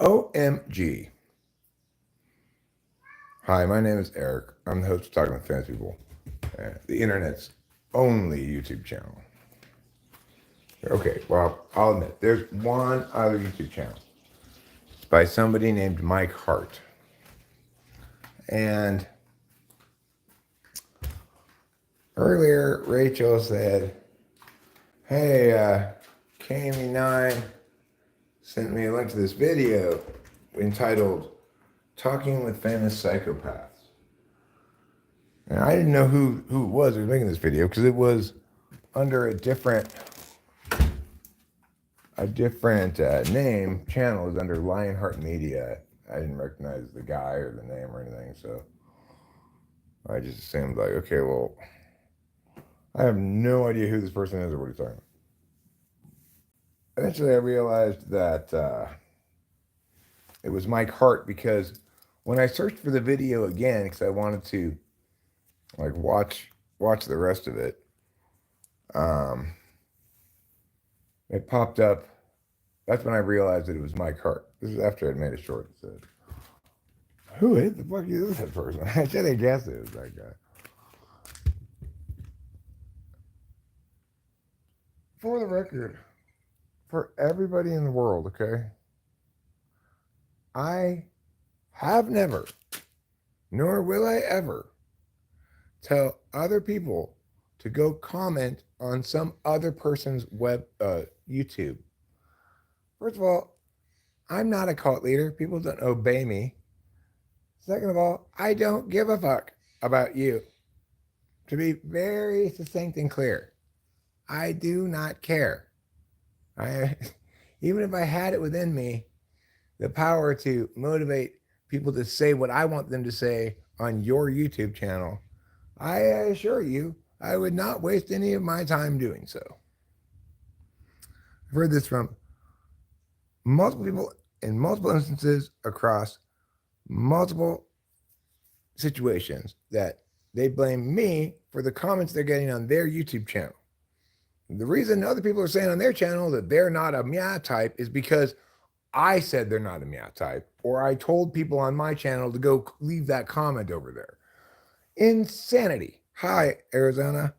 OMG. Hi, my name is Eric. I'm the host of Talking with Famous People, the internet's only YouTube channel. Okay, well, I'll admit, there's one other YouTube channel. It's by somebody named Mike Hart. And earlier, Rachel said, hey, KME9 sent me a link to this video entitled Talking with Famous Psychopaths. And I didn't know who it was making this video because it was under a different name. Channel is under Lionheart Media. I didn't recognize the guy or the name or anything, so I just assumed like, okay, well, I have no idea who this person is or what he's talking about. Eventually, I realized that it was Mike Hart because when I searched for the video again, because I wanted to like watch the rest of it, it popped up. That's when I realized that it was Mike Hart. This is after I'd made a short that said, who the fuck is that person? I should have guessed it was that guy. For the record, for everybody in the world, okay, I have never, nor will I ever, tell other people to go comment on some other person's YouTube. First of all, I'm not a cult leader. People don't obey me. Second of all, I don't give a fuck about you. To be very succinct and clear, I do not care. Even if I had it within me, the power to motivate people to say what I want them to say on your YouTube channel, I assure you, I would not waste any of my time doing so. I've heard this from multiple people in multiple instances across multiple situations that they blame me for the comments they're getting on their YouTube channel. The reason other people are saying on their channel that they're not a meow type is because I said they're not a meow type, or I told people on my channel to go leave that comment over there. Insanity. Hi, Arizona.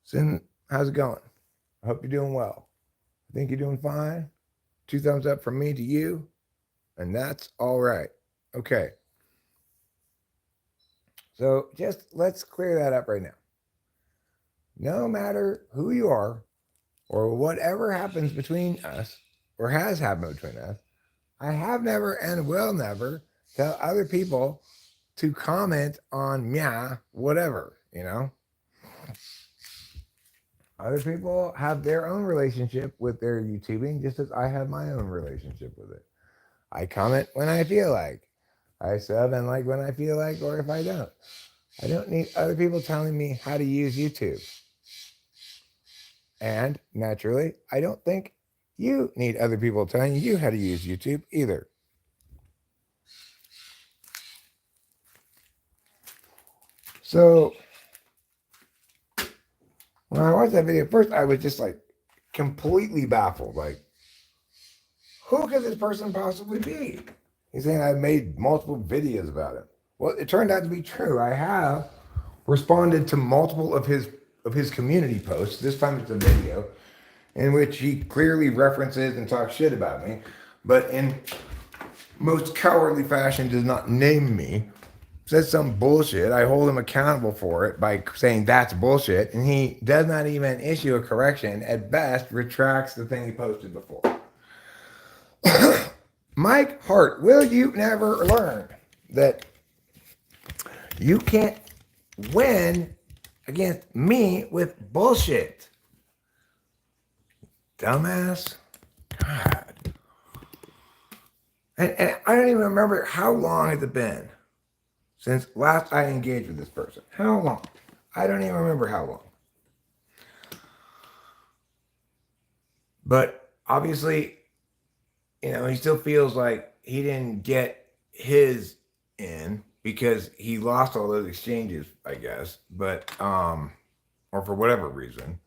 Sin, how's it going? I hope you're doing well. I think you're doing fine. 2 thumbs up from me to you, and that's all right. Okay. So just let's clear that up right now. No matter who you are or whatever happens between us or has happened between us, I have never and will never tell other people to comment on whatever, you know. Other people have their own relationship with their YouTubing just as I have my own relationship with it. I comment when I feel like. I sub and like when I feel like or if I don't. I don't need other people telling me how to use YouTube. And naturally, I don't think you need other people telling you how to use YouTube either. So when I watched that video, first I was just like completely baffled. Like, who could this person possibly be? He's saying I've made multiple videos about it. Well, it turned out to be true. I have responded to multiple of his community posts. This time it's a video in which he clearly references and talks shit about me, but in most cowardly fashion does not name me. Says some bullshit. I hold him accountable for it by saying that's bullshit, and he does not even issue a correction. At best, retracts the thing he posted before. Mike Hart, will you never learn that you can't win against me with bullshit? Dumbass. God. And I don't even remember how long has it been since last I engaged with this person. How long? I don't even remember how long. But obviously, you know, he still feels like he didn't get his in because he lost all those exchanges, I guess, but or for whatever reason.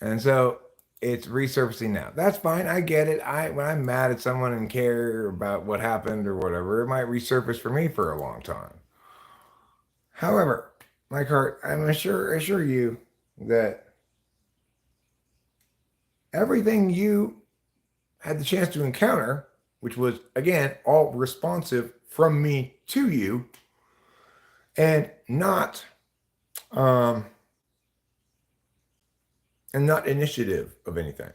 And so it's resurfacing now. That's fine. I get it. When I'm mad at someone and care about what happened or whatever, it might resurface for me for a long time. However, Mike Hart, I'm assure you that everything you had the chance to encounter, which was again all responsive from me to you, and um, not initiative of anything.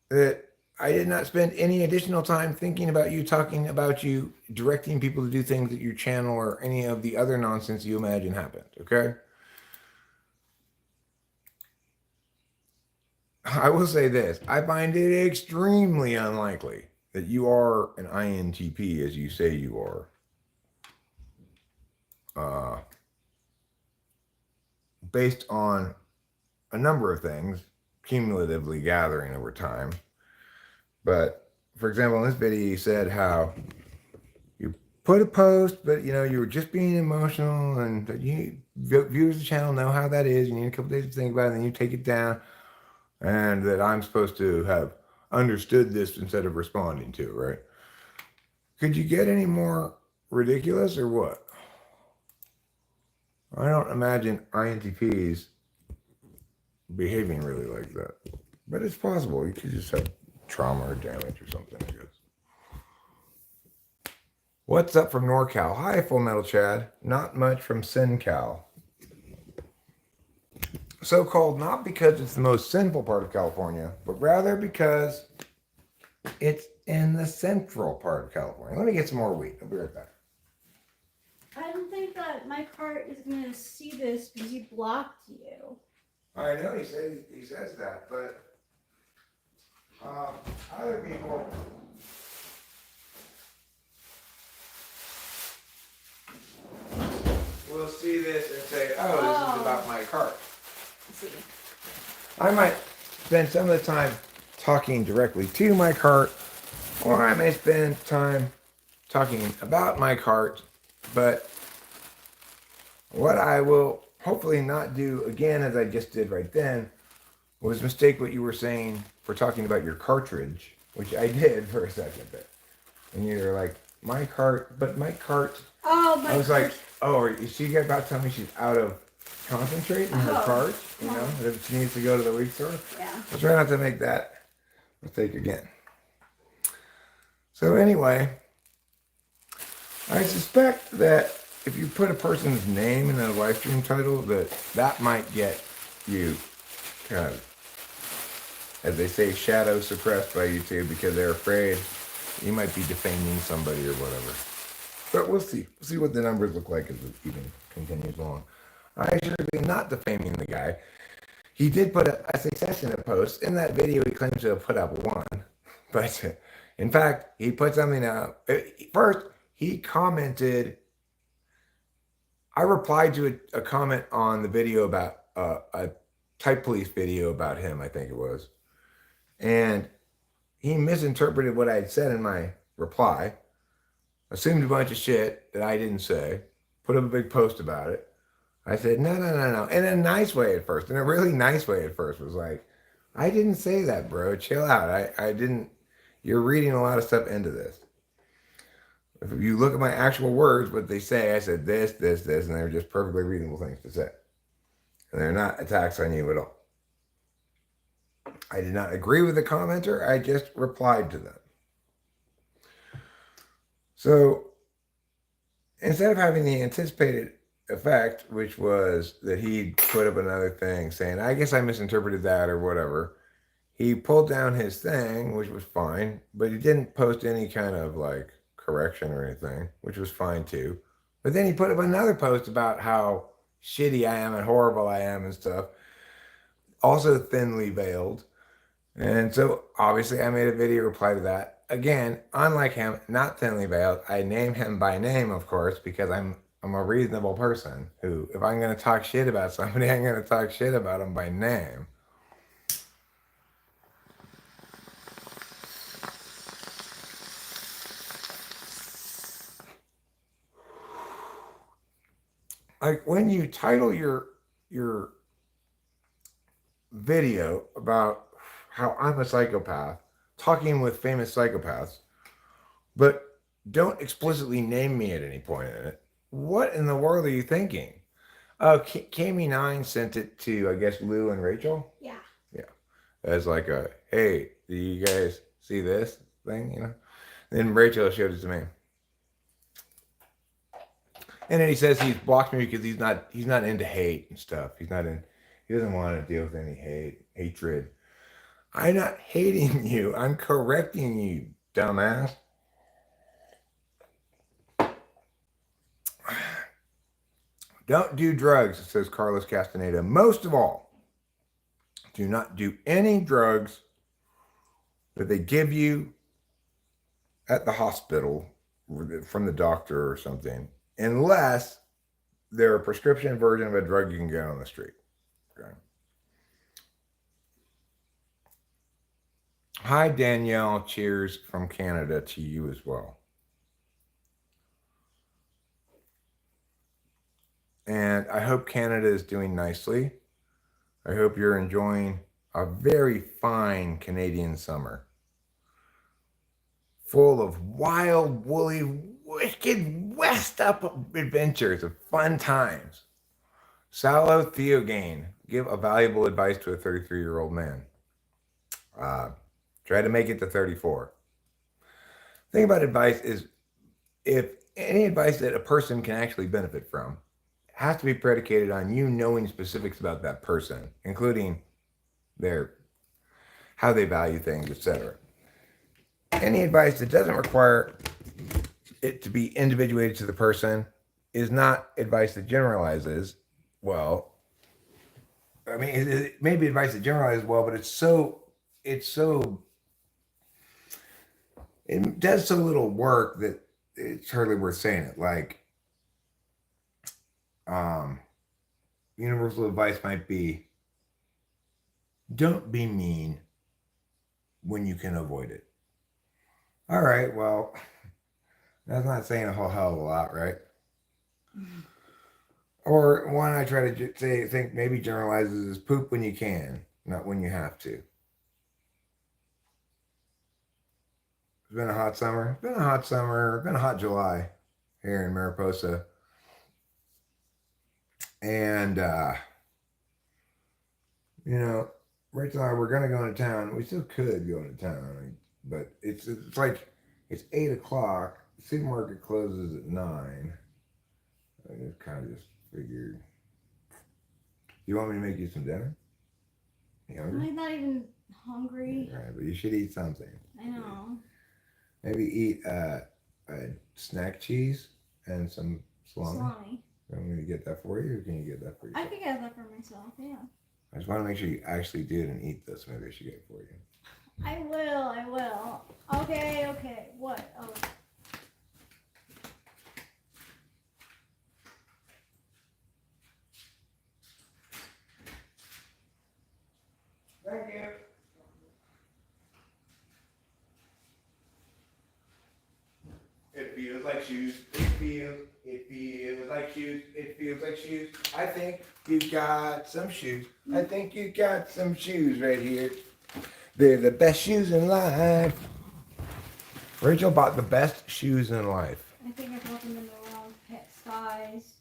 That I did not spend any additional time thinking about you, talking about you, directing people to do things at your channel or any of the other nonsense you imagine happened. Okay. I will say this. I find it extremely unlikely that you are an INTP as you say you are. Based on a number of things cumulatively gathering over time. But for example, in this video, you said how you put a post, but you were just being emotional, and that viewers of the channel know how that is. You need a couple days to think about it, and then you take it down, and that I'm supposed to have understood this instead of responding to it, right? Could you get any more ridiculous or what? I don't imagine INTPs behaving really like that. But it's possible. You could just have trauma or damage or something, I guess. What's up from NorCal? Hi, Full Metal Chad. Not much from SinCal. So-called not because it's the most sinful part of California, but rather because it's in the central part of California. Let me get some more wheat. I'll be right back. I don't think that Mike Hart is going to see this because he blocked you. I know he says that, but other people will see this and say, "Oh, this is about Mike Hart." I might spend some of the time talking directly to Mike Hart, or I may spend time talking about Mike Hart, but what I will hopefully not do again, as I just did right then, was mistake what you were saying for talking about your cartridge, which I did for a second there. And you were like, Mike Hart, but Mike Hart. Oh, my I was like, oh, is she about to tell me she's out of concentrate in her cart? That she needs to go to the weed store? Yeah. I'll try not to make that mistake again. So anyway, I suspect that if you put a person's name in a live stream title, that might get you kind of, as they say, shadow suppressed by YouTube because they're afraid you might be defaming somebody or whatever. But we'll see. We'll see what the numbers look like as it even continues along. I assure you, not defaming the guy. He did put a succession of posts. In that video, he claims to have put up one. But in fact, he put something out. First, he commented. I replied to a comment on the video about a type police video about him, I think it was. And he misinterpreted what I had said in my reply, assumed a bunch of shit that I didn't say, put up a big post about it. I said, no. In a nice way at first, in a really nice way at first, was like, I didn't say that, bro. Chill out. I didn't. You're reading a lot of stuff into this. If you look at my actual words, what they say, I said this, and they're just perfectly reasonable things to say. And they're not attacks on you at all. I did not agree with the commenter. I just replied to them. So instead of having the anticipated effect, which was that he put up another thing saying, I guess I misinterpreted that or whatever, he pulled down his thing, which was fine, but he didn't post any kind of like correction or anything, which was fine too. But then he put up another post about how shitty I am and horrible I am and stuff, also thinly veiled. And so obviously I made a video reply to that. Again, unlike him, not thinly veiled. I name him by name, of course, because I'm a reasonable person who, if I'm going to talk shit about somebody, I'm going to talk shit about them by name. Like when you title your video about how I'm a psychopath, talking with famous psychopaths, but don't explicitly name me at any point in it. What in the world are you thinking? Oh, Kami9 sent it to, I guess, Lou and Rachel. Yeah. Yeah, as like a, hey, do you guys see this thing? You know. Then Rachel showed it to me, and then he says he's blocked me because he's not into hate and stuff. He doesn't want to deal with any hatred. I'm not hating you. I'm correcting you, dumbass. Don't do drugs, says Carlos Castaneda. Most of all, do not do any drugs that they give you at the hospital from the doctor or something, unless they're a prescription version of a drug you can get on the street. Okay. Hi, Danielle. Cheers from Canada to you as well. And I hope Canada is doing nicely. I hope you're enjoying a very fine Canadian summer, full of wild, woolly, wicked, west up adventures of fun times. Sallow Theogane, give a valuable advice to a 33-year-old man. Try to make it to 34. The thing about advice is, if any advice that a person can actually benefit from has to be predicated on you knowing specifics about that person, including how they value things, etc. Any advice that doesn't require it to be individuated to the person is not advice that generalizes well. I mean, it may be advice that generalizes well, but it does so little work that it's hardly worth saying it. Like, universal advice might be, don't be mean when you can avoid it. All right, well, that's not saying a whole hell of a lot, right? Mm-hmm. Or one I try to think maybe generalizes is poop when you can, not when you have to. It's been a hot summer. It's been a hot summer. It's been a hot July here in Mariposa. And, Rachel and I were going to go into town. We still could go into town, but it's like, it's 8 o'clock. The supermarket closes at 9. I just kind of figured. You want me to make you some dinner? You hungry? I'm not even hungry. Right, but you should eat something. I know. Maybe eat a snack cheese and some salami. I'm going to get that for you, or can you get that for yourself? I can get that for myself, yeah. I just want to make sure you actually did and eat this. Maybe I should get it for you. I will. Okay. What? Oh. Thank you. It feels like shoes. It feels like shoes. It feels like shoes. I think you've got some shoes. I think you got some shoes right here. They're the best shoes in life. Rachel bought the best shoes in life. I think I bought them in the wrong size.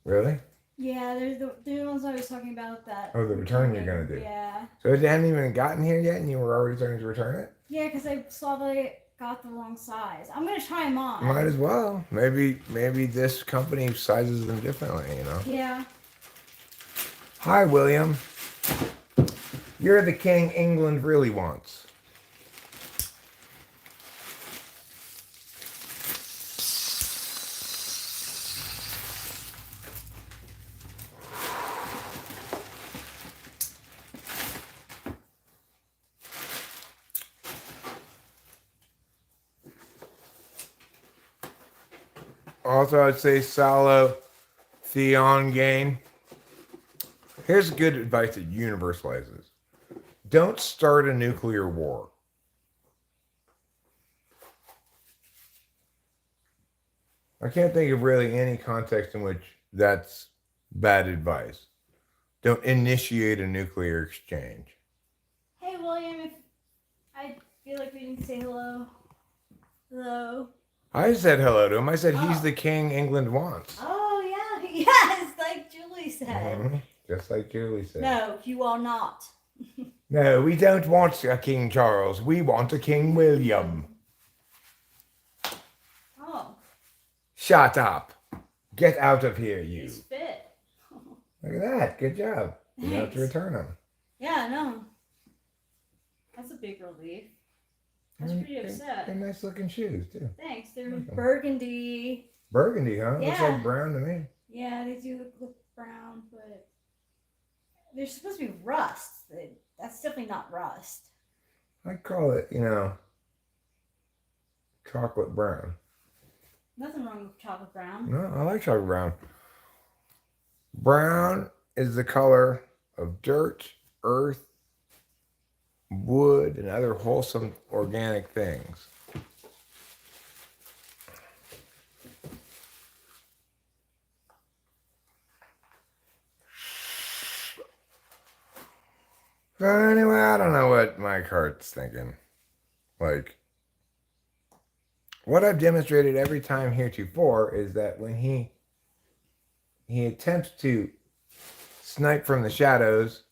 Really? Yeah, there's the ones I was talking about that. Oh, the return you're going to do. Yeah. So it hadn't even gotten here yet and you were already starting to return it? Yeah, because I saw that I got the wrong size. I'm going to try them on. Might as well. Maybe this company sizes them differently, Yeah. Hi, William. You're the king England really wants. Also, I'd say Sallow Theogane. Here's good advice that universalizes. Don't start a nuclear war. I can't think of really any context in which that's bad advice. Don't initiate a nuclear exchange. Hey, William, if I feel like we didn't say hello. Hello. I said hello to him. I said he's Oh. the king England wants. Oh, yeah. Yes, like Julie said. Mhm. Just like Julie said. No, you are not. No, we don't want a King Charles. We want a King William. Oh, Shut up. Get out of here, you. he's fit. Look at that. Good job. You don't have to Thanks. return them. Yeah, no. That's a big relief. I was pretty upset. They're nice looking shoes, too. Thanks. They're burgundy. Burgundy, huh? Looks Yeah. like brown to me. Yeah, they do look brown, but they're supposed to be rust. That's definitely not rust. I'd call it, chocolate brown. Nothing wrong with chocolate brown. No, I like chocolate brown. Brown is the color of dirt, earth, wood, and other wholesome organic things. So anyway, I don't know what my heart's thinking. Like, what I've demonstrated every time heretofore is that when he attempts to snipe from the shadows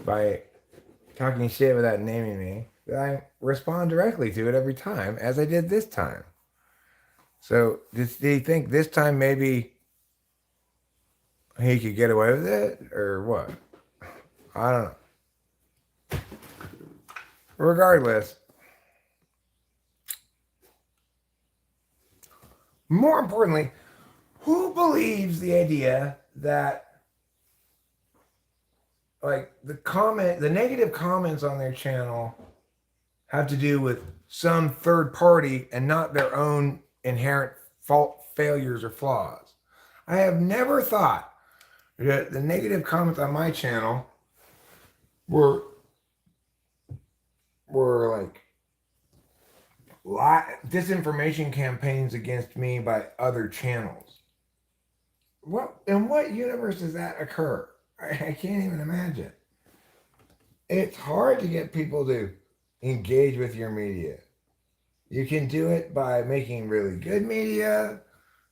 by talking shit without naming me, that I respond directly to it every time, as I did this time. So, do you think this time maybe he could get away with it, or what? I don't know. Regardless, more importantly, who believes the idea that like the negative comments on their channel have to do with some third party and not their own inherent fault, failures, or flaws? I have never thought that the negative comments on my channel were like disinformation campaigns against me by other channels. In what universe does that occur? I can't even imagine. It's hard to get people to engage with your media. You can do it by making really good media.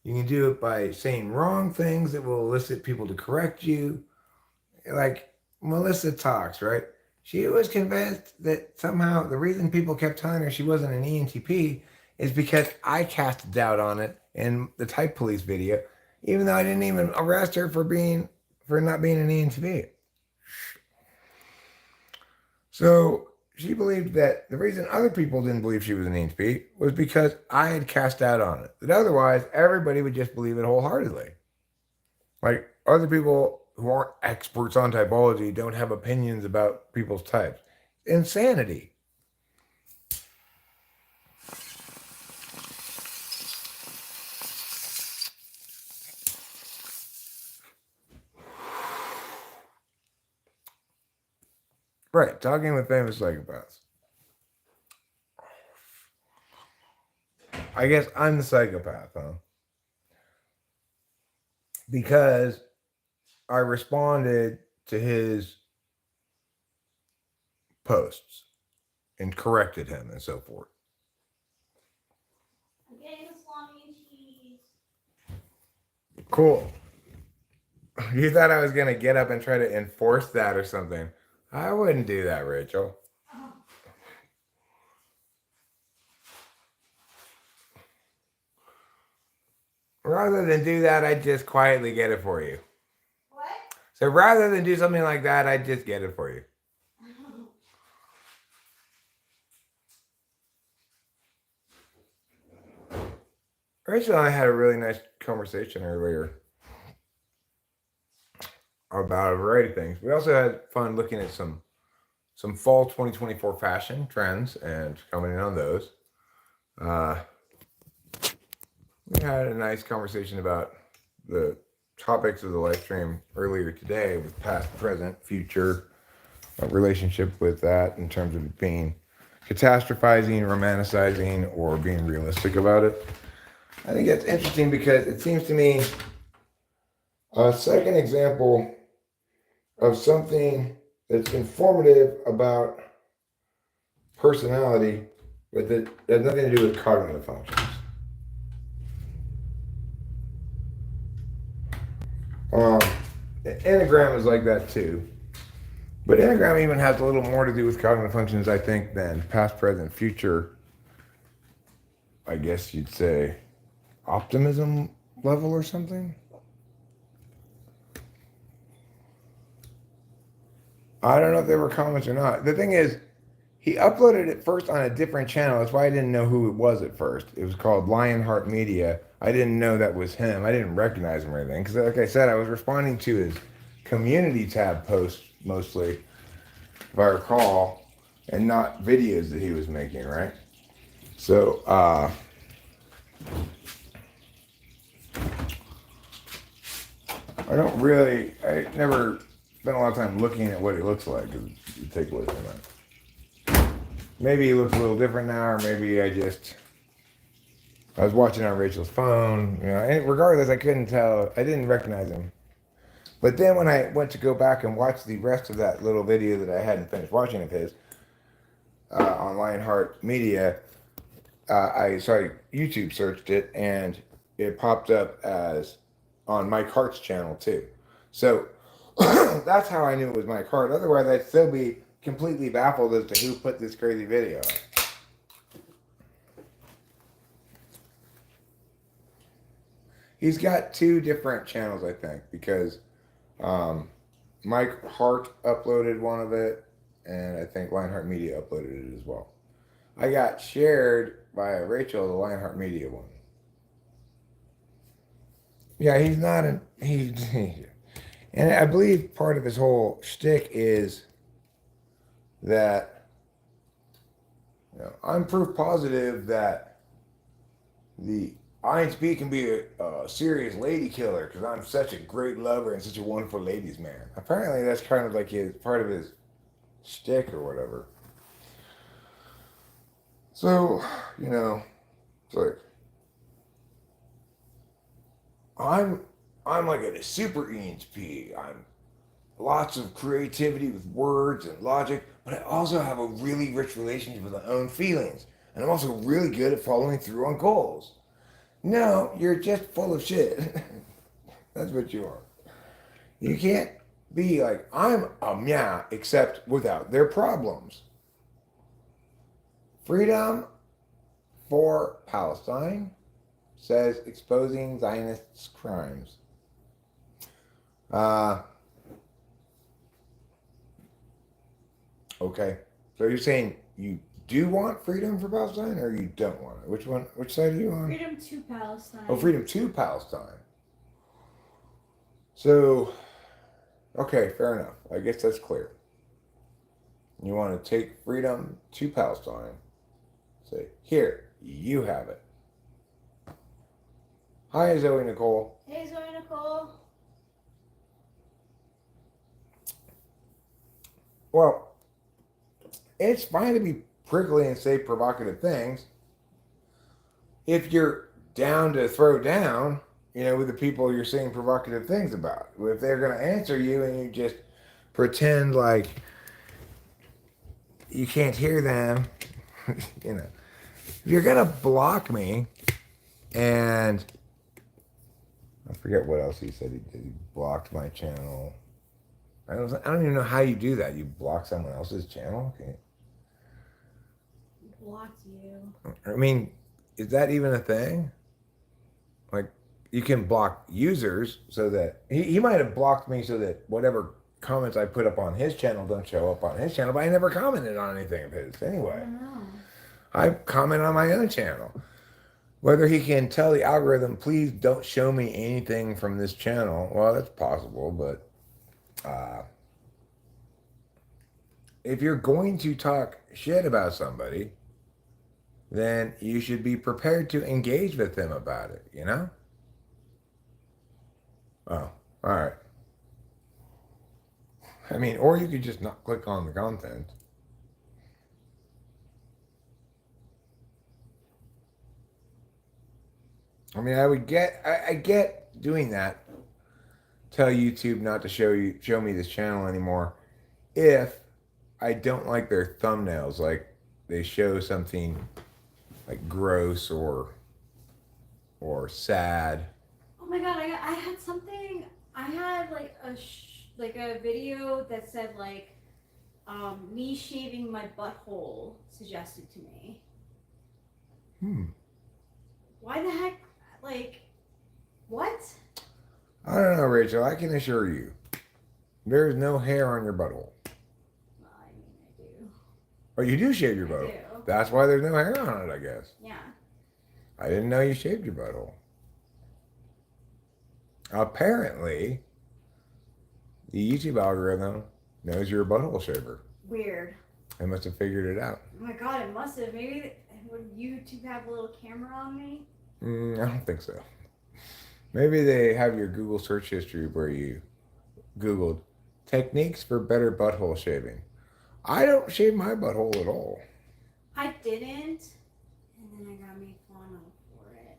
You can do it by saying wrong things that will elicit people to correct you. Like Melissa Talks, right? She was convinced that somehow the reason people kept telling her she wasn't an ENTP is because I cast doubt on it in the Type Police video, even though I didn't even arrest her for not being an ENTP. So she believed that the reason other people didn't believe she was an ENTP was because I had cast doubt on it. That otherwise, everybody would just believe it wholeheartedly. Like other people who aren't experts on typology don't have opinions about people's types. Insanity. Right, talking with famous psychopaths. I guess I'm the psychopath, huh? Because I responded to his posts and corrected him and so forth. I'm getting the salami and cheese. Cool. You thought I was going to get up and try to enforce that or something. I wouldn't do that, Rachel. Oh. Rather than do that, I'd just quietly get it for you. What? So rather than do something like that, I'd just get it for you. Rachel and I had a really nice conversation earlier about a variety of things. We also had fun looking at some fall 2024 fashion trends and commenting on those. We had a nice conversation about the topics of the live stream earlier today with past, present, future, relationship with that in terms of being catastrophizing, romanticizing, or being realistic about it. I think that's interesting because it seems to me a second example of something that's informative about personality, but that has nothing to do with cognitive functions. Um, Enneagram is like that too. But Enneagram even has a little more to do with cognitive functions, I think, than past, present, future, I guess you'd say, optimism level or something. I don't know if there were comments or not. The thing is, he uploaded it first on a different channel. That's why I didn't know who it was at first. It was called Lionheart Media. I didn't know that was him. I didn't recognize him or anything. Because, like I said, I was responding to his community tab posts mostly, if I recall, and not videos that he was making, right? So, I never spent a lot of time looking at what he looks like. Cause you take away from that. Maybe he looks a little different now, or maybe I was watching on Rachel's phone. You know, and regardless, I couldn't tell. I didn't recognize him. But then when I went to go back and watch the rest of that little video that I hadn't finished watching of his on Lionheart Media, I YouTube searched it, and it popped up as on Mike Hart's channel too. So that's how I knew it was Mike Hart. Otherwise, I'd still be completely baffled as to who put this crazy video up. He's got two different channels, I think, because Mike Hart uploaded one of it, and I think Lionheart Media uploaded it as well. I got shared by Rachel, the Lionheart Media one. Yeah, he's not an and I believe part of his whole shtick is that I'm proof positive that the INSP can be a serious lady killer because I'm such a great lover and such a wonderful ladies man. Apparently, that's kind of like his part of his shtick or whatever. So, it's like I'm like a super ENTP. I'm lots of creativity with words and logic, but I also have a really rich relationship with my own feelings. And I'm also really good at following through on goals. No, you're just full of shit. That's what you are. You can't be like, I'm a meow, except without their problems. Freedom for Palestine says exposing Zionists' crimes. Okay. So you're saying you do want freedom for Palestine, or you don't want it? Which one? Which side are you on? Freedom to Palestine. Oh, freedom to Palestine. So, okay, fair enough. I guess that's clear. You want to take freedom to Palestine. Say, here, you have it. Hi, Zoe Nicole. Hey, Zoe Nicole. Well, it's fine to be prickly and say provocative things if you're down to throw down, with the people you're saying provocative things about. If they're going to answer you and you just pretend like you can't hear them, if you're going to block me, and I forget what else he said he did. He blocked my channel. I don't even know how you do that. You block someone else's channel? Okay. Blocked you. I mean, is that even a thing? Like, you can block users so that he might have blocked me so that whatever comments I put up on his channel don't show up on his channel, but I never commented on anything of his anyway. I comment on my own channel. Whether he can tell the algorithm, please don't show me anything from this channel, well, that's possible, but if you're going to talk shit about somebody, then you should be prepared to engage with them about it, Oh, all right. I mean, or you could just not click on the content. I mean, I get doing that, tell YouTube not to show me this channel anymore if I don't like their thumbnails. Like they show something like gross or sad. Oh my god, I had something. I had like like a video that said like me shaving my butthole suggested to me. Why the heck? Like, what? I don't know, Rachel. I can assure you, there's no hair on your butthole. Well, I mean, I do. Oh, you do shave your I butthole. do. That's why there's no hair on it, I guess. Yeah. I didn't know you shaved your butthole. Apparently, the YouTube algorithm knows you're a butthole shaver. Weird. They must have figured it out. Oh my god, it must have. Maybe would YouTube have a little camera on me? I don't think so. Maybe they have your Google search history where you Googled techniques for better butthole shaving. I don't shave my butthole at all. I didn't, and then I got made fun of for it.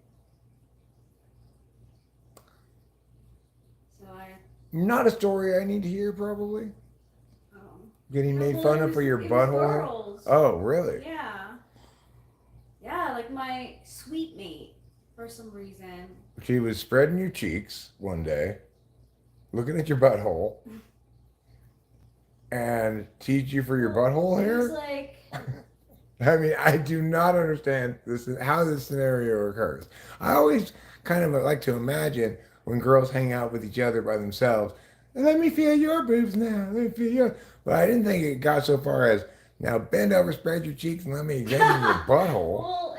So Not a story I need to hear, probably. oh. Getting made Well, fun it of was- for your it was butthole? girls. Oh, really? Yeah. Yeah, like my sweet mate, for some reason. She was spreading your cheeks one day, looking at your butthole, and teach you for your butthole It was hair? like, I mean, I do not understand how this scenario occurs. I always kind of like to imagine when girls hang out with each other by themselves. Let me feel your boobs now. Let me feel your. But I didn't think it got so far as now bend over, spread your cheeks, and let me examine your butthole. well,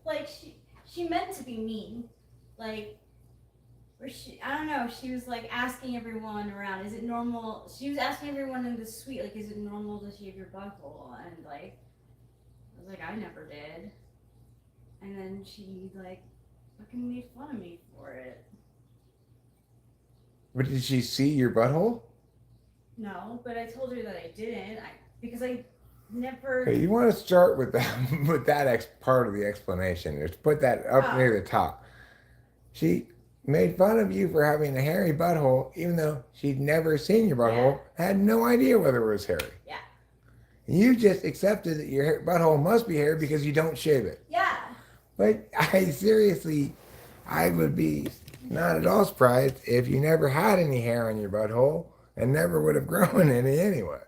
like she meant to be mean, like. Or I don't know, she was like asking everyone around, is it normal? She was asking everyone in the suite, like, is it normal to shave your butthole? And like, I was like, I never did. And then she like fucking made fun of me for it. But did she see your butthole? No, but I told her that I didn't. Because I never. Hey, you want to start with that with that part of the explanation. Just put that up near the top. She made fun of you for having a hairy butthole, even though she'd never seen your butthole, had no idea whether it was hairy. Yeah. And you just accepted that your butthole must be hairy because you don't shave it. Yeah. But I would be not at all surprised if you never had any hair on your butthole and never would have grown any anyway.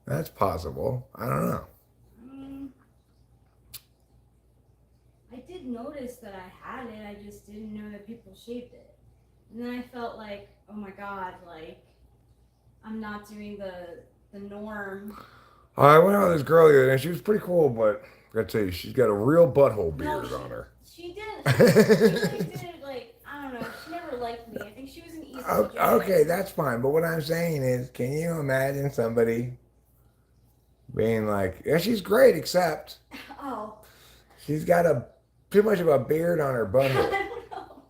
That's possible. I don't know. I did notice that I had it. I just didn't know that people shaved it. And then I felt like, oh my god, like I'm not doing the norm. I went out with this girl the other day, and she was pretty cool, but I gotta tell you, she's got a real butthole beard on her. She did. She like, did like, I don't know. She never liked me. I think she was an easy Okay, that's fine. But what I'm saying is, can you imagine somebody being like, yeah, she's great, except Oh. she's got too much of a beard on her butthole. I don't know.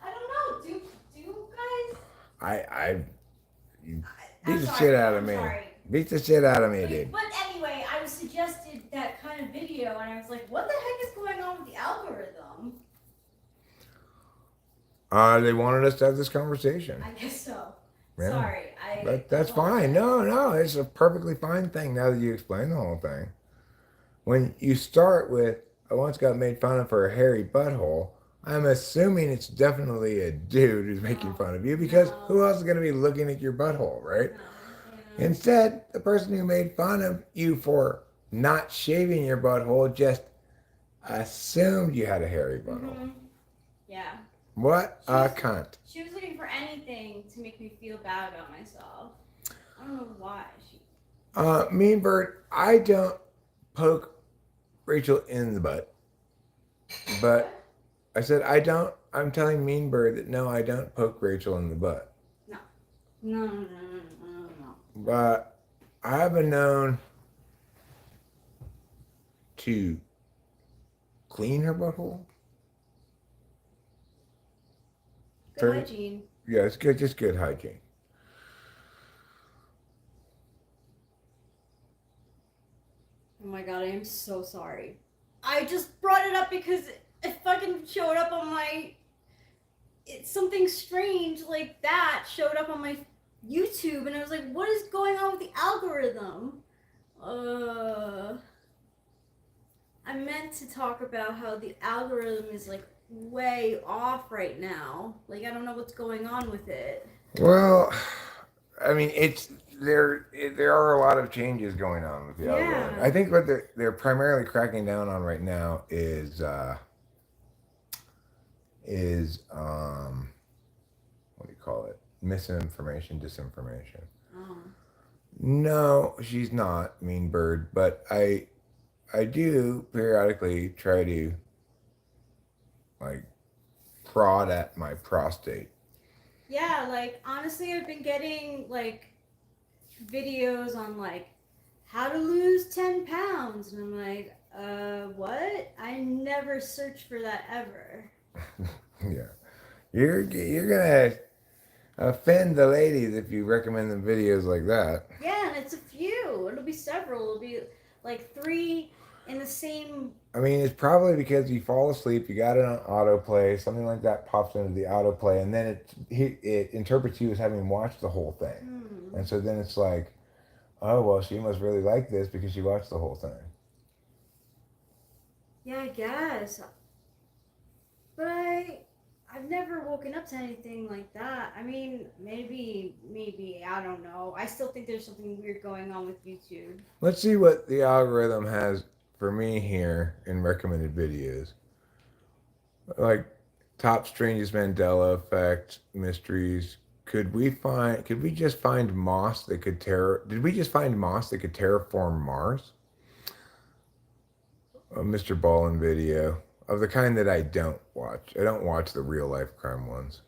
I don't know. Do guys? You beat the shit out of me. Beat the shit out of me, dude. But anyway, I was suggested that kind of video, and I was like, what the heck is going on with the algorithm? They wanted us to have this conversation. I guess so. Yeah. Sorry. That's fine. No, it's a perfectly fine thing now that you explain the whole thing. When you start with, I once got made fun of for a hairy butthole, I'm assuming it's definitely a dude who's making fun of you because who else is going to be looking at your butthole, right? Yeah. Instead, the person who made fun of you for not shaving your butthole just assumed you had a hairy butthole. Mm-hmm. Yeah. What a cunt. She was looking for anything to make me feel bad about myself. I don't know why. Mean Bird, I don't poke Rachel in the butt. But I said I'm telling Mean Bird that no, I don't poke Rachel in the butt. No. But I have been known to clean her butthole. Good hygiene. Yeah, it's good, just good hygiene. Oh my god, I am so sorry. I just brought it up because it fucking showed up on my something strange like that showed up on my YouTube, and I was like, what is going on with the algorithm? I meant to talk about how the algorithm is like way off right now. Like, I don't know what's going on with it. Well, I mean, there are a lot of changes going on with the algorithm. I Yeah. think what they're primarily cracking down on right now is what do you call it? Misinformation, disinformation. Oh. No, she's not mean bird, but I do periodically try to like prod at my prostate. Yeah, like honestly, I've been getting like videos on like how to lose 10 pounds, and I'm like, what? I never searched for that ever. Yeah, you're gonna offend the ladies if you recommend them videos like that. Yeah, and it's a few. It'll be several. It'll be like three in the same. I mean, it's probably because you fall asleep, you got it on autoplay, something like that pops into the autoplay, and then it interprets you as having watched the whole thing, Hmm. and so then it's like, oh well, she must really like this because she watched the whole thing. Yeah, I guess. But I've never woken up to anything like that. I mean, maybe I don't know. I still think there's something weird going on with YouTube. Let's see what the algorithm has for me here in recommended videos. Like top strangest Mandela effect mysteries. Could we just find moss that could did we just find moss that could terraform Mars? A Mr. Ballin video of the kind that I don't watch. I don't watch the real life crime ones.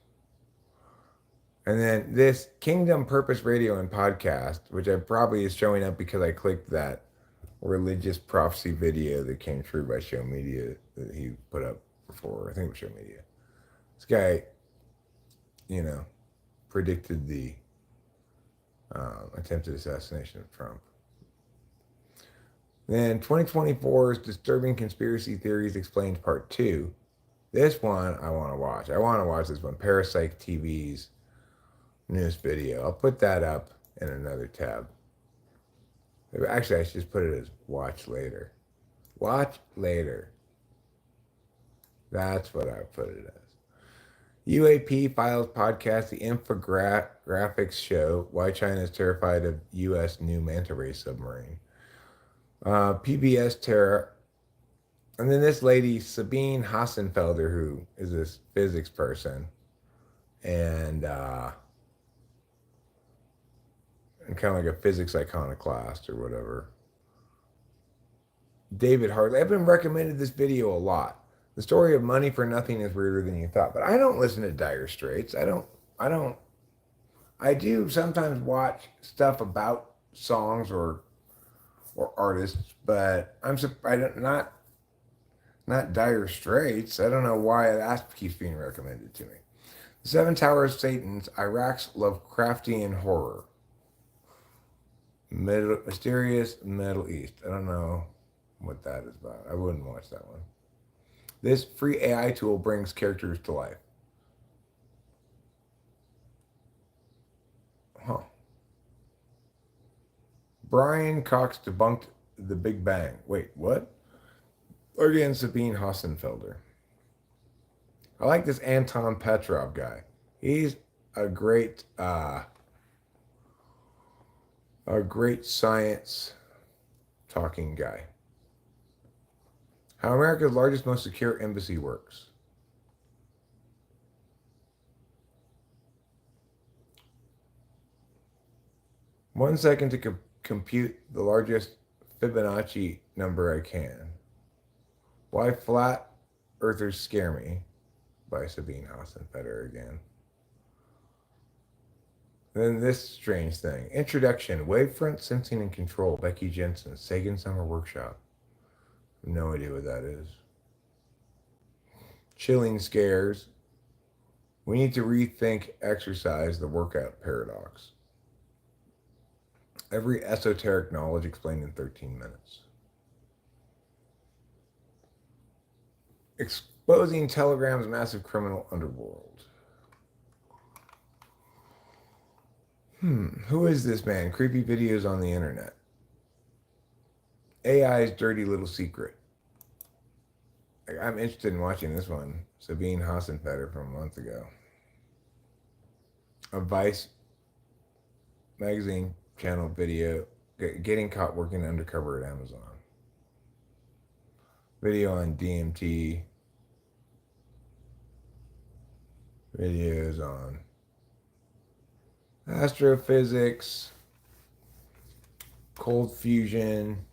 And then this Kingdom Purpose Radio and Podcast, which I probably is showing up because I clicked that religious prophecy video that came through by Show Media that he put up before. I think it was Show Media. This guy, you know, predicted the attempted assassination of Trump. Then 2024's Disturbing Conspiracy Theories Explained Part 2. This one I want to watch. I want to watch this one. Parasite TV's newest video. I'll put that up in another tab. Actually, I should just put it as watch later. Watch later. That's what I put it as. UAP Files Podcast, the infographics show Why China is Terrified of U.S. New Manta Ray Submarine. PBS Terror. And then this lady, Sabine Hassenfelder, who is this physics person. And kind of like a physics iconoclast or whatever. David Hartley. I've been recommended this video a lot. The story of money for nothing is weirder than you thought. But I don't listen to Dire Straits. I do sometimes watch stuff about songs or artists, but not Dire Straits. I don't know why that keeps being recommended to me. The Seven Towers of Satan's Iraq's Lovecraftian horror. Mysterious Middle East. I don't know what that is about. I wouldn't watch that one. This free AI tool brings characters to life. Huh. Brian Cox debunked the Big Bang. Wait, what? Again, Sabine Hassenfelder. I like this Anton Petrov guy. He's a great science talking guy. How America's largest, most secure embassy works. One second to compute the largest Fibonacci number I can. Why Flat Earthers Scare Me by Sabine Hassenfelder again. Then this strange thing. Introduction, Wavefront Sensing and Control, Becky Jensen, Sagan Summer Workshop. No idea what that is. Chilling Scares. We need to rethink exercise, the workout paradox. Every esoteric knowledge explained in 13 minutes. Exposing Telegram's massive criminal underworld. Who is this man? Creepy videos on the internet. AI's dirty little secret. I'm interested in watching this one. Sabine Hassenfeder from a month ago. A Vice magazine channel video. Getting caught working undercover at Amazon. Video on DMT. Videos on astrophysics, cold fusion,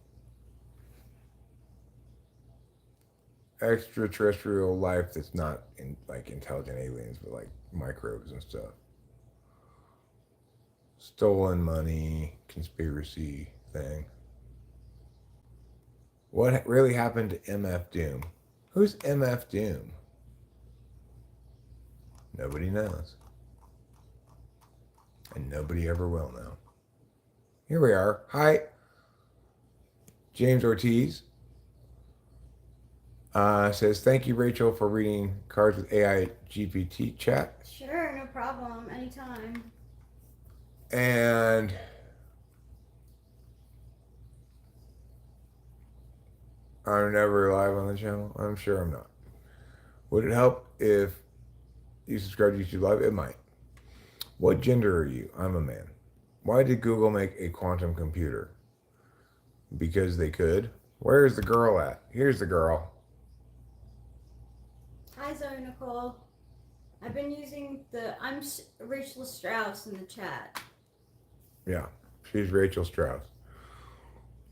extraterrestrial life that's not like intelligent aliens, but like microbes and stuff. Stolen money, conspiracy thing. What really happened to MF Doom? Who's MF Doom? Nobody knows. And nobody ever will know. Here we are. Hi. James Ortiz says, thank you, Rachel, for reading Cards with AI GPT chat. Sure, no problem. Anytime. And I'm never live on the channel. I'm sure I'm not. Would it help if you subscribe to YouTube Live? It might. What gender are you? I'm a man. Why did Google make a quantum computer? Because they could. Where's the girl at? Here's the girl. Hi, Zoe Nicole. I've been using I'm Rachel Strauss in the chat. Yeah, she's Rachel Strauss.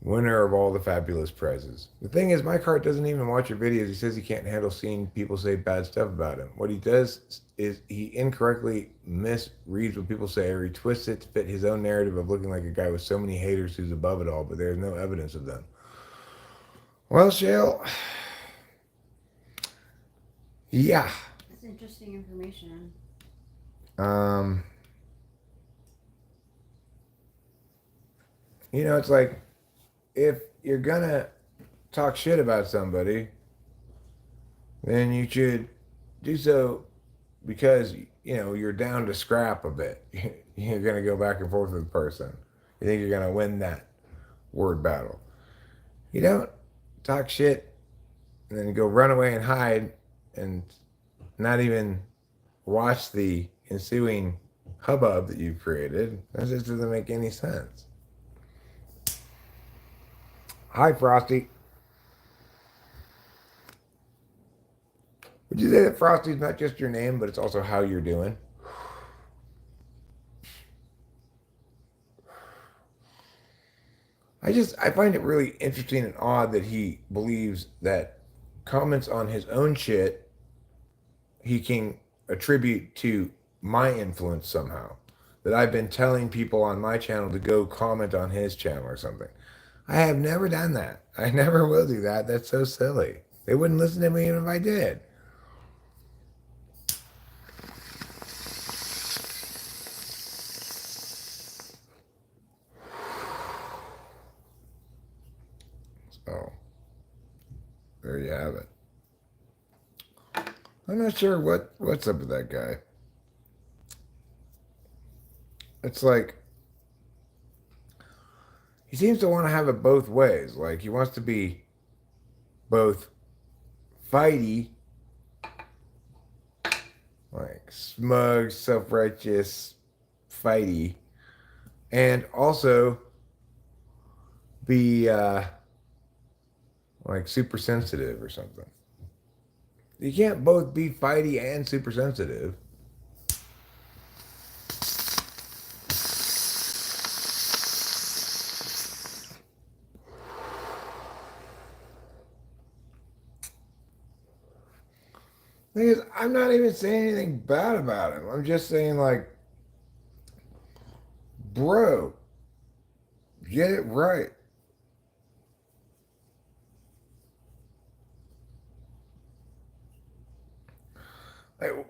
Winner of all the fabulous prizes. The thing is, my cart doesn't even watch your videos. He says he can't handle seeing people say bad stuff about him. What he does is he incorrectly misreads what people say, or he twists it to fit his own narrative of looking like a guy with so many haters who's above it all, but there's no evidence of them. Well, Shale, yeah. That's interesting information. You know, it's like, if you're gonna talk shit about somebody, then you should do so because, you know, you're down to scrap a bit. You're gonna go back and forth with the person. You think you're gonna win that word battle. You don't talk shit and then go run away and hide and not even watch the ensuing hubbub that you've created. That just doesn't make any sense. Hi, Frosty. Would you say that Frosty's not just your name, but it's also how you're doing? I find it really interesting and odd that he believes that comments on his own shit he can attribute to my influence somehow. That I've been telling people on my channel to go comment on his channel or something. I have never done that. I never will do that. That's so silly. They wouldn't listen to me even if I did. So, there you have it. I'm not sure what's up with that guy. It's like, he seems to want to have it both ways. Like, he wants to be both fighty, like smug, self-righteous, fighty, and also be like super sensitive or something. You can't both be fighty and super sensitive. Thing is, I'm not even saying anything bad about him. I'm just saying, like, bro, get it right.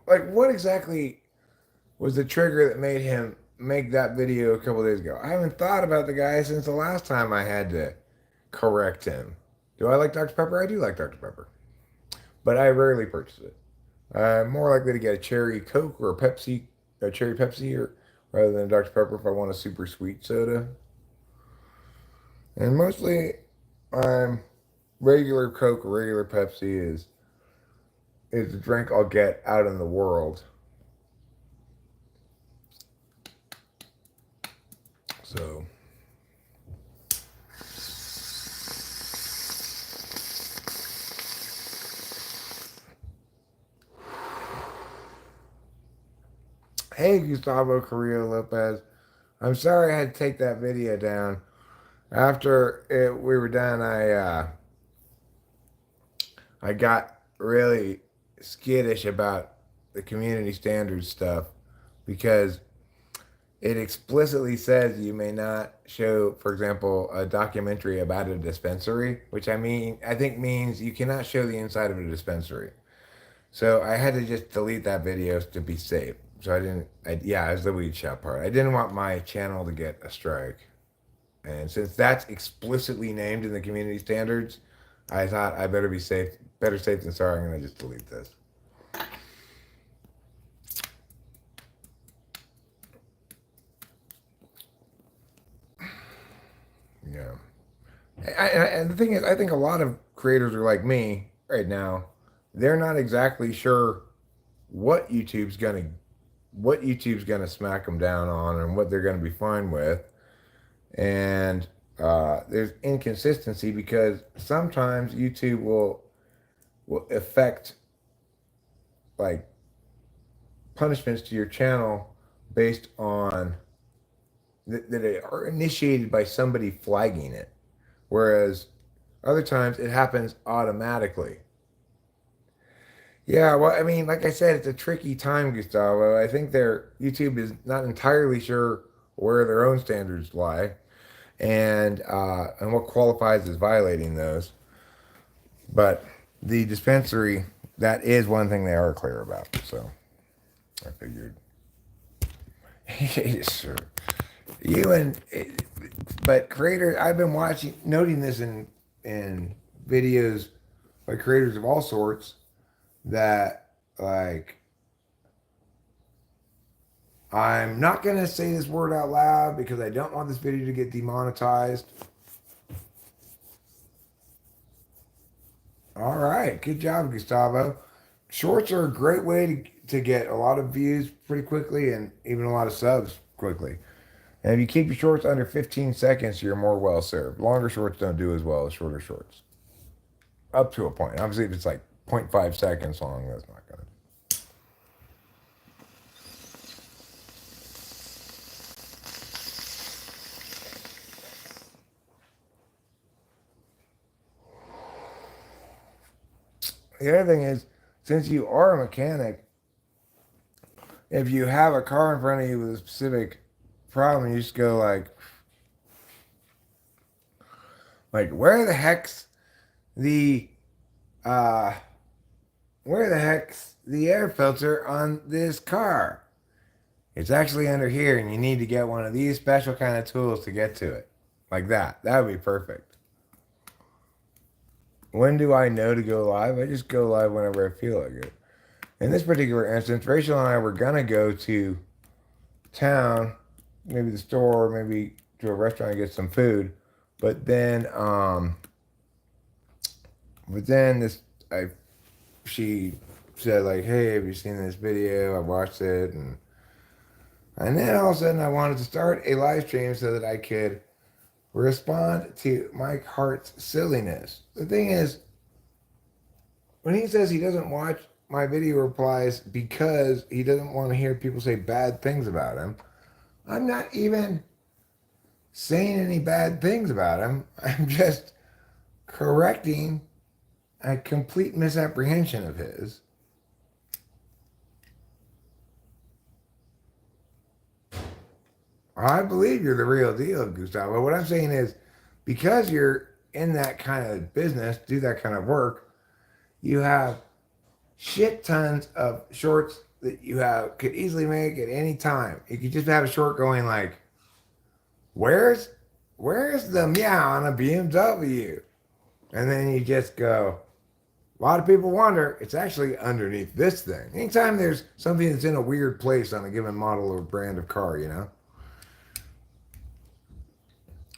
Like what exactly was the trigger that made him make that video a couple days ago? I haven't thought about the guy since the last time I had to correct him. Do I like Dr. Pepper? I do like Dr. Pepper, but I rarely purchase it. I'm more likely to get a cherry Coke or a cherry Pepsi or rather than Dr. Pepper if I want a super sweet soda. And mostly, regular Coke or regular Pepsi is the drink I'll get out in the world. So. Hey, Gustavo Carrillo Lopez. I'm sorry I had to take that video down. After we were done, I got really skittish about the community standards stuff because it explicitly says you may not show, for example, a documentary about a dispensary, which I think means you cannot show the inside of a dispensary. So I had to just delete that video to be safe. So yeah, it was the weed shop part. I didn't want my channel to get a strike. And since that's explicitly named in the community standards, I thought I better be safe, better safe than sorry. I'm going to just delete this. Yeah. And the thing is, I think a lot of creators are like me right now. They're not exactly sure what YouTube's gonna smack them down on and what they're gonna be fine with. And there's inconsistency because sometimes YouTube will affect like punishments to your channel based on that are initiated by somebody flagging it, whereas other times it happens automatically. Yeah, well, I mean, like I said, it's a tricky time, Gustavo. I think their YouTube is not entirely sure where their own standards lie, and what qualifies as violating those. But the dispensary, that is one thing they are clear about. So I figured, sure. But creators, I've been noting this in videos by creators of all sorts that like I'm not gonna say this word out loud because I don't want this video to get demonetized. All right, good job, Gustavo. Shorts are a great way to get a lot of views pretty quickly and even a lot of subs quickly. And if you keep your shorts under 15 seconds, you're more well served. Longer shorts don't do as well as shorter shorts. Up to a point. Obviously, if it's like 0.5 seconds long, that's not going to. The other thing is, since you are a mechanic, if you have a car in front of you with a specific problem, you just go like uh, where the heck's the air filter on this car? It's actually under here, and you need to get one of these special kind of tools to get to it. Like that. That would be perfect. When do I know to go live? I just go live whenever I feel like it. In this particular instance, Rachel and I were going to go to town, maybe the store, maybe to a restaurant and get some food. But then she said like, hey, have you seen this video? I watched it. And then all of a sudden I wanted to start a live stream so that I could respond to Mike Hart's silliness. The thing is, when he says he doesn't watch my video replies because he doesn't want to hear people say bad things about him, I'm not even saying any bad things about him. I'm just correcting a complete misapprehension of his. I believe you're the real deal, Gustavo. What I'm saying is, because you're in that kind of business, do that kind of work, you have shit tons of shorts that could easily make at any time. You could just have a short going like, where's the meow on a BMW? And then you just go, A lot of people wonder, it's actually underneath this thing. Anytime there's something that's in a weird place on a given model or brand of car, you know?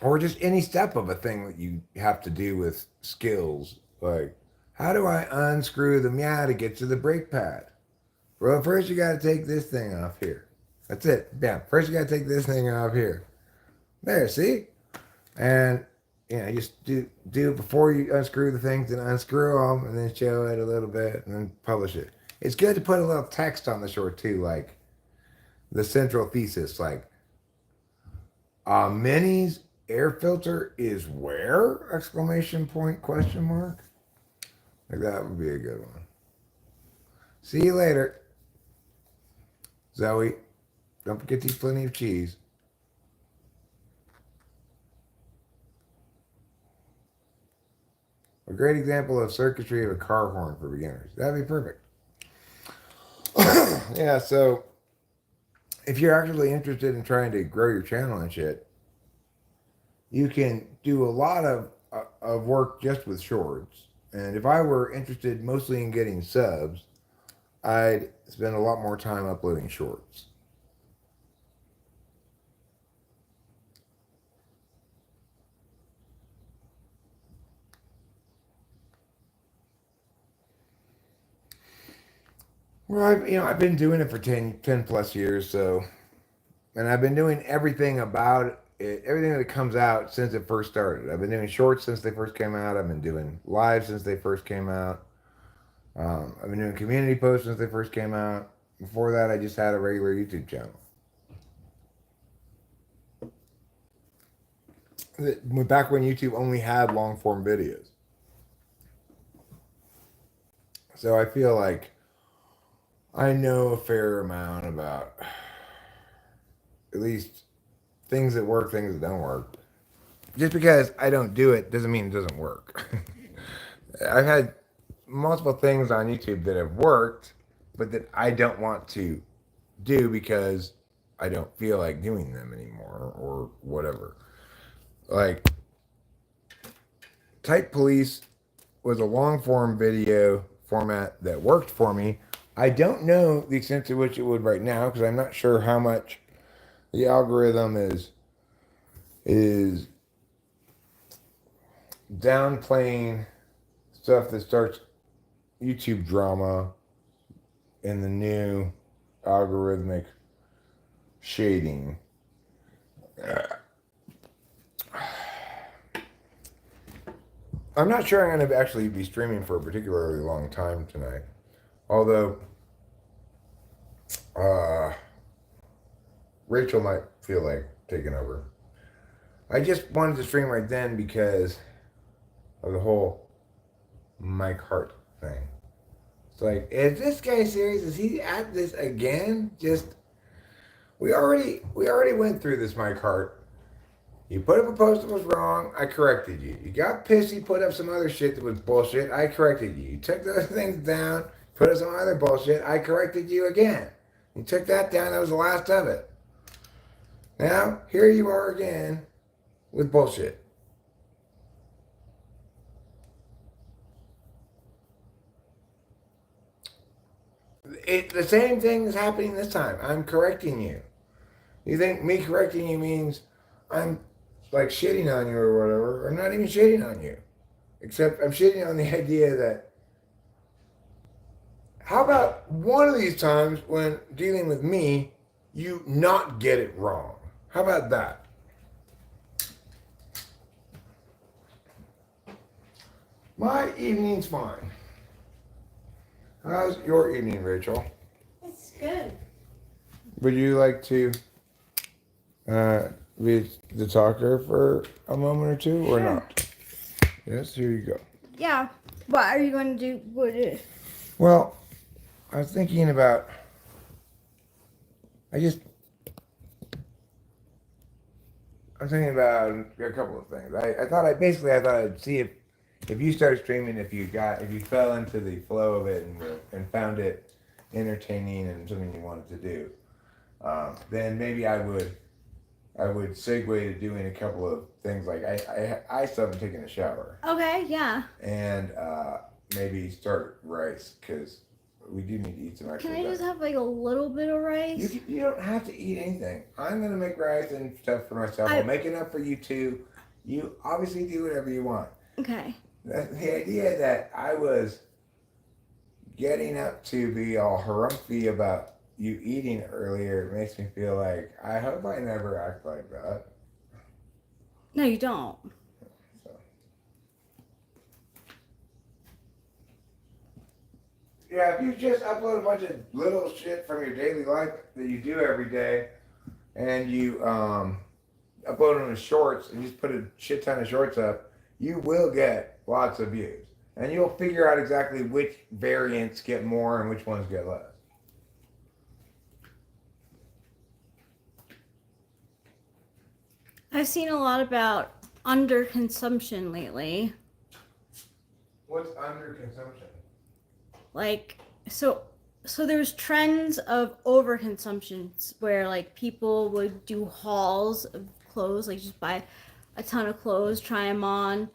Or just any step of a thing that you have to do with skills. Like, how do I unscrew the meow to get to the brake pad? Well, first you got to take this thing off here. That's it. Yeah, first you got to take this thing off here. There, see? And just do it before you unscrew the things, and unscrew them, and then show it a little bit, and then publish it. It's good to put a little text on the short too, like the central thesis, like Mini's air filter is where? Exclamation point, question mark. Like that would be a good one. See you later, Zoe. Don't forget to eat plenty of cheese. A great example of circuitry of a car horn for beginners. That'd be perfect. Yeah, so if you're actually interested in trying to grow your channel and shit, you can do a lot of work just with shorts. And if I were interested mostly in getting subs, I'd spend a lot more time uploading shorts. Well, I've been doing it for 10 plus years, so, and I've been doing everything about it, everything that comes out since it first started. I've been doing shorts since they first came out. I've been doing live since they first came out. I've been doing community posts since they first came out. Before that, I just had a regular YouTube channel. Back when YouTube only had long form videos. So I feel like I know a fair amount about at least things that work, things that don't work. Just because I don't do it doesn't mean it doesn't work. I've had multiple things on YouTube that have worked, but that I don't want to do because I don't feel like doing them anymore or whatever. Like, Type Police was a long form video format that worked for me. I don't know the extent to which it would right now because I'm not sure how much the algorithm is downplaying stuff that starts YouTube drama in the new algorithmic shading. I'm not sure I'm going to actually be streaming for a particularly long time tonight. Although, Rachel might feel like taking over. I just wanted to stream right then because of the whole Mike Hart thing. It's like, is this guy serious? Is he at this again? We already went through this, Mike Hart. You put up a post that was wrong, I corrected you. You got pissy, put up some other shit that was bullshit, I corrected you. You took those things down, put up some other bullshit, I corrected you again. You took that down, that was the last of it. Now, here you are again with bullshit. The same thing is happening this time. I'm correcting you. You think me correcting you means I'm like shitting on you or whatever? I'm not even shitting on you. Except I'm shitting on the idea that how about one of these times when dealing with me, you not get it wrong? How about that? My evening's fine. How's your evening, Rachel? It's good. Would you like to be the talker for a moment or two, or not? Yes, here you go. Yeah. What are you going to do? Well, I was thinking about. I'm thinking about a couple of things. I thought I'd see if you started streaming, if you fell into the flow of it and found it entertaining and something you wanted to do, then maybe I would segue to doing a couple of things. Like I still haven't taken a shower. Okay, yeah. And maybe start rice because we do need to eat some actual. Can I just diet. have like a little bit of rice? You don't have to eat anything. I'm gonna make rice and stuff for myself. I'll make enough for you too. You obviously do whatever you want. Okay. The idea that I was getting up to be all harumphy about you eating earlier makes me feel like I hope I never act like that. No, you don't. So. Yeah, if you just upload a bunch of little shit from your daily life that you do every day, and you upload them as shorts, and just put a shit ton of shorts up, you will get lots of views, and you'll figure out exactly which variants get more and which ones get less. I've seen a lot about underconsumption lately. What's underconsumption? Like, so there's trends of overconsumption where like people would do hauls of clothes, like just buy a ton of clothes, try them on,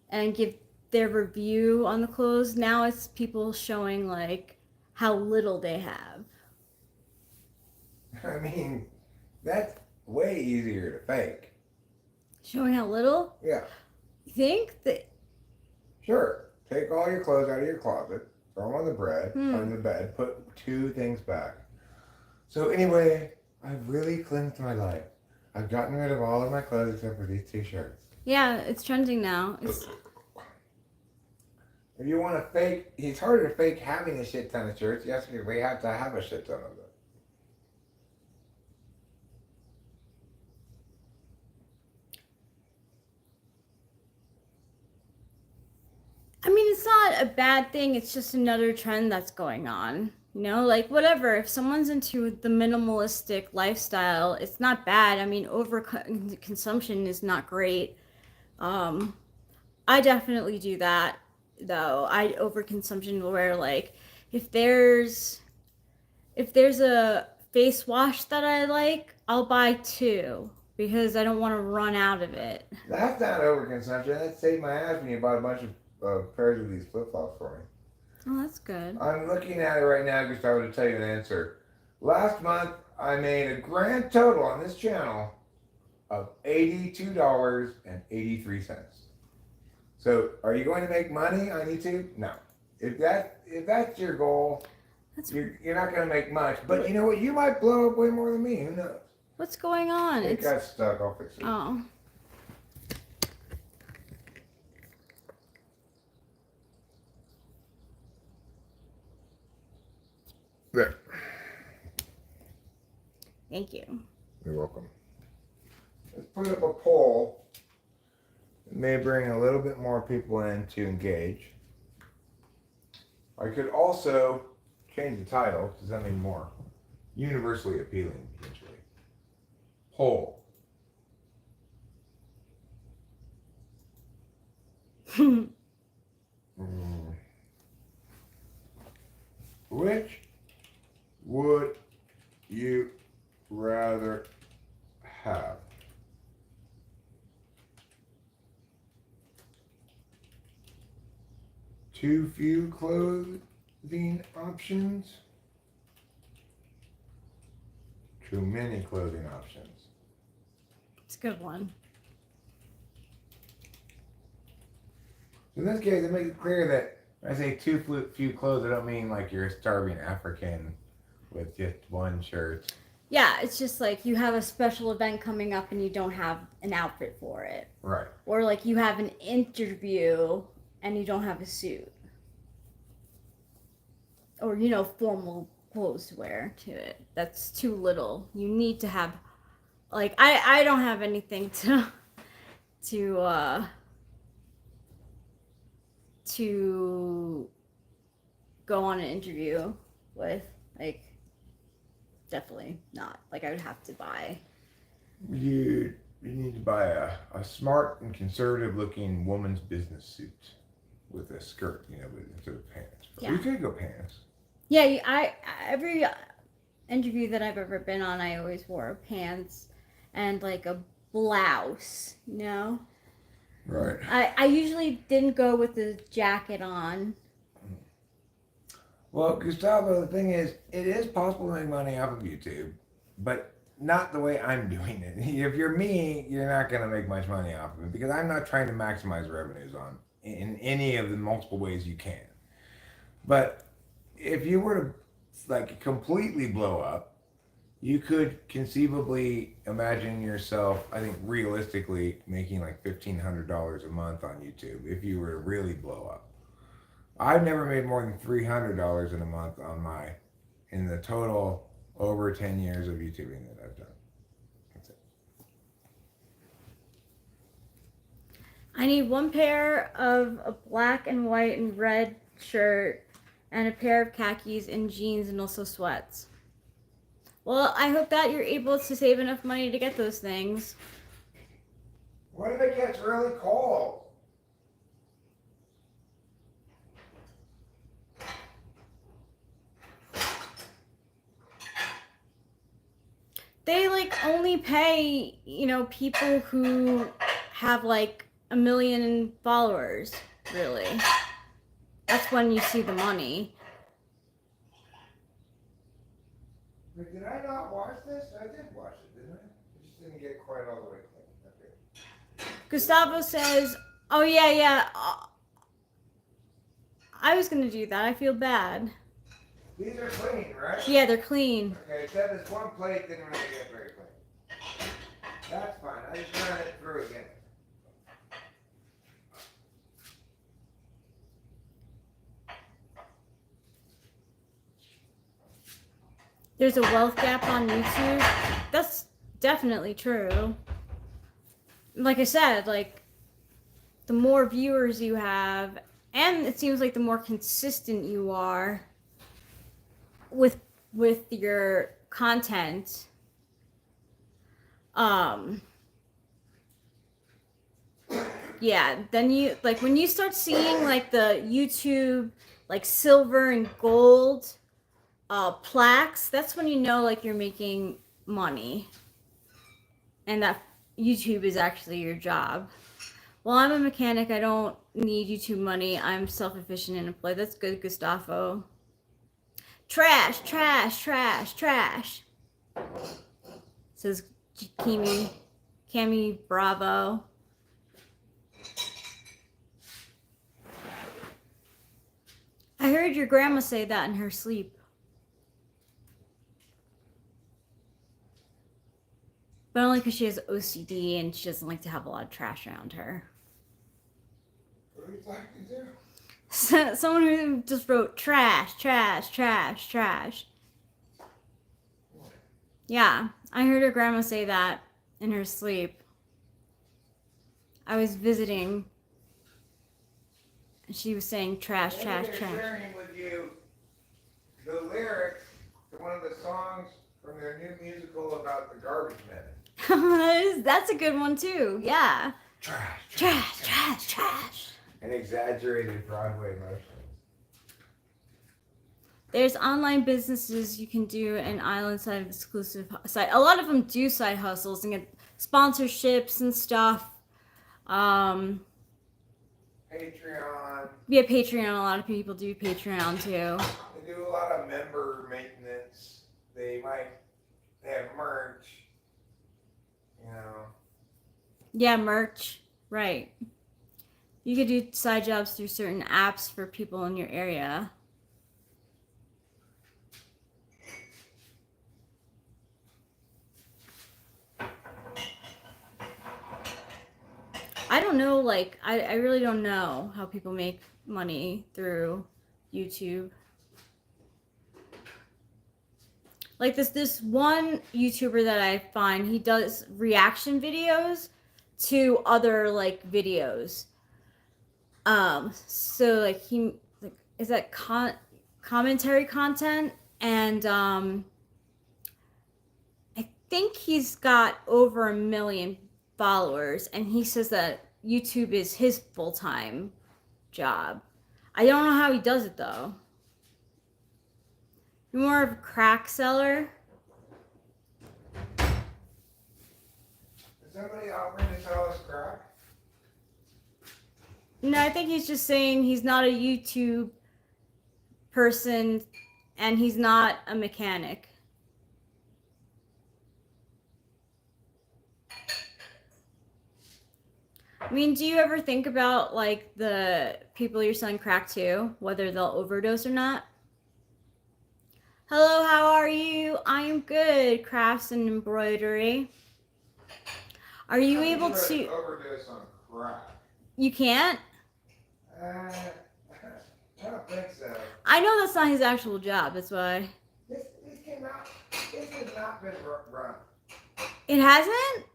and give their review on the clothes. Now it's people showing like how little they have. I mean, that's way easier to fake. Showing how little? Yeah. You think that? Sure. Take all your clothes out of your closet, throw them on the bed, put 2 things back. So anyway, I've really cleansed my life. I've gotten rid of all of my clothes except for these 2 shirts. Yeah, it's trending now. If you want to fake, it's harder to fake having a shit ton of shirts. Yes, we have to have a shit ton of them. I mean, it's not a bad thing. It's just another trend that's going on. You know, like whatever. If someone's into the minimalistic lifestyle, it's not bad. I mean, over consumption is not great. I definitely do that though. I overconsumption where like if there's a face wash that I like, I'll buy 2 because I don't want to run out of it. That's not overconsumption. That saved my ass when you bought a bunch of pairs of these flip flops for me. Oh, that's good. I'm looking at it right now because I would tell you an answer. Last month, I made a grand total on this channel of $82.83. So, are you going to make money on YouTube? No. If that's your goal, you're not going to make much. But you know what? You might blow up way more than me. Who knows? What's going on? It got stuck. I'll fix it. Oh. There. Thank you. You're welcome. Let's put up a poll. It may bring a little bit more people in to engage. I could also change the title to something more universally appealing, potentially. Poll. Which would you rather have? Too few clothing options? Too many clothing options? It's a good one. In this case, it makes it clear that when I say too few clothes, I don't mean like you're a starving African with just one shirt. Yeah, it's just like you have a special event coming up and you don't have an outfit for it. Right. Or like you have an interview and you don't have a suit. Or, you know, formal clothes to wear to it. That's too little. You need to have, like, I don't have anything to go on an interview with. Like, definitely not. Like, I would have to buy. You need to buy a smart and conservative looking woman's business suit with a skirt, you know, instead of pants. Yeah. You could go pants. Yeah, every interview that I've ever been on, I always wore pants and like a blouse, you know? Right. I usually didn't go with the jacket on Well, Gustavo, the thing is, it is possible to make money off of YouTube, but not the way I'm doing it. If you're me, you're not going to make much money off of it because I'm not trying to maximize revenues on in any of the multiple ways you can. But if you were to like completely blow up, you could conceivably imagine yourself, I think realistically, making like $1,500 a month on YouTube if you were to really blow up. I've never made more than $300 in a month on in the total over 10 years of YouTubing that I've done. That's it. I need one pair of a black and white and red shirt and a pair of khakis and jeans and also sweats. Well, I hope that you're able to save enough money to get those things. What if it gets really cold? They like only pay, people who have like 1 million followers, really. That's when you see the money. But did I not watch this? I did watch it, didn't I? I just didn't get quite all the way clean. Okay. Gustavo says, oh yeah. I was gonna do that. I feel bad. These are clean, right? Yeah, they're clean. Okay, it said this one plate didn't really get very clean. That's fine. I just ran it through again. There's a wealth gap on YouTube. That's definitely true. Like I said, like the more viewers you have, and it seems like the more consistent you are with your content, yeah, then you like when you start seeing like the YouTube like silver and gold plaques, that's when you know like you're making money and that YouTube is actually your job. Well, I'm a mechanic. I don't need YouTube money. I'm self-efficient and employed. That's good, Gustavo. Trash. Says Cami Bravo. I heard your grandma say that in her sleep. But only because she has OCD and she doesn't like to have a lot of trash around her. What are you talking to? Someone who just wrote trash. Yeah, I heard her grandma say that in her sleep. I was visiting. And she was saying trash. Sharing with you the lyrics to one of the songs from their new musical about the garbage men. That's a good one too. Yeah. Trash. An exaggerated Broadway motion. There's online businesses you can do an island side exclusive site. A lot of them do side hustles and get sponsorships and stuff. Patreon. Yeah, Patreon. A lot of people do Patreon too. They do a lot of member maintenance. They have merch. Yeah, merch. Right. You could do side jobs through certain apps for people in your area. I don't know, like, I really don't know how people make money through YouTube. Like this one YouTuber that I find, he does reaction videos to other like videos. So like he like is that commentary content, and I think he's got over 1 million followers, and he says that YouTube is his full-time job. I don't know how he does it though. You're more of a crack seller. Is somebody offering to sell us crack? No, I think he's just saying he's not a YouTube person, and he's not a mechanic. I mean, do you ever think about like the people you're selling crack to, whether they'll overdose or not? Hello, how are you? I am good. Crafts and embroidery. Are you able to overdose on crack? You can't? I don't think so. I know that's not his actual job. That's why. This came out. This has not been run. It hasn't?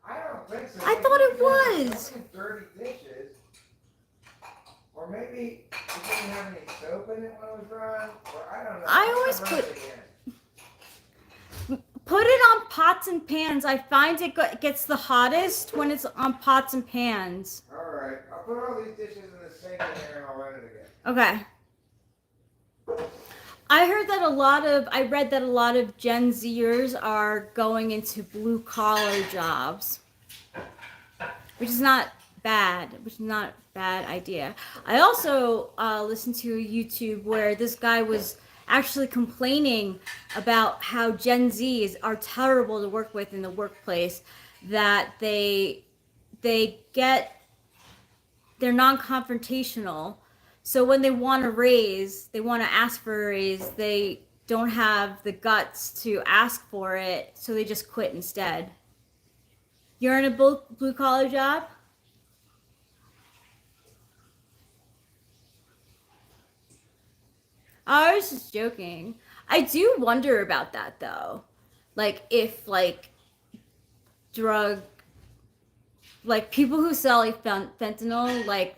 I don't think so. I thought it was. Dirty dishes. Or maybe it didn't have any soap in it when it was run. Or I don't know. I always put it on pots and pans. I find it gets the hottest when it's on pots and pans. Alright. I'll put all these dishes in the sink in here and I'll run it again. Okay. I read that a lot of Gen Zers are going into blue collar jobs, which is not bad, idea. I also listened to a YouTube where this guy was actually complaining about how Gen Zs are terrible to work with in the workplace, that they're non-confrontational. So when they want a raise, they want to ask for a raise, they don't have the guts to ask for it, so they just quit instead. You're in a blue collar job? I was just joking. I do wonder about that though. Like if people who sell like fentanyl, like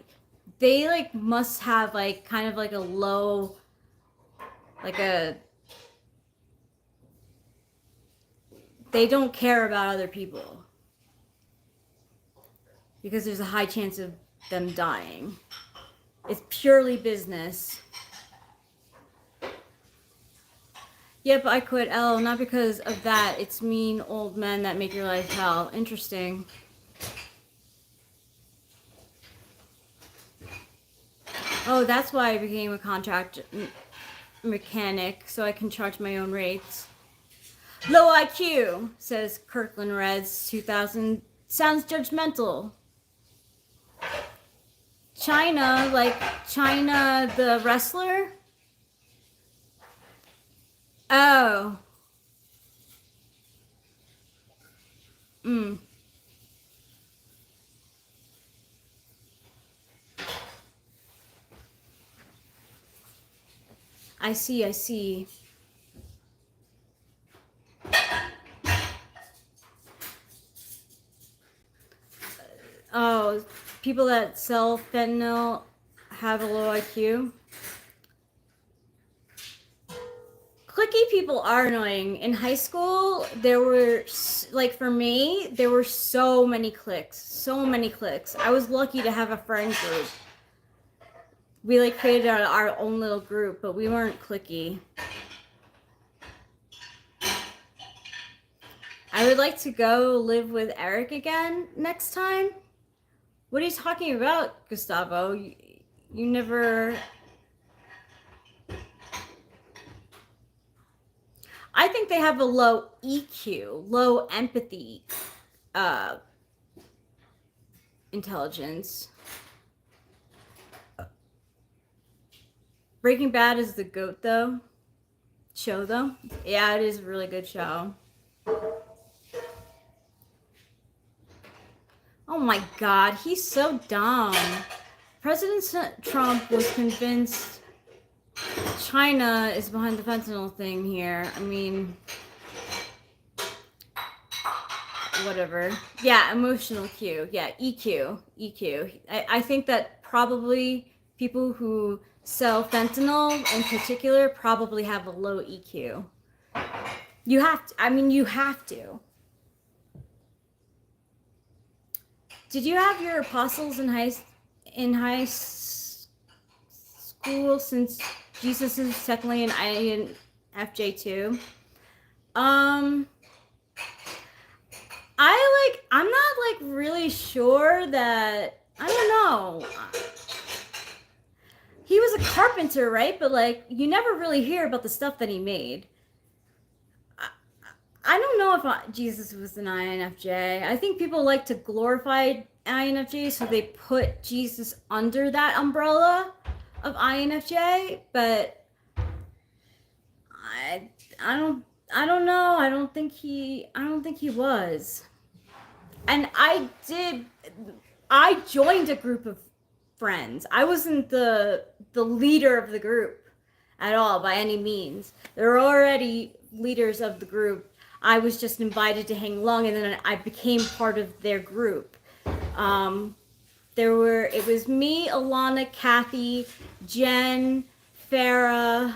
they must have kind of a low, they don't care about other people because there's a high chance of them dying. It's purely business. Yep, I quit. Oh, not because of that. It's mean old men that make your life hell. Interesting. Oh, that's why I became a contract mechanic, so I can charge my own rates. Low IQ, says Kirkland Reds 2000. Sounds judgmental. China, China the wrestler? Oh. I see. Oh, people that sell fentanyl have a low IQ. Clicky people are annoying. In high school, there were, for me, there were so many cliques. I was lucky to have a friend group. We created our own little group, but we weren't clicky. I would like to go live with Eric again next time. What are you talking about, Gustavo? You never... I think they have a low EQ, low empathy, intelligence. Breaking Bad is the GOAT show though. Yeah, it is a really good show. Oh my God, he's so dumb. President Trump was convinced China is behind the fentanyl thing here. I mean, whatever. Yeah, emotional cue. Yeah, EQ. I think that probably people who sell fentanyl in particular probably have a low EQ. You have to. Did you have your apostles in high school since Jesus is technically an INFJ2? I'm not really sure that, I don't know. he was a carpenter, right? But like, you never really hear about the stuff that he made. I don't know if Jesus was an INFJ. I think people like to glorify INFJ, so they put Jesus under that umbrella of INFJ. But I I don't I don't know. I don't think he was. And I joined a group of friends. I wasn't the leader of the group at all by any means. There were already leaders of the group. I was just invited to hang along, and then I became part of their group. It was me, Alana, Kathy, Jen, Farah.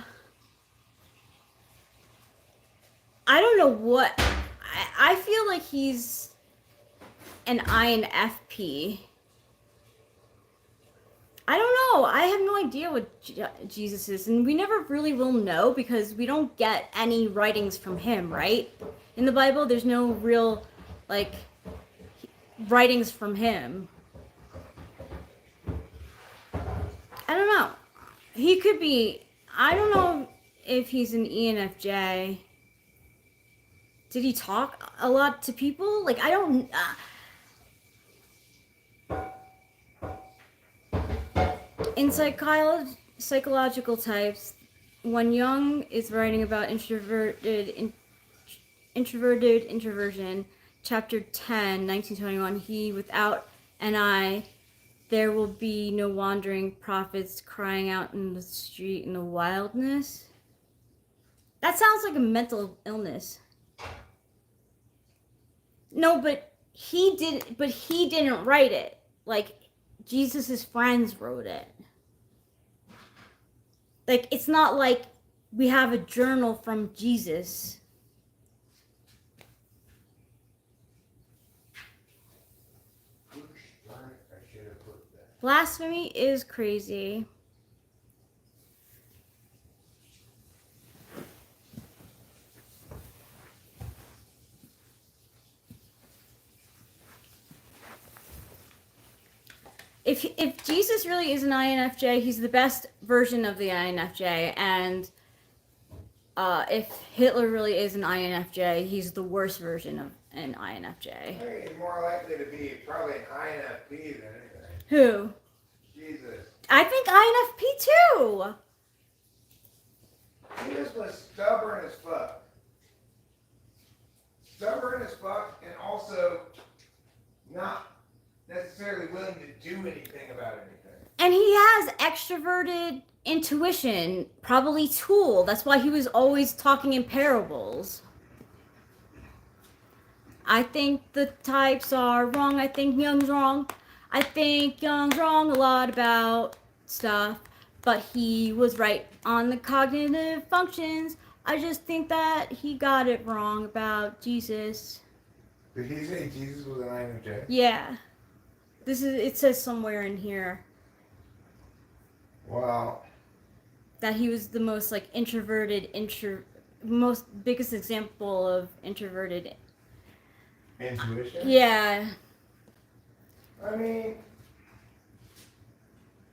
I don't know what. I feel like he's an INFP. I don't know. I have no idea what Jesus is, and we never really will know because we don't get any writings from him, right? In the Bible, there's no real, like, writings from him. I don't know. He could be. I don't know if he's an ENFJ. Did he talk a lot to people? Like, I don't. In psychological types, when Jung is writing about introverted introversion, chapter 10, 1921, he without an eye, there will be no wandering prophets crying out in the street in the wildness. That sounds like a mental illness. No, but he didn't write it. Like, Jesus's friends wrote it. Like, it's not like we have a journal from Jesus. Blasphemy is crazy. If Jesus really is an INFJ, he's the best version of the INFJ, and if Hitler really is an INFJ, he's the worst version of an INFJ. I think he's more likely to be probably an INFP than anything. Who? Jesus. I think INFP too. Jesus was stubborn as fuck. Stubborn as fuck, and also not necessarily willing to do anything about anything. And he has extroverted intuition, probably tool. That's why he was always talking in parables. I think the types are wrong. I think Jung's wrong. I think Jung's wrong a lot about stuff, but he was right on the cognitive functions. I just think that he got it wrong about Jesus. Did he say Jesus was an INFJ? Yeah. It says somewhere in here. Wow. That he was the most like introverted, most biggest example of introverted intuition? Yeah. I mean,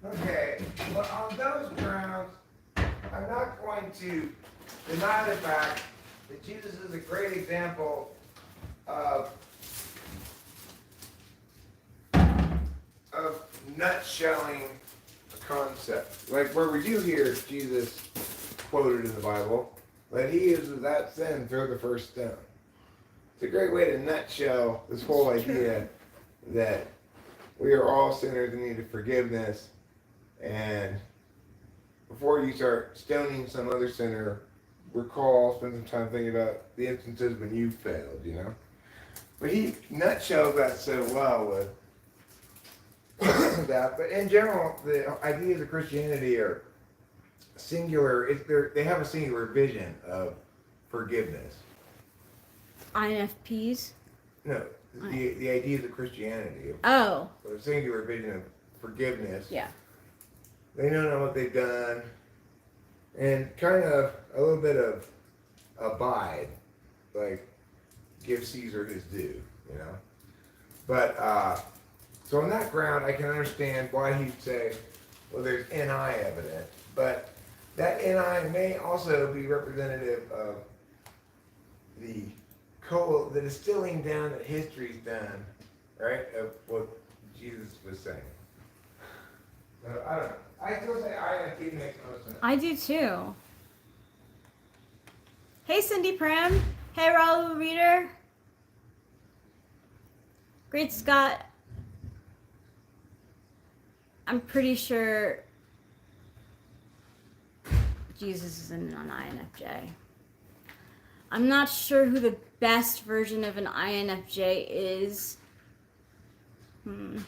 okay, but on those grounds, I'm not going to deny the fact that Jesus is a great example of nutshelling a concept. Like where we do hear Jesus quoted in the Bible, that he is without sin, throw the first stone. It's a great way to nutshell this whole idea that we are all sinners and need forgiveness. And before you start stoning some other sinner, recall, spend some time thinking about the instances when you failed, you know? But he nutshells that so well with that. But in general, the ideas of Christianity are singular. They have a singular vision of forgiveness. INFPs? No, the ideas of Christianity. Oh. A singular vision of forgiveness. Yeah. They don't know what they've done. And kind of a little bit of abide. Like, give Caesar his due, you know? But, so on that ground, I can understand why he'd say, Well, there's NI evidence, but that NI may also be representative of the the distilling down that history's done, right, of what Jesus was saying. So I don't know. I still say INFP makes most sense. I do too. Hey, Cindy Pram. Hey, Raul Reader. Great Scott. I'm pretty sure Jesus is an INFJ. I'm not sure who the best version of an INFJ is. It's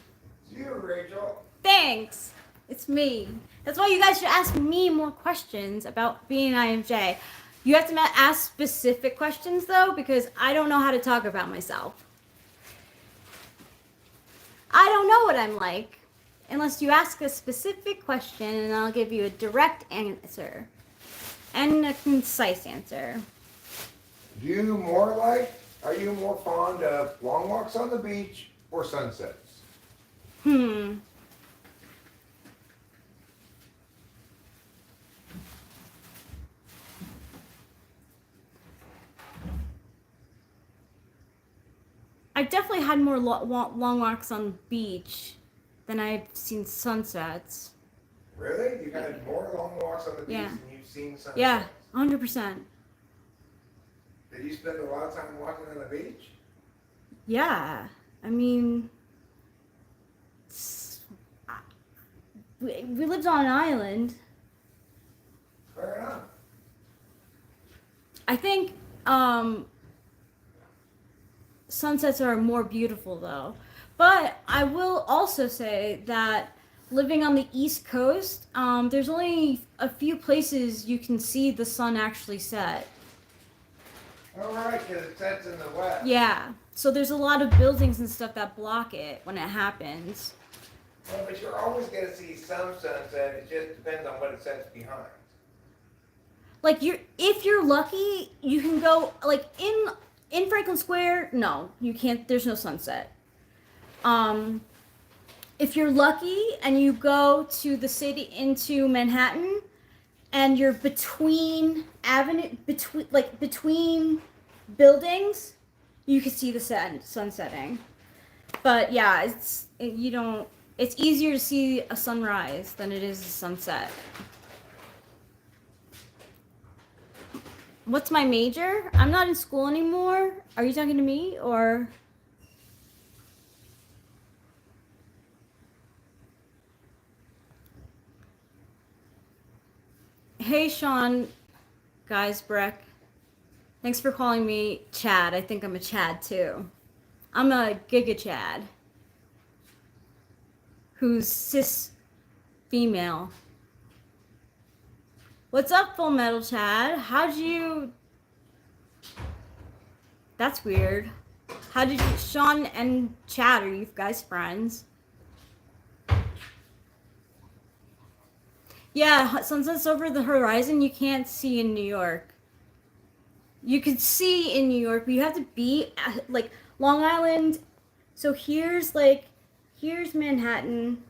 you, Rachel. Thanks. It's me. That's why you guys should ask me more questions about being an INFJ. You have to ask specific questions though, because I don't know how to talk about myself. I don't know what I'm like unless you ask a specific question, and I'll give you a direct answer and a concise answer. Are you more fond of long walks on the beach or sunsets? I've definitely had more long walks on the beach than I've seen sunsets. Really? You've had more long walks on the beach Yeah. than you've seen sunsets? Yeah, 100%. Did you spend a lot of time walking on the beach? Yeah, I mean, we lived on an island. Fair enough. I think sunsets are more beautiful though. But I will also say that living on the East Coast, there's only a few places you can see the sun actually set. All right, because it sets in the west. Yeah, so there's a lot of buildings and stuff that block it when it happens. Well, but you're always going to see some sunset. It just depends on what it sets behind. Like if you're lucky, you can go like in Franklin Square. No, you can't. There's no sunset. If you're lucky and you go to the city into Manhattan, and you're between buildings, you can see the sun setting. But yeah, it's easier to see a sunrise than it is a sunset. What's my major? I'm not in school anymore. Are you talking to me or? Hey, Sean Geisbreck. Thanks for calling me Chad. I think I'm a Chad too. I'm a Giga Chad who's cis female. What's up, Full Metal Chad? How'd you... That's weird. How did you... Sean and Chad, are you guys friends? Yeah, sunsets over the horizon you can't see in New York. You could see in New York, but you have to be like Long Island. So here's Manhattan,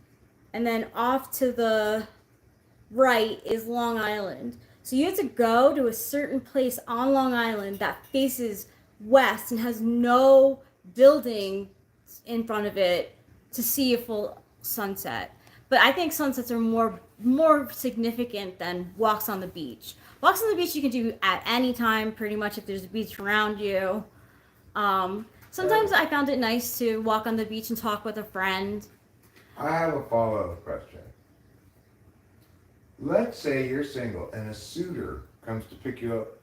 and then off to the right is Long Island. So you have to go to a certain place on Long Island that faces west and has no building in front of it to see a full sunset. But I think sunsets are more significant than walks on the beach. Walks on the beach you can do at any time, pretty much, if there's a beach around you. Sometimes I found it nice to walk on the beach and talk with a friend. I have a follow-up question. Let's say you're single and a suitor comes to pick you up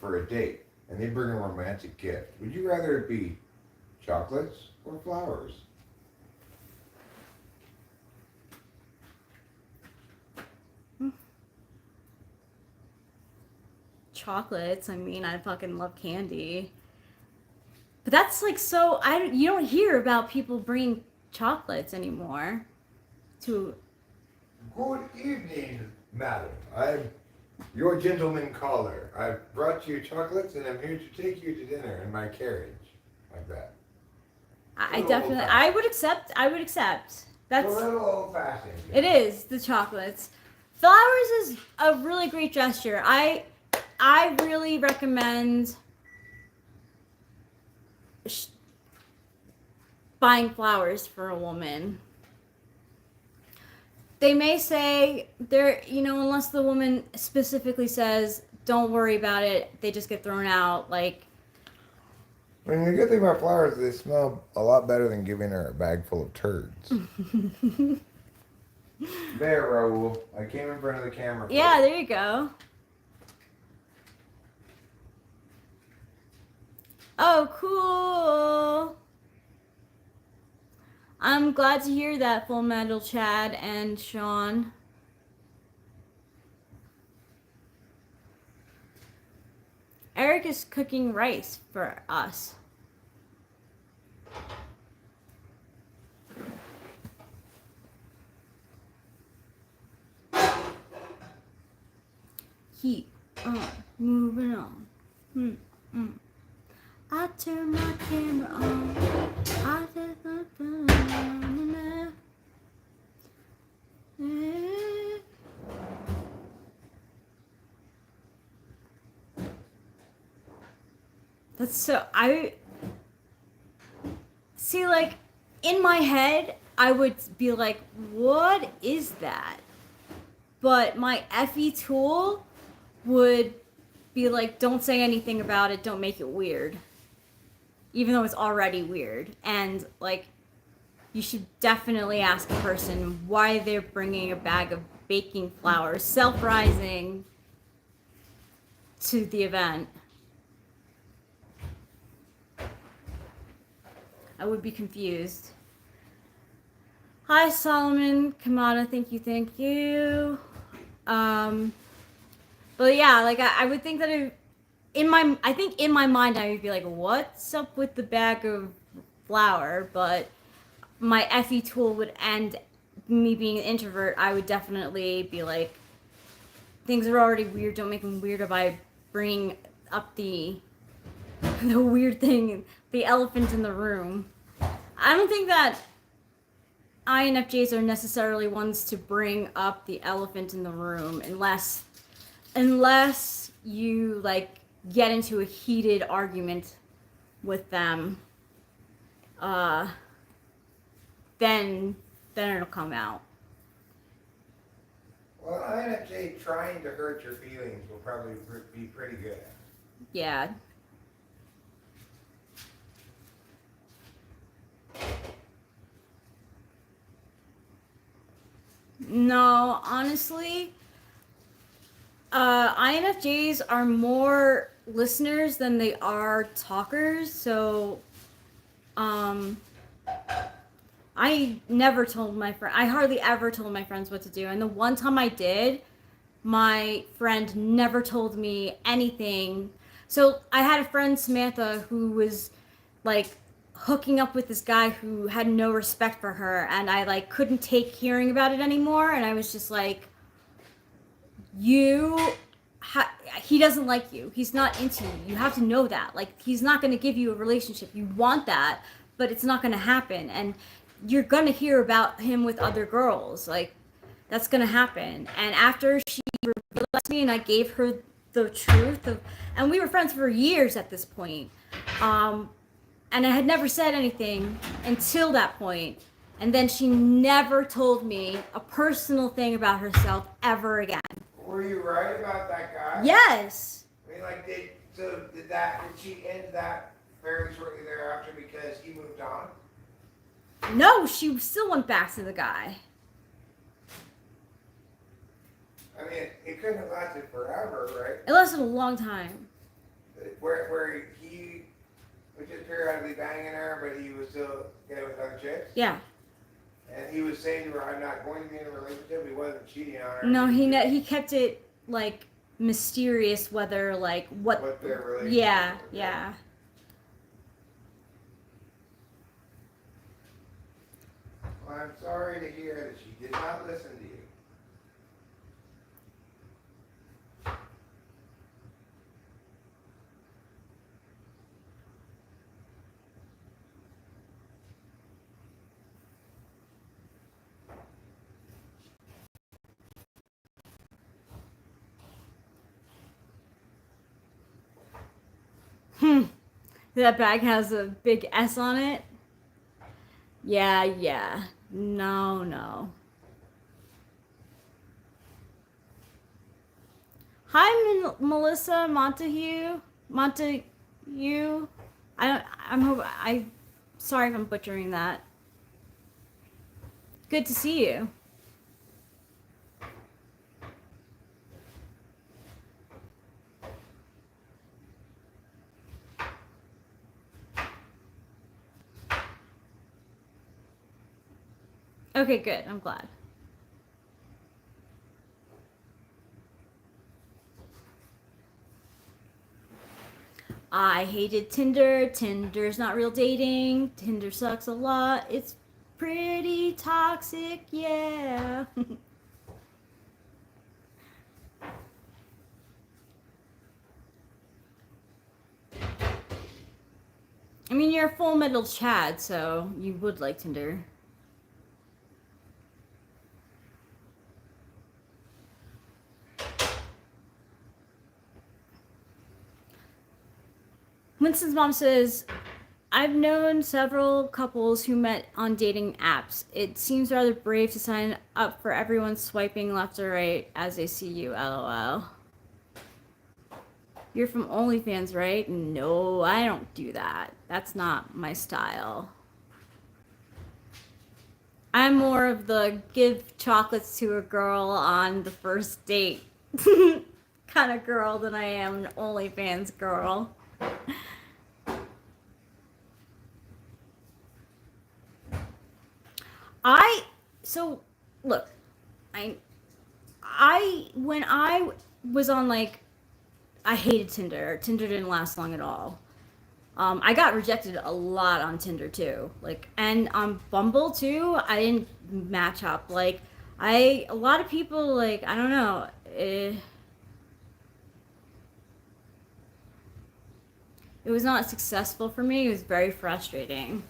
for a date, and they bring a romantic gift. Would you rather it be chocolates or flowers? Chocolates. I mean, I fucking love candy. But that's like so... you don't hear about people bringing chocolates anymore. Good evening, madam. I'm your gentleman caller. I've brought you chocolates, and I'm here to take you to dinner in my carriage. Like that. I definitely... I would accept. That's a little old-fashioned. it is the chocolates. Flowers is a really great gesture. I really recommend buying flowers for a woman. They may say they're, unless the woman specifically says, don't worry about it, they just get thrown out. Like, I mean, the good thing about flowers is they smell a lot better than giving her a bag full of turds. There, Raul. I came in front of the camera. Yeah, there you go. Oh, cool. I'm glad to hear that, Full Metal Chad and Sean. Eric is cooking rice for us. Keep on moving on. I turn my camera on. I That's so, I see, like, in my head, I would be like, what is that? But my Effie tool would be like, don't say anything about it, don't make it weird. Even though it's already weird. And, like, you should definitely ask a person why they're bringing a bag of baking flour, self-rising, to the event. I would be confused. Hi, Solomon, Kamada, thank you. But yeah, like I would think that I think in my mind I would be like, what's up with the bag of flour? But my Effie tool would end, me being an introvert, I would definitely be like, things are already weird, don't make them weirder by bringing up the weird thing, the elephant in the room. I don't think that INFJs are necessarily ones to bring up the elephant in the room unless you like get into a heated argument with them. Then it'll come out. Well, INFJ trying to hurt your feelings will probably be pretty good. Yeah. No, honestly, INFJs are more listeners than they are talkers. So, I never told my friend. I hardly ever told my friends what to do. And the one time I did, my friend never told me anything. So I had a friend, Samantha, who was like hooking up with this guy who had no respect for her, and I like couldn't take hearing about it anymore. And I was just like, he doesn't like you. He's not into you. You have to know that. Like, he's not going to give you a relationship. You want that, but it's not going to happen. And you're going to hear about him with other girls. Like, that's going to happen. And after she revealed that to me and I gave her the truth and we were friends for years at this point. And I had never said anything until that point. And then she never told me a personal thing about herself ever again. Were you right about that guy? Yes. I mean, like, did she end that fairly shortly thereafter because he moved on? No, she still went back to the guy. I mean, it couldn't have lasted forever, right? It lasted a long time. Where he was just periodically banging her, but he was still getting with other chicks? Yeah. And he was saying to her, I'm not going to be in a relationship. He wasn't cheating on her. No, he kept it, like, mysterious whether, like, what their relationship Yeah, was. yeah. Well, I'm sorry to hear that she did not listen to you. That bag has a big S on it. Yeah, yeah. No, no. Hi, Melissa Montague. Montague. I don't. I'm hope. I. Sorry if I'm butchering that. Good to see you. Okay, good. I'm glad. I hated Tinder. Tinder's not real dating. Tinder sucks a lot. It's pretty toxic, yeah. I mean, you're a full metal Chad, so you would like Tinder. Winston's mom says, I've known several couples who met on dating apps. It seems rather brave to sign up for everyone swiping left or right as they see you, lol. You're from OnlyFans, right? No, I don't do that. That's not my style. I'm more of the give chocolates to a girl on the first date kind of girl than I am an OnlyFans girl. So look, when I was on like, I hated Tinder. Tinder didn't last long at all. I got rejected a lot on Tinder too. Like, and on Bumble too, I didn't match up. Like, a lot of people, like, I don't know. It was not successful for me. It was very frustrating.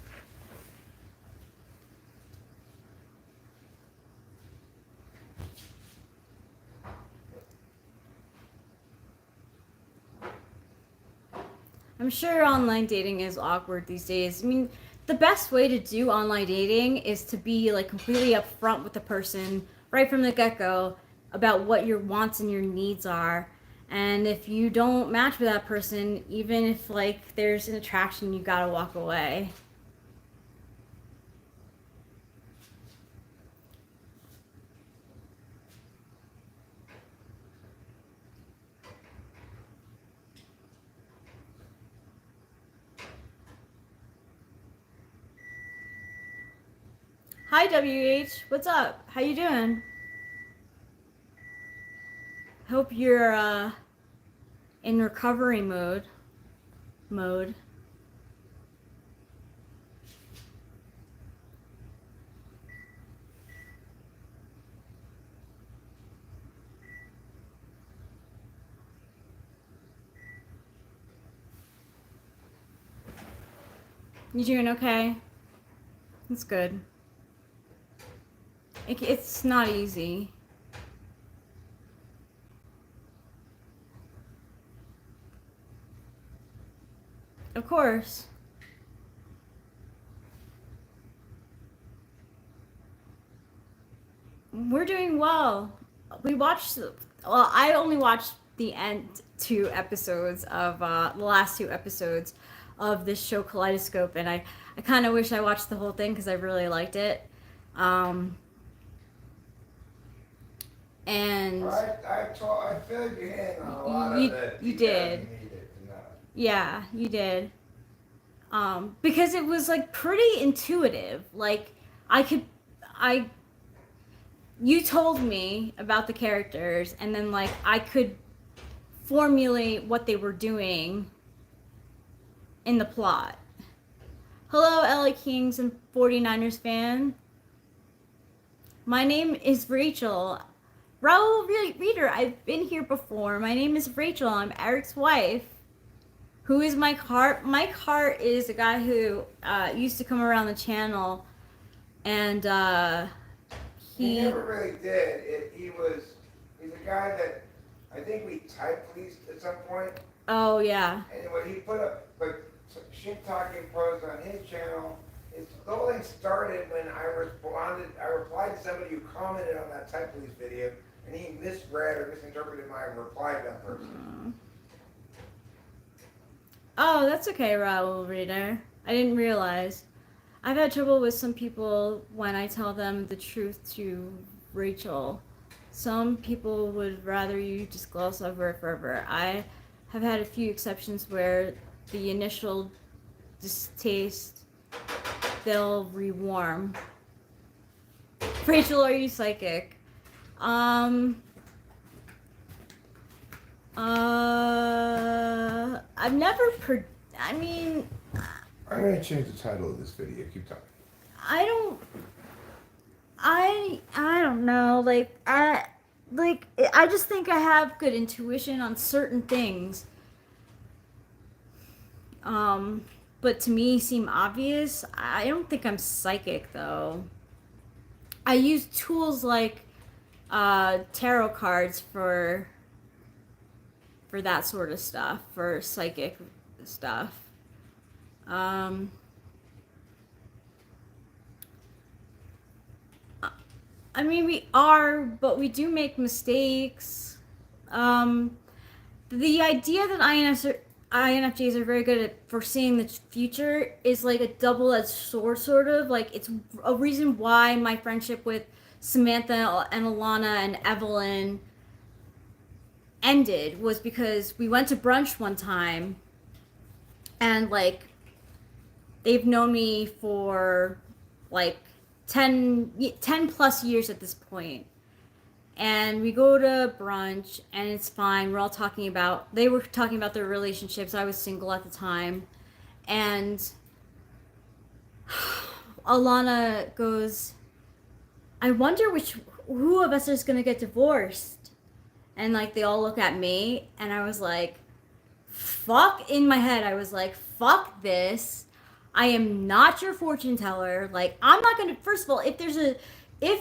I'm sure online dating is awkward these days. I mean, the best way to do online dating is to be like completely upfront with the person right from the get-go about what your wants and your needs are. And if you don't match with that person, even if like there's an attraction, you gotta walk away. Hi WH, what's up? How you doing? Hope you're in recovery mode. You doing okay? That's good. It's not easy. Of course. We're doing well. We watched, well, I only watched the end two episodes of the last two episodes of this show Kaleidoscope, and I kind of wish I watched the whole thing because I really liked it. And I filled you in on a lot you, of the you details did. you needed to know. Yeah, you did. Because it was like pretty intuitive. Like I could, I you told me about the characters, and then like I could formulate what they were doing in the plot. Hello, LA Kings and 49ers fan. My name is Rachel. Raul Reader, I've been here before. My name is Rachel. I'm Eric's wife. Who is Mike Hart? Mike Hart is a guy who used to come around the channel, and He never really did. He's a guy that I think we type leased at some point. Oh yeah. Anyway, he put up, but shit talking posts on his channel. The whole thing started when I replied to somebody who commented on that Type Police video, and he misread or misinterpreted my reply to that person. Oh, that's okay, Raul Reader. I didn't realize. I've had trouble with some people when I tell them the truth to Rachel. Some people would rather you just gloss over it forever. I have had a few exceptions where the initial distaste, they'll rewarm. Rachel, are you psychic? I've never I'm going to change the title of this video. Keep talking. I don't know. I just think I have good intuition on certain things. But to me seem obvious. I don't think I'm psychic though. I use tools like tarot cards for that sort of stuff, for psychic stuff. I mean, we are, but we do make mistakes. The idea that INFJs are very good at foreseeing the future is like a double-edged sword, sort of. Like, it's a reason why my friendship with Samantha and Alana and Evelyn ended was because we went to brunch one time, and like they've known me for like 10 plus years at this point, and we go to brunch and it's fine. We're all talking about, they were talking about their relationships. I was single at the time, and Alana goes, I wonder who of us is gonna get divorced. And like they all look at me, and I was like, fuck, in my head I was like, fuck this. I am not your fortune teller. Like, I'm not gonna, first of all, if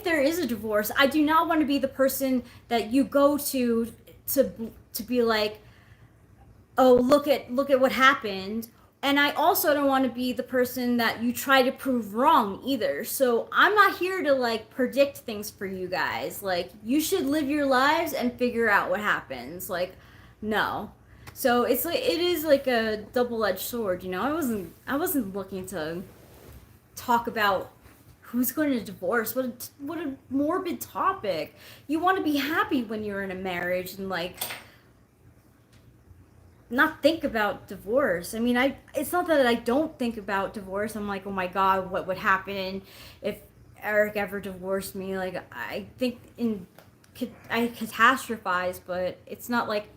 there is a divorce, I do not want to be the person that you go to be like, oh, look at what happened. And I also don't want to be the person that you try to prove wrong either. So I'm not here to like predict things for you guys. Like, you should live your lives and figure out what happens. Like, no. So it's like, it is like a double-edged sword, you know. I wasn't looking to talk about who's going to divorce. What a morbid topic. You want to be happy when you're in a marriage and like not think about divorce. I mean, it's not that I don't think about divorce. I'm like, oh my god, what would happen if Eric ever divorced me? Like, I think I catastrophize, but it's not like,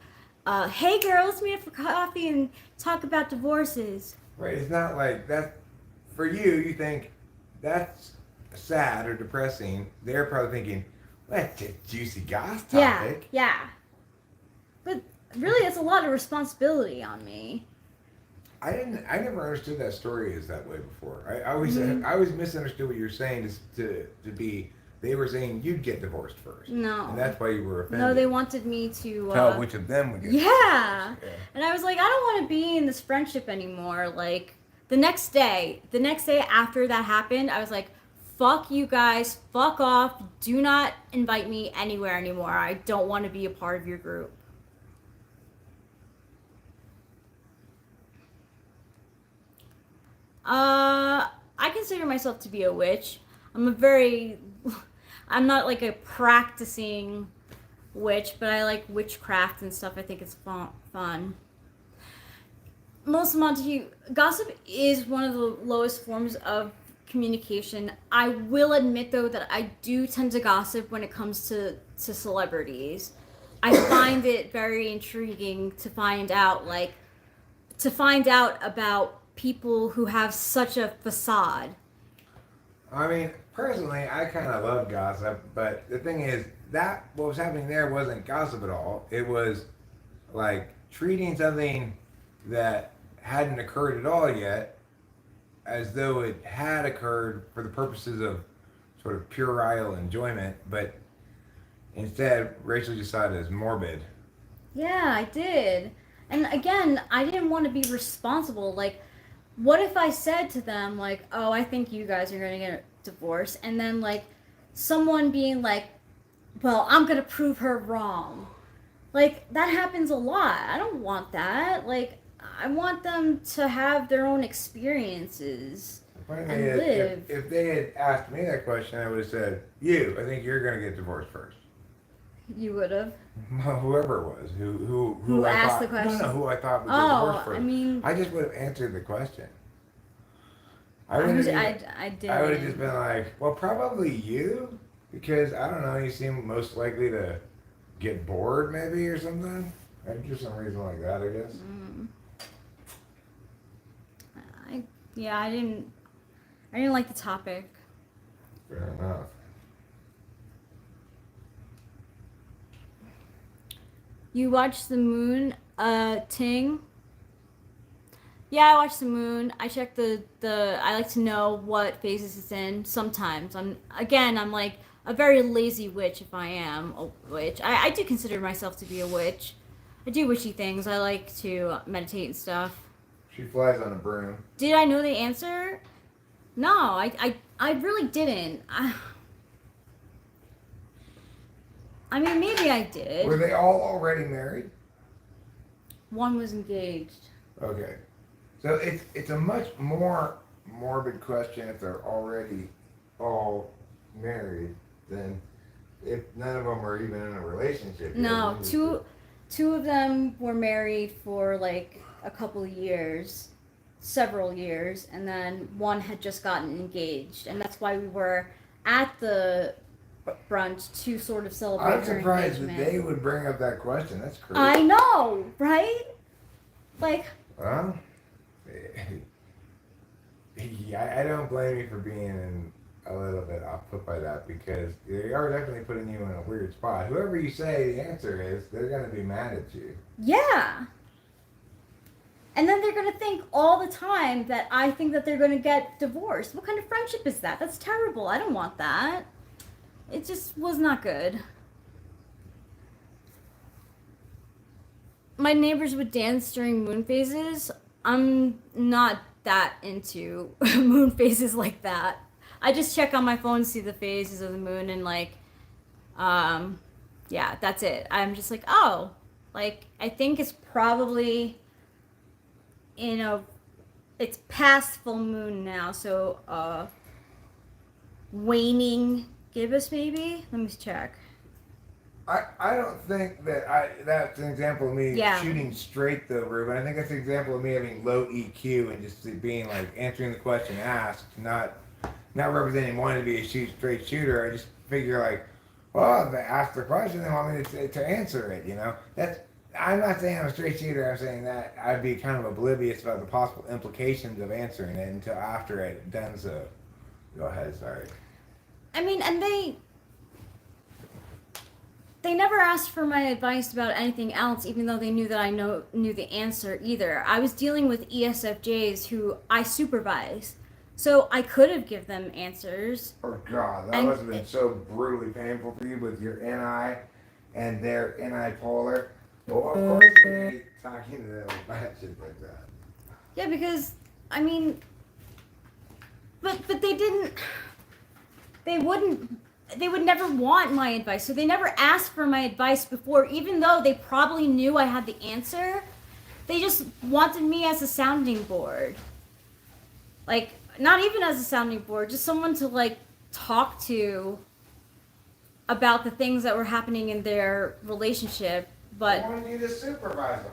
hey girl, let's meet up for coffee and talk about divorces. Right, it's not like that. For you think that's sad or depressing. They're probably thinking, well, that's a juicy goss topic. Yeah. But really, it's a lot of responsibility on me. I never understood that story as that way before. I always misunderstood what you're saying to be. They were saying you'd get divorced first. No. And that's why you were offended. No, they wanted me to tell which of them would get divorced. Yeah. And I was like, I don't want to be in this friendship anymore. Like, the next day after that happened, I was like, fuck you guys, fuck off. Do not invite me anywhere anymore. I don't want to be a part of your group. I consider myself to be a witch. I'm not like a practicing witch, but I like witchcraft and stuff. I think it's fun. Melissa Montague, gossip is one of the lowest forms of communication. I will admit though that I do tend to gossip when it comes to celebrities. I find it very intriguing to find out about people who have such a facade. I mean, personally, I kind of love gossip, but the thing is, that what was happening there wasn't gossip at all. It was like treating something that hadn't occurred at all yet as though it had occurred for the purposes of sort of puerile enjoyment, but instead, Rachel just saw it as morbid. Yeah, I did. And again, I didn't want to be responsible. Like, what if I said to them, like, oh, I think you guys are gonna get a divorce, and then, like, someone being like, well, I'm gonna prove her wrong. Like, that happens a lot. I don't want that. Like, I want them to have their own experiences and live. If they had asked me that question, I would have said, I think you're going to get divorced first. You would have. Whoever it was, who I asked thought, the question? No, who I thought would get divorced first. I mean, I just would have answered the question. I didn't. I would have just been like, well, probably you, because I don't know, you seem most likely to get bored, maybe, or something. Just some reason like that, I guess. I didn't like the topic. Fair enough. You watched the moon, Ting? Yeah, I watched the moon. I check the I like to know what phases it's in. Sometimes I'm like a very lazy witch if I am a witch. I do consider myself to be a witch. I do witchy things. I like to meditate and stuff. She flies on a broom. Did I know the answer? No, I really didn't. I mean, maybe I did. Were they all already married? One was engaged. Okay. So it's a much more morbid question if they're already all married than if none of them are even in a relationship. No, two of them were married for like a couple of years, several years, and then one had just gotten engaged, and that's why we were at the brunch to sort of celebrate I'm her surprised engagement. that they would bring up that question. That's crazy. I know, right? Like, well, I don't blame you for being a little bit off put by that, because they are definitely putting you in a weird spot. Whoever you say the answer is, they're going to be mad at you. yeah. And then they're going to think all the time that I think that they're going to get divorced. What kind of friendship is that? That's terrible. I don't want that. It just was not good. My neighbors would dance during moon phases. I'm not that into moon phases like that. I just check on my phone to see the phases of the moon and yeah, that's it. I'm just like, oh, like, I think it's probably it's past full moon now, so waning gibbous maybe. Let me check. I don't think that's an example of me shooting straight though, Ruben. I think that's an example of me having low EQ and just being like answering the question asked, not representing wanting to be a straight shooter. I just figure like, well, if they ask the question, they want me to answer it. I'm not saying I'm a straight shooter. I'm saying that I'd be kind of oblivious about the possible implications of answering it until after I'd done so. Go ahead, sorry. I mean, and they never asked for my advice about anything else, even though they knew that I knew the answer either. I was dealing with ESFJs who I supervise, so I could have given them answers. Oh God, that must have been so brutally painful for you with your NI and their NI polar. Well, of course you hate talking to them about shit like that. Yeah, because I mean, but they would never want my advice, so they never asked for my advice before, even though they probably knew I had the answer. They just wanted me as a sounding board. Like, not even as a sounding board, just someone to like talk to about the things that were happening in their relationship. But I wanted you to supervise them.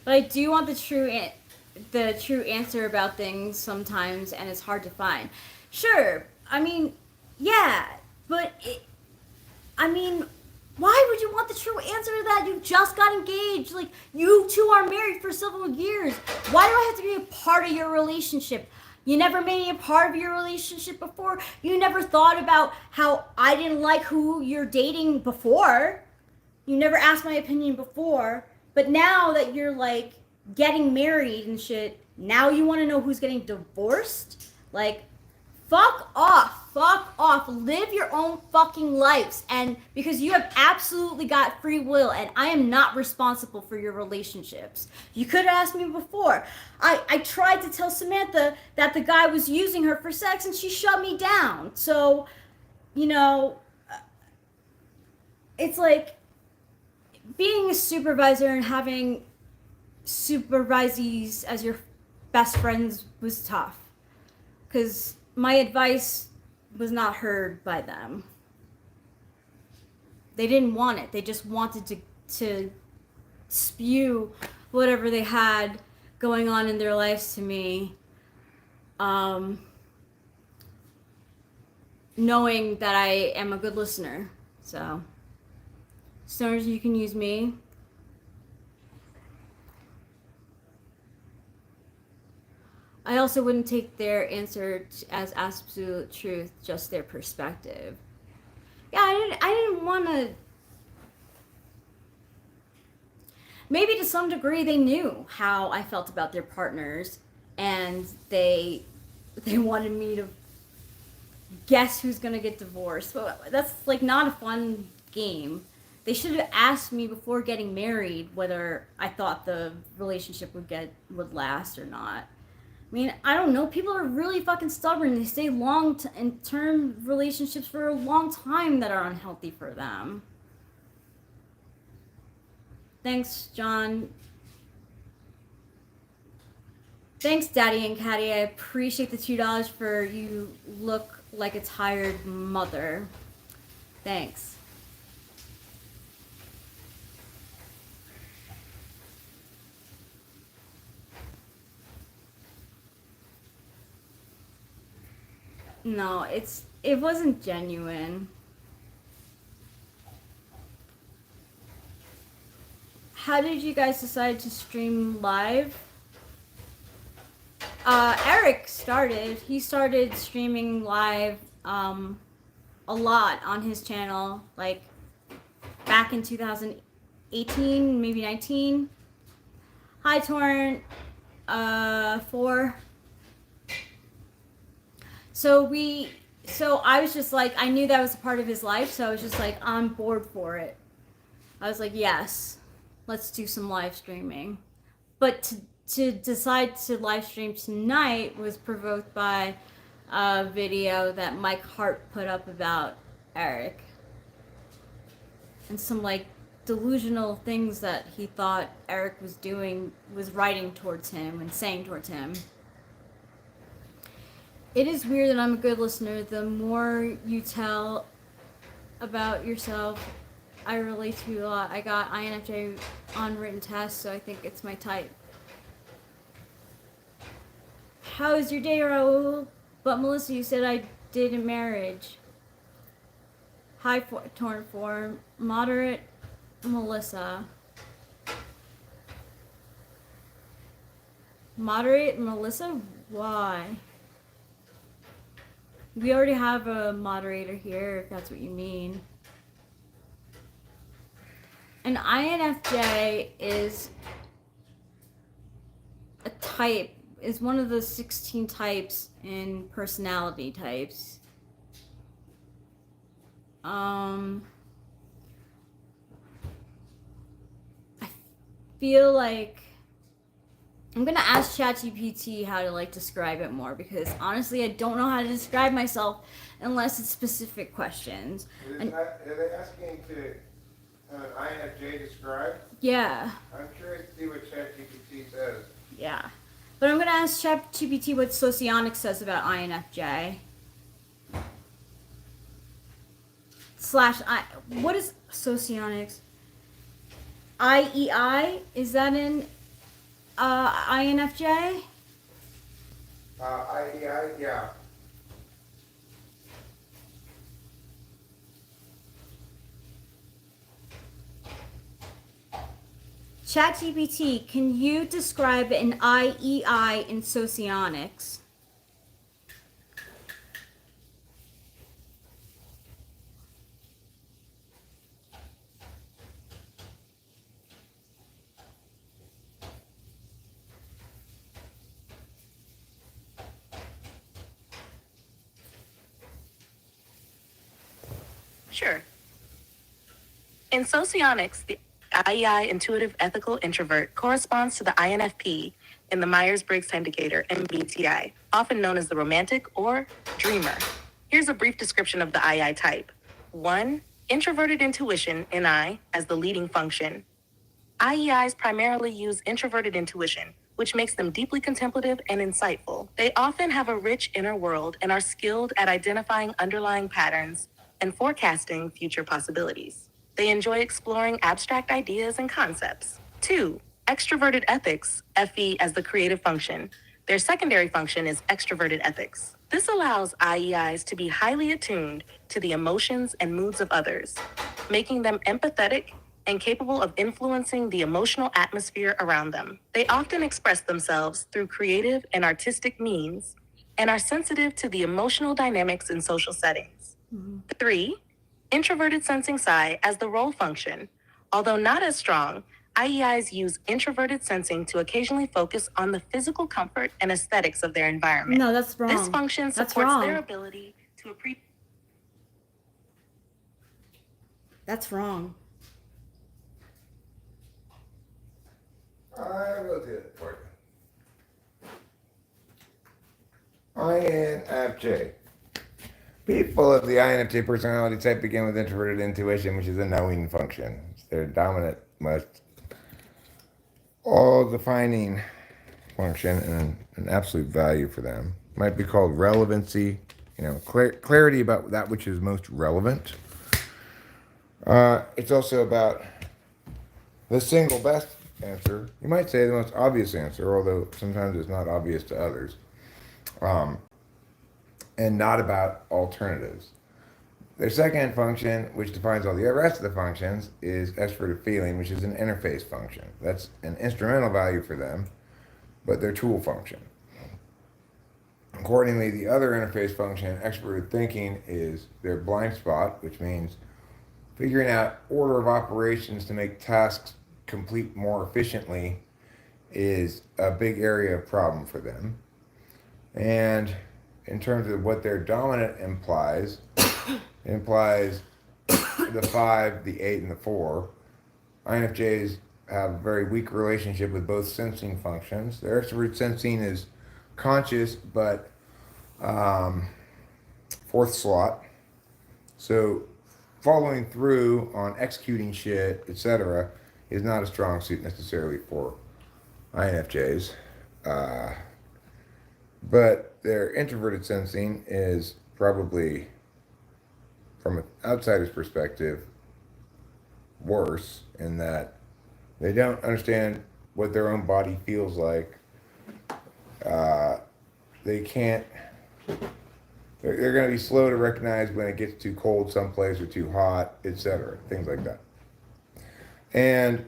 But I do want the true answer about things sometimes, and it's hard to find. Sure, I mean, yeah, but why would you want the true answer to that? You just got engaged. Like, you two are married for several years. Why do I have to be a part of your relationship? You never made me a part of your relationship before. You never thought about how I didn't like who you're dating before. You never asked my opinion before. But now that you're, like, getting married and shit, now you want to know who's getting divorced? Like, Fuck off. Fuck off. Live your own fucking lives. And because you have absolutely got free will, and I am not responsible for your relationships. You could have asked me before. I tried to tell Samantha that the guy was using her for sex, and she shut me down. So, you know, it's like being a supervisor and having supervisees as your best friends was tough. Because my advice was not heard by them. They didn't want it. They just wanted to spew whatever they had going on in their lives to me, knowing that I am a good listener. So, stoners, you can use me. I also wouldn't take their answer as absolute truth, just their perspective. Yeah, I didn't want to. Maybe to some degree they knew how I felt about their partners, and they wanted me to guess who's gonna get divorced. But that's like not a fun game. They should have asked me before getting married whether I thought the relationship would last or not. I mean, I don't know. People are really fucking stubborn. They stay long-term relationships for a long time that are unhealthy for them. Thanks, John. Thanks, Daddy and Caddy. I appreciate the $2 for you look like a tired mother. Thanks. No, it wasn't genuine. How did you guys decide to stream live? Eric started. He started streaming live a lot on his channel, like back in 2018, maybe 19. Hi, Torrent. 4. So I was just like, I knew that was a part of his life, so I was just like on board for it. I was like, yes, let's do some live streaming. But to decide to live stream tonight was provoked by a video that Mike Hart put up about Eric. And some like delusional things that he thought Eric was writing towards him and saying towards him. It is weird that I'm a good listener. The more you tell about yourself, I relate to you a lot. I got INFJ on written tests, so I think it's my type. How is your day, Raul? But Melissa, you said I did in marriage. High torn form, moderate Melissa. Moderate Melissa? Why? We already have a moderator here, if that's what you mean. An INFJ is a type, is one of the 16 types in personality types. I feel like I'm gonna ask ChatGPT how to like describe it more, because honestly I don't know how to describe myself unless it's specific questions. Are they asking to an INFJ describe? Yeah. I'm curious to see what ChatGPT says. Yeah. But I'm gonna ask ChatGPT what Socionics says about INFJ. What is Socionics? IEI? Is that in INFJ? IEI, yeah. ChatGPT, can you describe an IEI in Socionics? Sure. In socionics, the IEI intuitive ethical introvert corresponds to the INFP in the Myers-Briggs indicator MBTI, often known as the romantic or dreamer. Here's a brief description of the IEI type. 1. Introverted intuition, NI, as the leading function. IEIs primarily use introverted intuition, which makes them deeply contemplative and insightful. They often have a rich inner world and are skilled at identifying underlying patterns and forecasting future possibilities. They enjoy exploring abstract ideas and concepts. 2. Extroverted ethics, FE as the creative function. Their secondary function is extroverted ethics. This allows IEIs to be highly attuned to the emotions and moods of others, making them empathetic and capable of influencing the emotional atmosphere around them. They often express themselves through creative and artistic means and are sensitive to the emotional dynamics in social settings. 3. Introverted sensing psi as the role function. Although not as strong, IEIs use introverted sensing to occasionally focus on the physical comfort and aesthetics of their environment. No, that's wrong. This function That's supports wrong. their ability to appreciate. That's wrong. I will do it for you. INFJ. People of the INFJ personality type begin with introverted intuition, which is a knowing function. It's their dominant, most all-defining function and an absolute value for them. Might be called relevancy, clarity about that which is most relevant. It's also about the single best answer. You might say the most obvious answer, although sometimes it's not obvious to others. And not about alternatives. Their second function, which defines all the rest of the functions, is extroverted feeling, which is an interface function. That's an instrumental value for them, but their tool function. Accordingly, the other interface function, extroverted thinking, is their blind spot, which means figuring out order of operations to make tasks complete more efficiently is a big area of problem for them. And in terms of what their dominant implies, it implies the 5, the 8, and the 4. INFJs have a very weak relationship with both sensing functions. Their extrovert sensing is conscious, but fourth slot. So following through on executing shit, etc., is not a strong suit necessarily for INFJs. But their introverted sensing is probably, from an outsider's perspective, worse in that they don't understand what their own body feels like. They can't, they're going to be slow to recognize when it gets too cold someplace or too hot, etc., things like that. And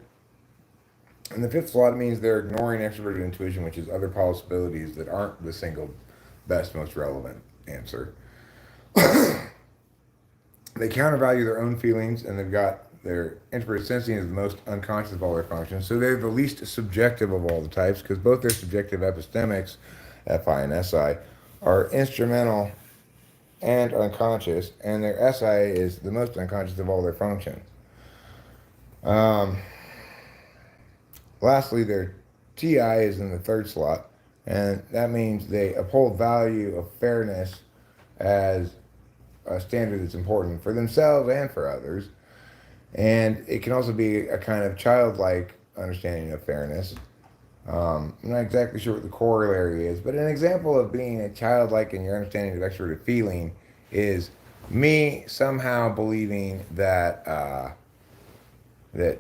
the fifth slot means they're ignoring extroverted intuition, which is other possibilities that aren't the single best, most relevant answer. They countervalue their own feelings, and they've got their introverted sensing is the most unconscious of all their functions. So they're the least subjective of all the types, because both their subjective epistemics, FI and SI, are instrumental and unconscious, and their SI is the most unconscious of all their functions. Lastly, their TI is in the third slot, and that means they uphold value of fairness as a standard that's important for themselves and for others. And it can also be a kind of childlike understanding of fairness. I'm not exactly sure what the corollary is, but an example of being a childlike in your understanding of extroverted feeling is me somehow believing that that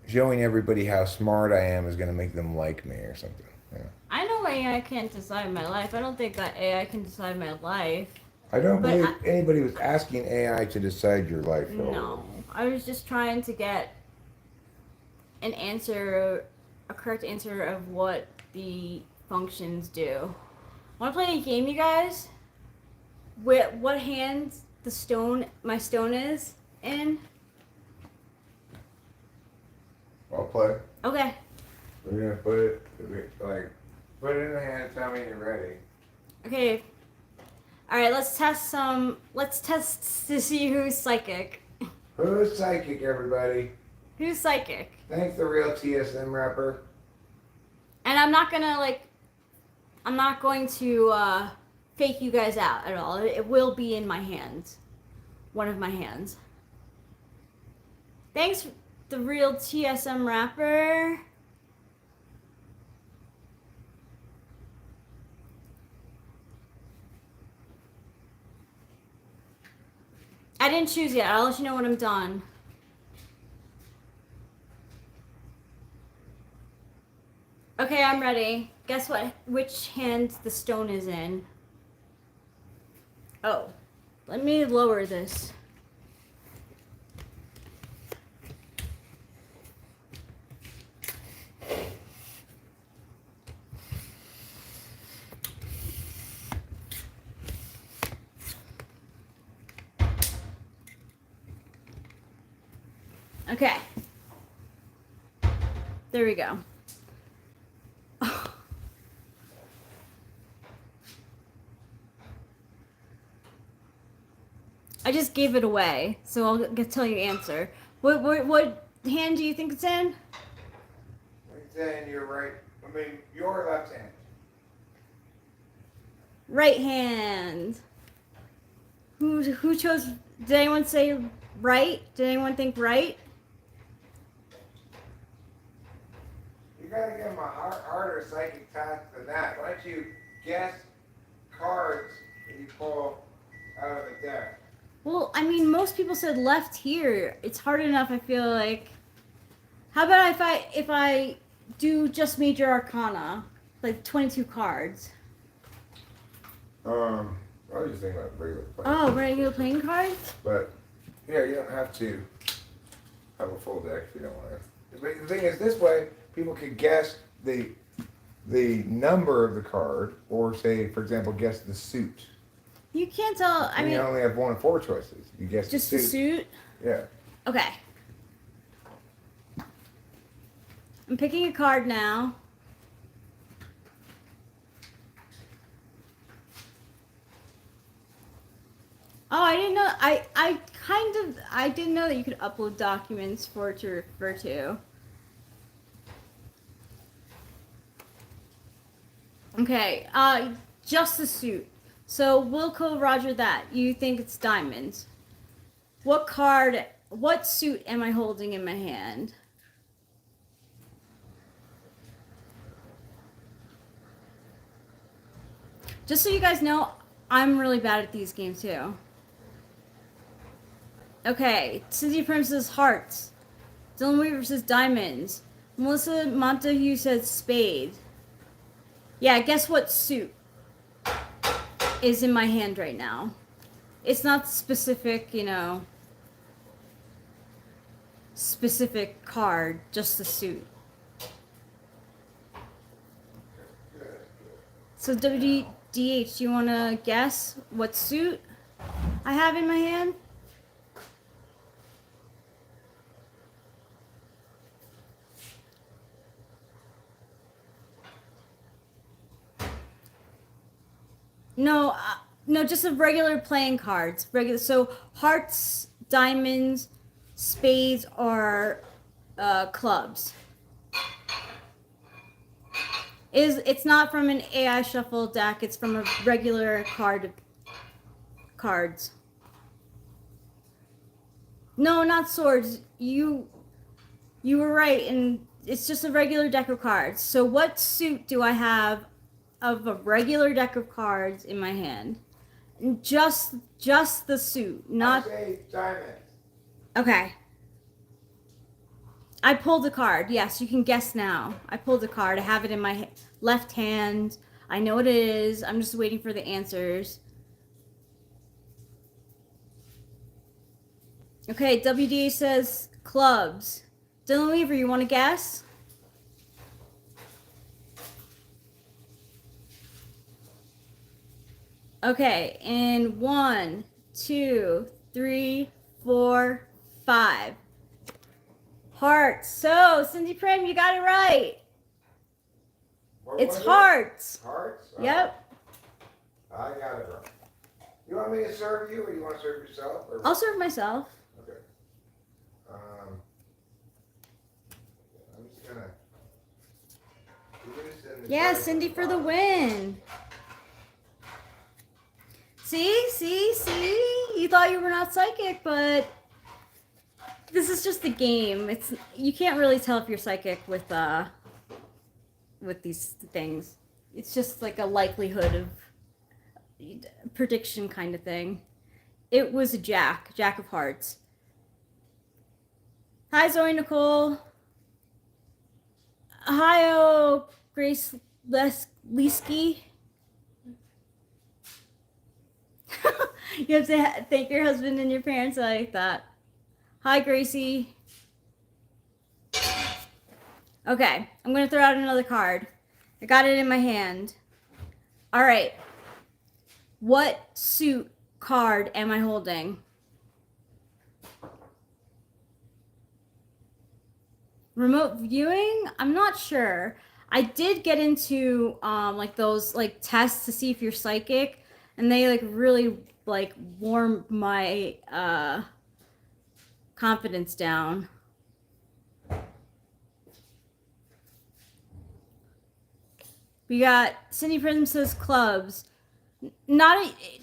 showing everybody how smart I am is going to make them like me or something. Yeah. I know AI can't decide my life. I don't think that AI can decide my life. I don't believe anybody was asking AI to decide your life. No. I was just trying to get an answer, a correct answer of what the functions do. Want to play a game, you guys? With what hand my stone is in? I'll play. Okay. We're gonna put it in the hand. Tell me you're ready. Okay. All right, let's test some. Let's test to see who's psychic. Who's psychic, everybody? Who's psychic? Thank the real TSM rapper. And I'm not gonna I'm not going to fake you guys out at all. It will be in my hands, one of my hands. Thanks, the real TSM rapper. I didn't choose yet. I'll let you know when I'm done. Okay, I'm ready. Guess what? Which hand the stone is in? Oh, let me lower this. Okay. There we go. I just gave it away, so I'll tell you answer. What hand do you think it's in? It's in your right. I mean, your left hand. Right hand. Who chose? Did anyone say right? Did anyone think right? You gotta give him a harder psychic task than that. Why don't you guess cards that you pull out of the deck? Well, I mean, most people said left here. It's hard enough. I feel like. How about if I do just major arcana, like 22 cards? I was just thinking about regular playing. Oh, regular playing cards. But yeah, you don't have to have a full deck if you don't want to. But the thing is, this way people can guess the number of the card, or say, for example, guess the suit. You can't tell. I mean, you only have 1 of 4 choices. You guess just the the suit. Yeah. Okay. I'm picking a card now. Oh, I didn't know. I didn't know that you could upload documents for it to refer to. Okay. Just the suit. So Wilco, Roger that. You think it's diamonds. What suit am I holding in my hand? Just so you guys know, I'm really bad at these games too. Okay, Cindy Prim says hearts. Dylan Weaver says diamonds. Melissa Montague says spade. Yeah, guess what suit is in my hand right now? It's not specific, specific card, just the suit. So WDH, do you want to guess what suit I have in my hand? No, just the regular playing cards. So hearts, diamonds, spades, or clubs. It's not from an AI shuffle deck. It's from a regular cards. No, not swords. You were right, and it's just a regular deck of cards. So what suit do I have of a regular deck of cards in my hand? Just the suit, not. I say diamonds. Okay. I pulled a card. Yes, you can guess now. I pulled a card. I have it in my left hand. I know what it is. I'm just waiting for the answers. Okay, WDA says clubs. Dylan Weaver, you want to guess? Okay, and 1, 2, 3, 4, 5. Hearts. So, Cindy Prim, you got it right. What It's was hearts. Hearts? Yep. I got it wrong. You want me to serve you, or you want to serve yourself? Or... I'll serve myself. Okay. I'm just gonna. Yeah, Cindy for the win. See? You thought you were not psychic, but this is just a game. You can't really tell if you're psychic with these things. It's just like a likelihood of prediction kind of thing. It was a Jack of Hearts. Hi, Zoe Nicole. Hi, Grace Leski. You have to thank your husband and your parents. I like that. Hi, Gracie. Okay, I'm going to throw out another card. I got it in my hand. All right. What suit card am I holding? Remote viewing? I'm not sure. I did get into like those like tests to see if you're psychic, and they like really like warmed my confidence down. We got Cindy Prism says clubs.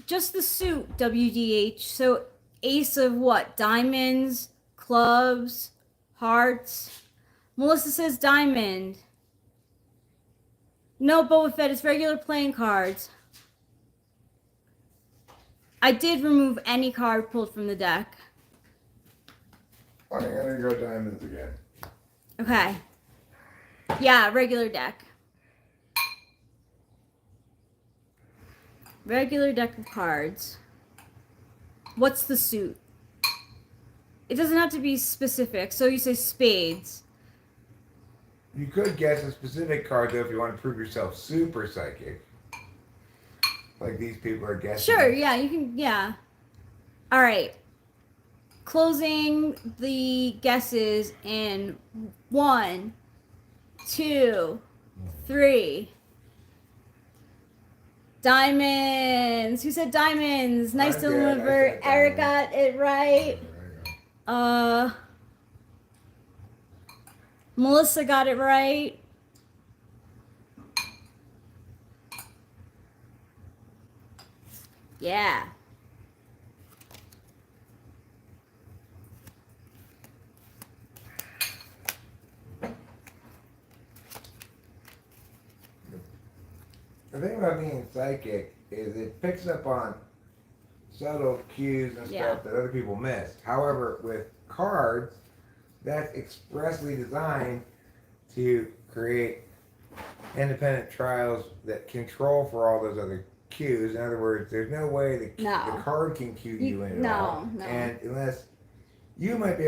Just the suit, WDH. So ace of what? Diamonds, clubs, hearts. Melissa says diamond. No, Boba Fett, it's regular playing cards. I did remove any card pulled from the deck. I'm gonna go diamonds again. Okay. Yeah, regular deck. Regular deck of cards. What's the suit? It doesn't have to be specific. So you say spades. You could guess a specific card though if you want to prove yourself super psychic. Like these people are guessing. Sure, yeah, you can, yeah. All right. Closing the guesses in 1, 2, 3. Diamonds. Who said diamonds? Nice to deliver. Eric got it right. Melissa got it right. Yeah. The thing about being psychic is it picks up on subtle cues and stuff that other people miss. However, with cards, that's expressly designed to create independent trials that control for all those other cues. In other words, there's no way the card can cue you in at all. No. And unless people might be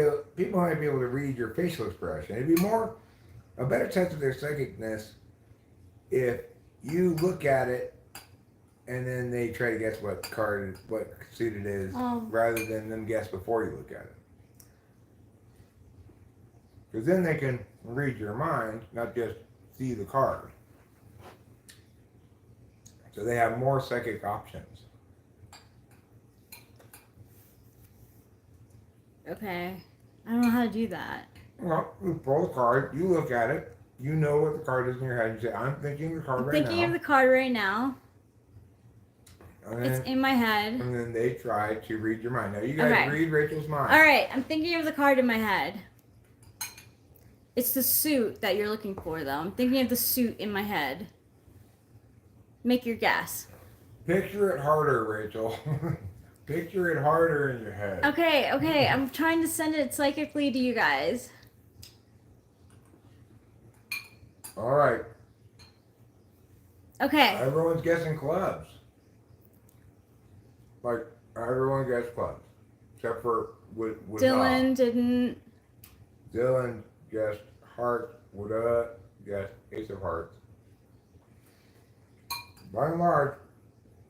able to read your facial expression. It'd be a better test of their psychicness if you look at it and then they try to guess what suit it is, rather than them guess before you look at it. Because then they can read your mind, not just see the card. So they have more psychic options. Okay. I don't know how to do that. Well, you pull the card, you look at it, you know what the card is in your head. You say, I'm thinking of the card right now. Thinking of the card right now. Then, it's in my head. And then they try to read your mind. Now you guys read Rachel's mind. All right, I'm thinking of the card in my head. It's the suit that you're looking for, though. I'm thinking of the suit in my head. Make your guess. Picture it harder, Rachel. Picture it harder in your head. Okay. I'm trying to send it psychically to you guys. All right. Okay. Everyone's guessing clubs. Like, everyone guessed clubs. Except for Dylan didn't. Dylan guessed hearts. Would guessed ace of hearts. By and large,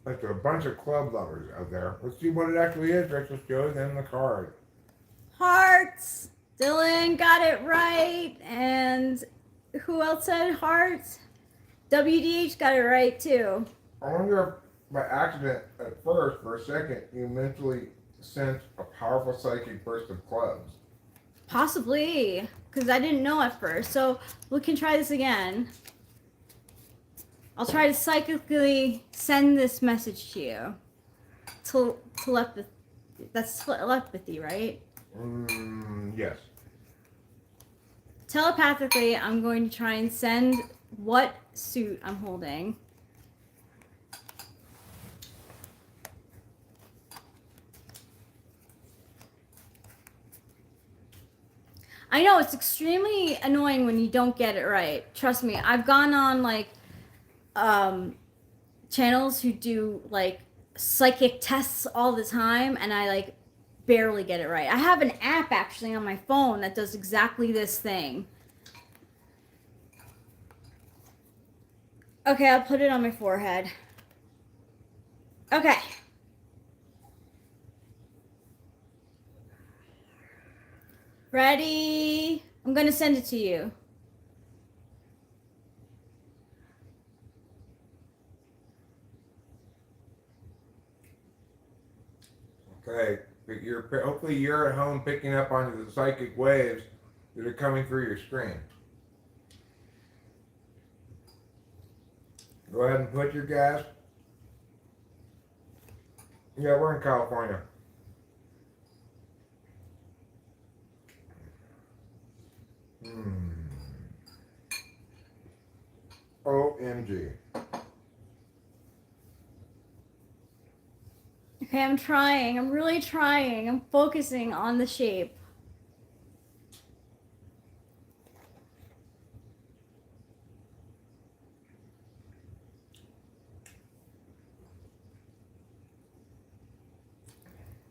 like a bunch of club lovers out there. Let's see what it actually is. Rachel shows them the card. Hearts. Dylan got it right. And who else said hearts? WDH got it right, too. I wonder by accident at first, for a second, you mentally sensed a powerful psychic burst of clubs. Possibly, because I didn't know at first. So we can try this again. I'll try to psychically send this message to you. Telepathy. That's telepathy, right? Yes. Telepathically, I'm going to try and send what suit I'm holding. I know it's extremely annoying when you don't get it right. Trust me, I've gone on like channels who do like psychic tests all the time, and I like barely get it right. I have an app actually on my phone that does exactly this thing. Okay, I'll put it on my forehead. Okay. Ready? I'm gonna send it to you. Okay. But hopefully you're at home picking up on the psychic waves that are coming through your screen. Go ahead and put your gas. Yeah, we're in California. OMG. Okay, I'm trying. I'm really trying. I'm focusing on the shape.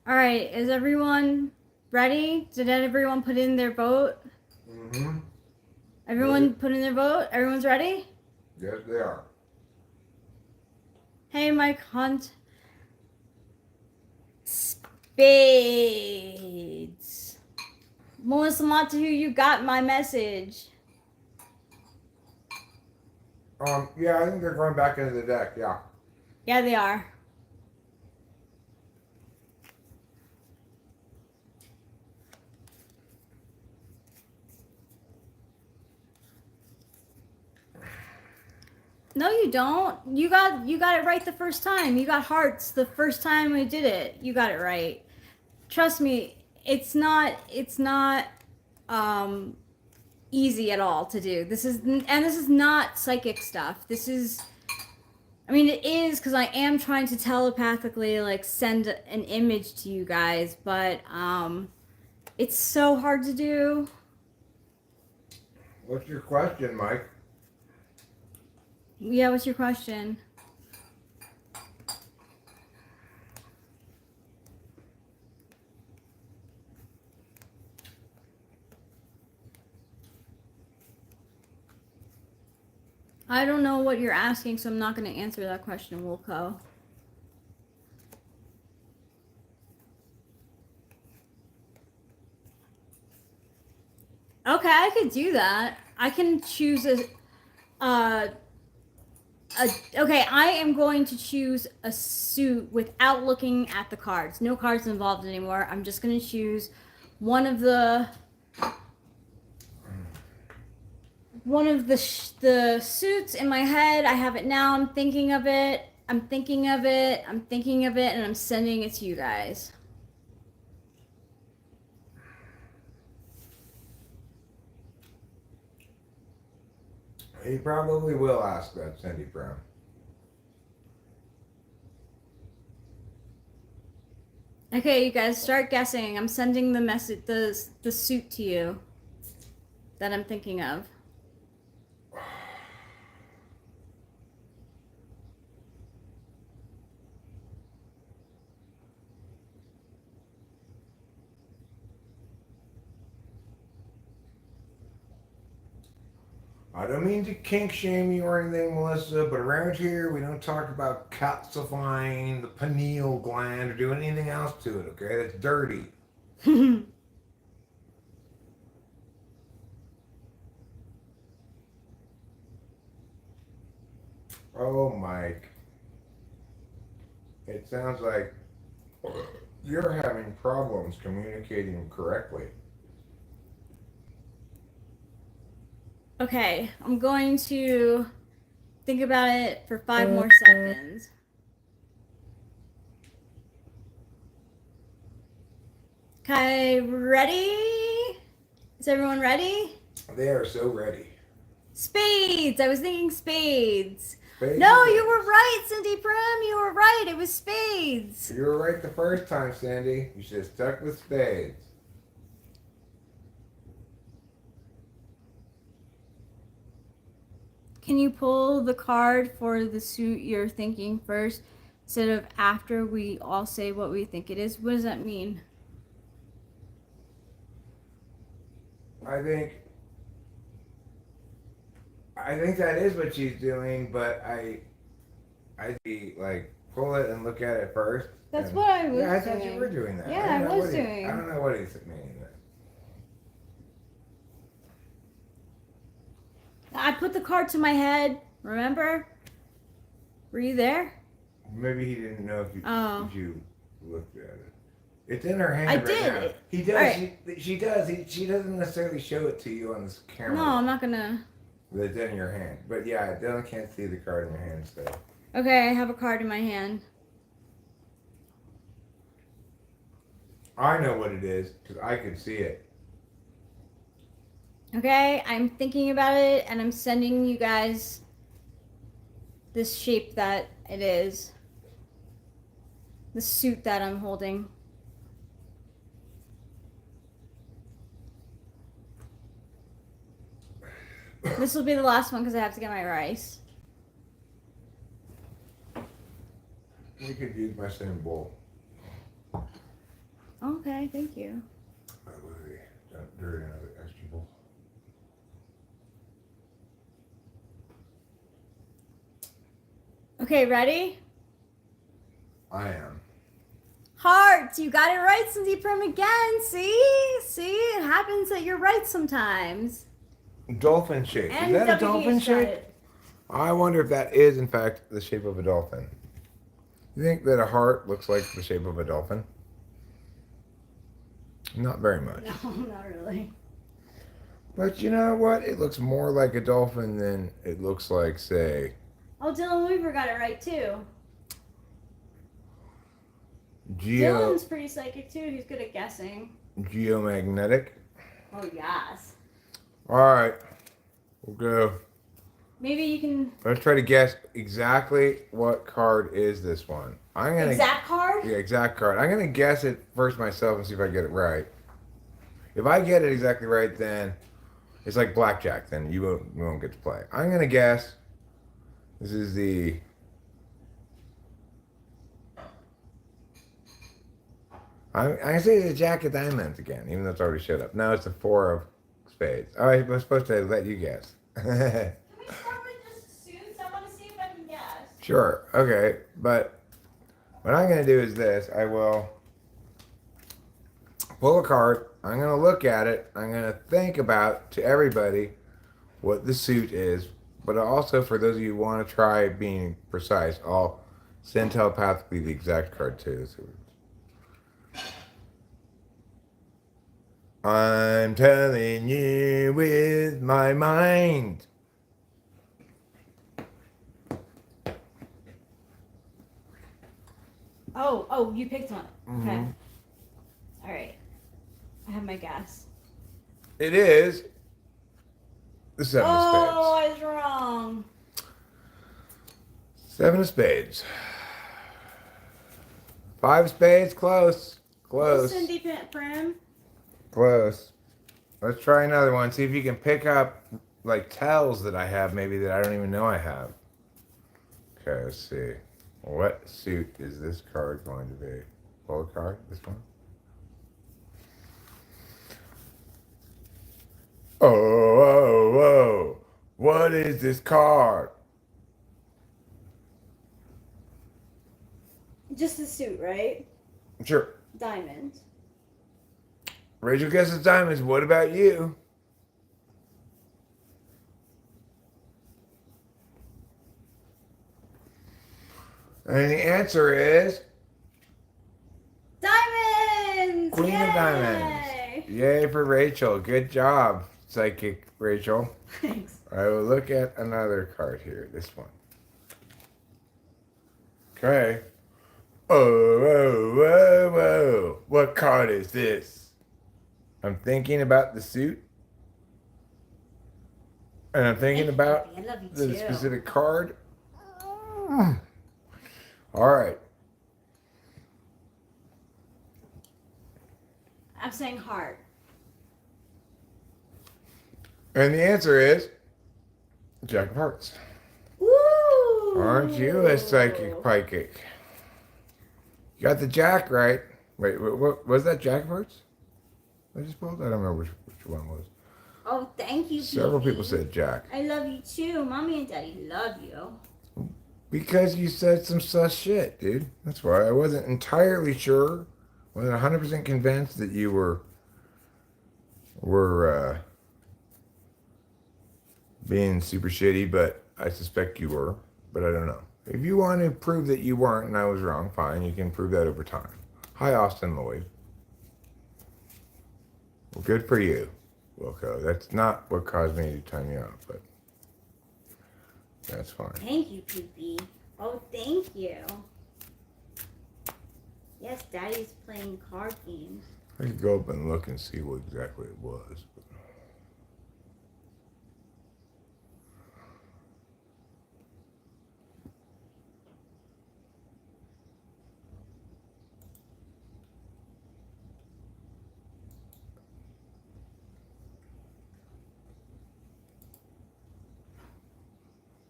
All right, is everyone ready? Did everyone put in their vote? Mm-hmm. Everyone put in their vote? Everyone's ready? Yes, they are. Hey, Mike Hunt. Spades. Melissa Montague, you got my message. Yeah, I think they're going back into the deck, yeah. Yeah, they are. No, you don't. You got it right the first time. You got hearts the first time we did it. You got it right. Trust me, it's not easy at all to do. This is not psychic stuff. This is, I mean, it is because I am trying to telepathically like send an image to you guys, but it's so hard to do. What's your question, Mike? Yeah, what's your question? I don't know what you're asking, so I'm not going to answer that question, Wilco. Okay, I could do that. I can choose okay, I am going to choose a suit without looking at the cards. No cards involved anymore. I'm just going to choose one of the the suits in my head. I have it now. I'm thinking of it. I'm thinking of it. I'm thinking of it, and I'm sending it to you guys. He probably will ask that, Cindy Brown. Okay, you guys start guessing. I'm sending the message, the suit to you that I'm thinking of. I don't mean to kink shame you or anything, Melissa, but around here we don't talk about calcifying the pineal gland or doing anything else to it, okay? That's dirty. Oh, Mike. It sounds like you're having problems communicating correctly. Okay, I'm going to think about it for 5 more seconds. Okay, ready? Is everyone ready? They are so ready. Spades! I was thinking spades. Spades No, it you were is. right, Cindy Prim. You were right. It was spades. You were right the first time, Sandy. You should have stuck with spades. Can you pull the card for the suit you're thinking first instead of after we all say what we think it is? What does that mean? I think that is what she's doing, but I like pull it and look at it first. That's and- what I was Yeah, I thought doing. you were doing that. Yeah, don't I know was what he- doing. I don't know what he's meaning. I put the card to my head. Remember? Were you there? Maybe he didn't know Oh. if you looked at it. It's in her hand I right did. now. He does. Alright. She does. She doesn't necessarily show it to you on this camera. No, I'm not gonna. But it's in your hand. But yeah, Dylan can't see the card in your hand, so. Okay, I have a card in my hand. I know what it is because I could see it. Okay, I'm thinking about it and I'm sending you guys this shape that it is. The suit that I'm holding. This will be the last one because I have to get my rice. You could use my same bowl. Okay, thank you. That way, don't dirty another extra bowl. Okay, ready? I am. Hearts, you got it right, Cindy Prim again. See? See? It happens that you're right sometimes. Dolphin shape. And Is that a WH dolphin got shape? it. I wonder if that is, in fact, the shape of a dolphin. You think that a heart looks like the shape of a dolphin? Not very much. No, not really. But you know what? It looks more like a dolphin than it looks like, say, Oh, Dylan Weaver got it right too. geo Dylan's pretty psychic too. He's good at guessing. geomagnetic. Oh, yes. All right, we'll go. Maybe you can. Let's try to guess exactly what card is this one. I'm gonna Exact card? Yeah, exact card. I'm gonna guess it first myself and see if I get it right. If I get it exactly right, then it's like blackjack. Then you won't get to play. I'm gonna guess this is the. I'm gonna say the Jack of Diamonds again, even though it's already showed up. No, it's the Four of Spades. Oh, I was supposed to let you guess. Can we start with just suits? I want to see if I can guess. Sure. Okay. But what I'm going to do is this. I will pull a card. I'm going to look at it. I'm going to think about to everybody what the suit is. But also, for those of you who want to try being precise, I'll send telepathically the exact card too. So I'm telling you with my mind. Oh, you picked one. Okay. Mhm. All right. I have my guess. It is the Seven of Spades. Oh, I was wrong. Seven of Spades. Five of Spades. Close. Close. Cindy Prim. Close. Let's try another one. See if you can pick up like tells that I have, maybe that I don't even know I have. Okay, let's see. What suit is this card going to be? Pull a card. This one. Oh. What is this card? Just the suit, right? Sure. Diamond. Rachel guesses diamonds. What about you? And the answer is Diamonds! Queen of Yay! Diamonds. Yay for Rachel. Good job, Psychic Rachel. Thanks. I will look at another card here. This one. Okay. Oh, whoa, whoa, whoa. What card is this? I'm thinking about the suit. And I'm thinking Thank you, about baby. I love you the too. specific card. All right. I'm saying heart. And the answer is Jack of Hearts. Woo! Aren't you a psychic psychic? You got the Jack right. Wait, what was that Jack of Hearts? I just pulled? I don't remember which one was. Oh, thank you, Several baby. people said Jack. I love you too. Mommy and Daddy love you. Because you said some sus shit, dude. That's why I wasn't entirely sure. Wasn't 100% convinced that you were being super shitty, but I suspect you were. But I don't know. If you want to prove that you weren't and I was wrong, fine. You can prove that over time. Hi, Austin Lloyd. Well, good for you, Wilco. That's not what caused me to time you out, but that's fine. Thank you, Poopy. Oh, thank you. Yes, Daddy's playing card games. I could go up and look and see what exactly it was. But...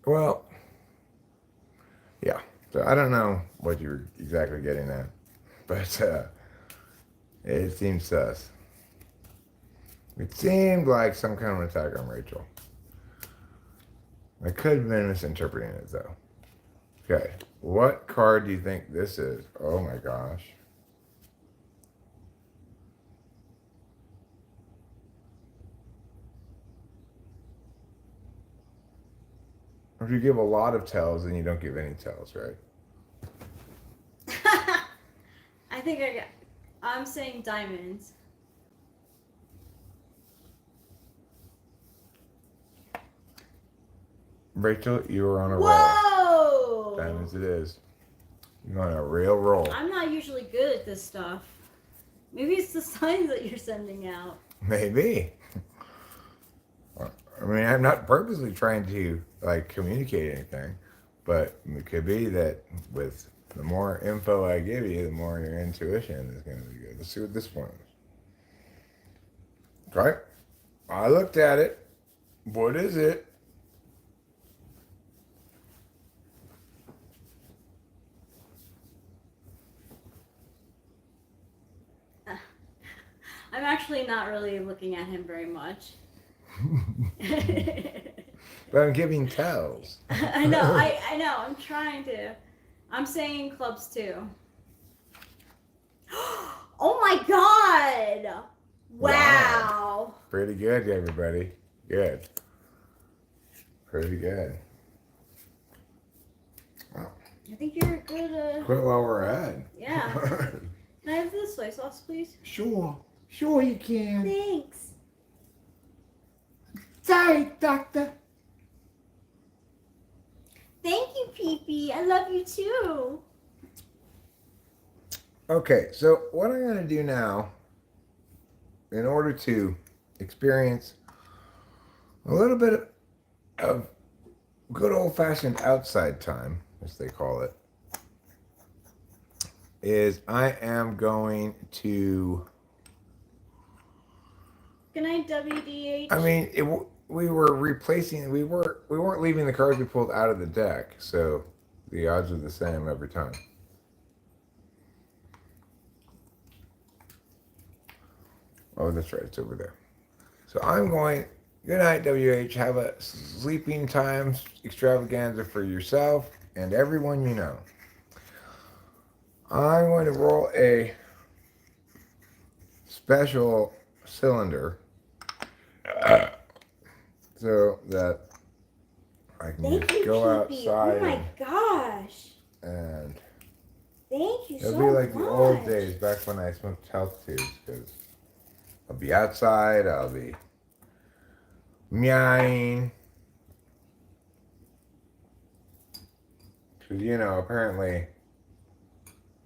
Well, yeah. So I don't know what you were exactly getting at, but it seems sus. It seemed like some kind of attack on Rachel. I could have been misinterpreting it though. Okay, what card do you think this is? Oh my gosh. If you give a lot of tells, then you don't give any tells, right? I think I'm saying diamonds. Rachel, you are on a roll. Whoa! Diamonds it is. You're on a real roll. I'm not usually good at this stuff. Maybe it's the signs that you're sending out. Maybe. I mean, I'm not purposely trying to like communicate anything, but it could be that with the more info I give you, the more your intuition is going to be good. Let's see what this one is. Okay. I looked at it. What is it? I'm actually not really looking at him very much. But I'm giving tells. I know, I know, I'm trying to. I'm saying clubs too. Oh my god! Wow! Pretty good, everybody. Good. Pretty good. Wow. I think you're a good, Quit while we're at. yeah. Can I have this soy sauce, please? Sure. Sure you can. Thanks. Sorry, doctor. Thank you, Pee-Pee. I love you too. Okay, so what I'm going to do now, in order to experience a little bit of good old-fashioned outside time, as they call it, is I am going to... Good night, WDH. I mean, we were replacing. We weren't leaving the cards we pulled out of the deck, so the odds are the same every time. Oh, that's right. It's over there. So I'm going. Good night, WH. Have a sleeping time extravaganza for yourself and everyone you know. I'm going to roll a special cylinder so that I can Thank just you, go Pee-Pee. outside Oh my gosh. and Thank you It'll so be like much. the old days back when I smoked health tubes, because I'll be outside, I'll be meowing. Because, apparently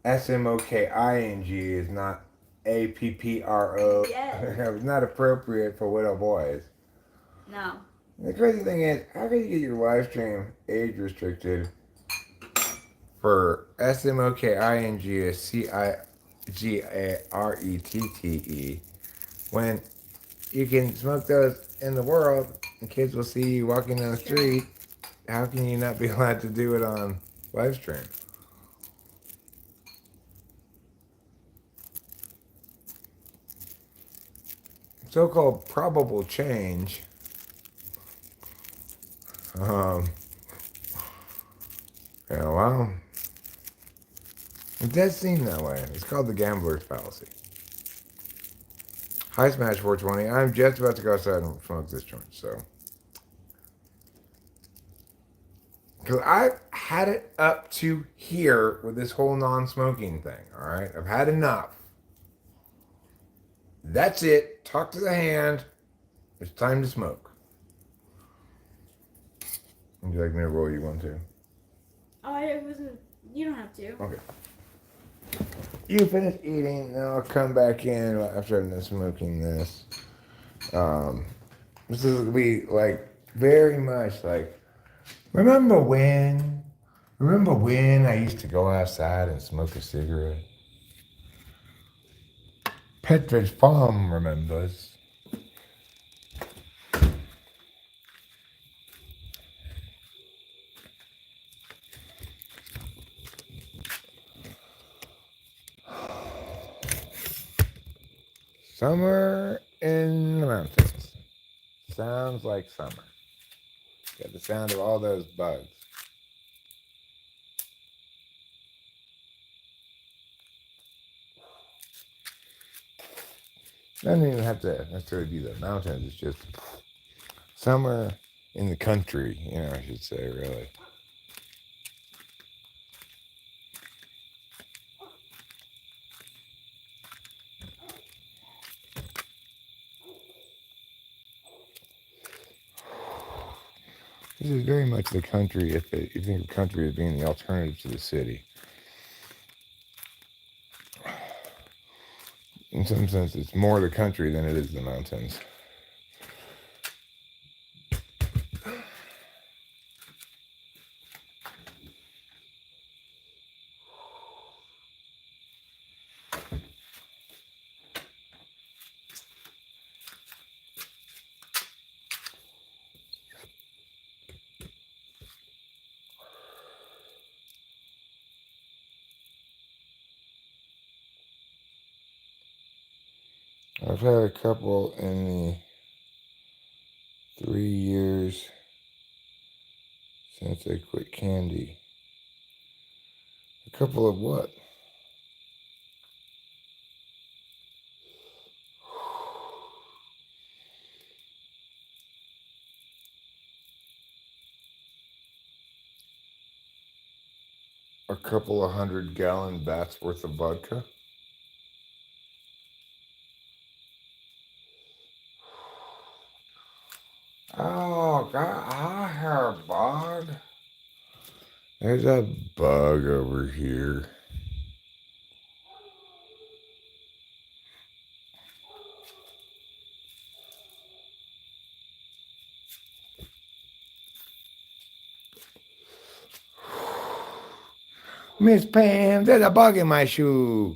SMOKING is not APPRO. Yes. It's not appropriate for little boys. No. The crazy thing is, how can you get your live stream age restricted for SMOKING is CIGARETTE when you can smoke those in the world and kids will see you walking down the street? How can you not be allowed to do it on live stream? So-called probable change. Well, it does seem that way. It's called the gambler's fallacy. Hi, Smash 420. I'm just about to go outside and smoke this joint, so. Because I've had it up to here with this whole non-smoking thing, all right? I've had enough. That's it. Talk to the hand. It's time to smoke. Would you like me to roll you one, too? Oh, I wasn't. You don't have to. Okay. You finish eating, then I'll come back in after I'm done smoking this. This is gonna be like very much like, remember when I used to go outside and smoke a cigarette? Petridge Farm remembers. Summer in the mountains. Sounds like summer. Got the sound of all those bugs. Doesn't even have to necessarily be the mountains. It's just summer in the country, I should say, really. This is very much the country, if you think of country as being the alternative to the city. In some sense, it's more the country than it is the mountains. I've had a couple in the 3 years since I quit candy. A couple of what? A couple of 100-gallon vats worth of vodka. Oh, God, I hear a bug. There's a bug over here. Miss Pam, there's a bug in my shoe.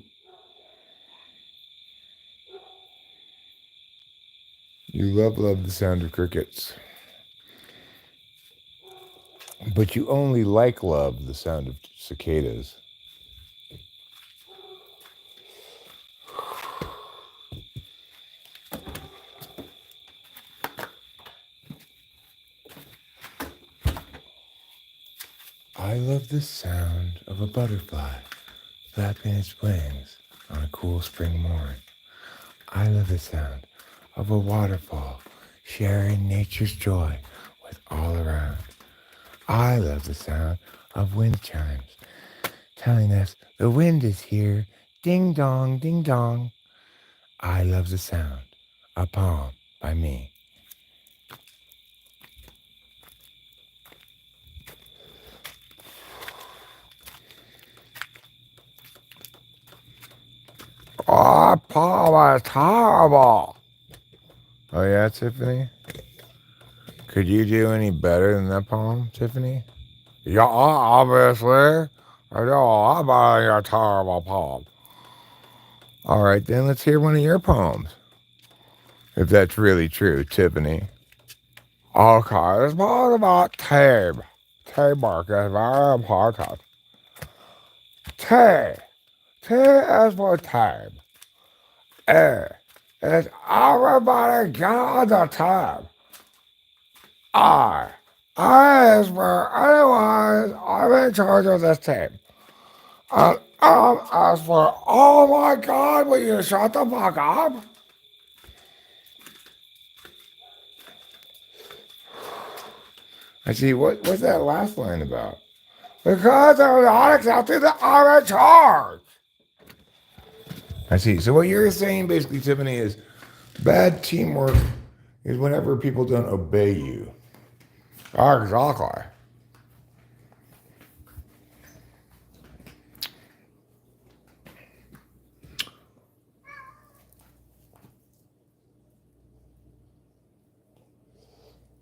You love the sound of crickets. But you only love the sound of cicadas. I love the sound of a butterfly flapping its wings on a cool spring morning. I love the sound of a waterfall sharing nature's joy with all around. I love the sound of wind chimes telling us the wind is here. Ding dong, ding dong. I love the sound. A poem by me. Oh, poem is horrible. Oh yeah, Tiffany? Could you do any better than that poem, Tiffany? Yeah, obviously. I know all about your terrible poem. All right, then let's hear one of your poems. If that's really true, Tiffany. Okay, it's all about team. Teamwork is very important. T. T is for team. E is everybody get on the team. I. I is for anyone I'm in charge of this team. And as for, oh my God, will you shut the fuck up? I see, what's that last line about? Because they're not accepting that I'm in charge. I see. So what you're saying basically, Tiffany, is bad teamwork is whenever people don't obey you. Exactly.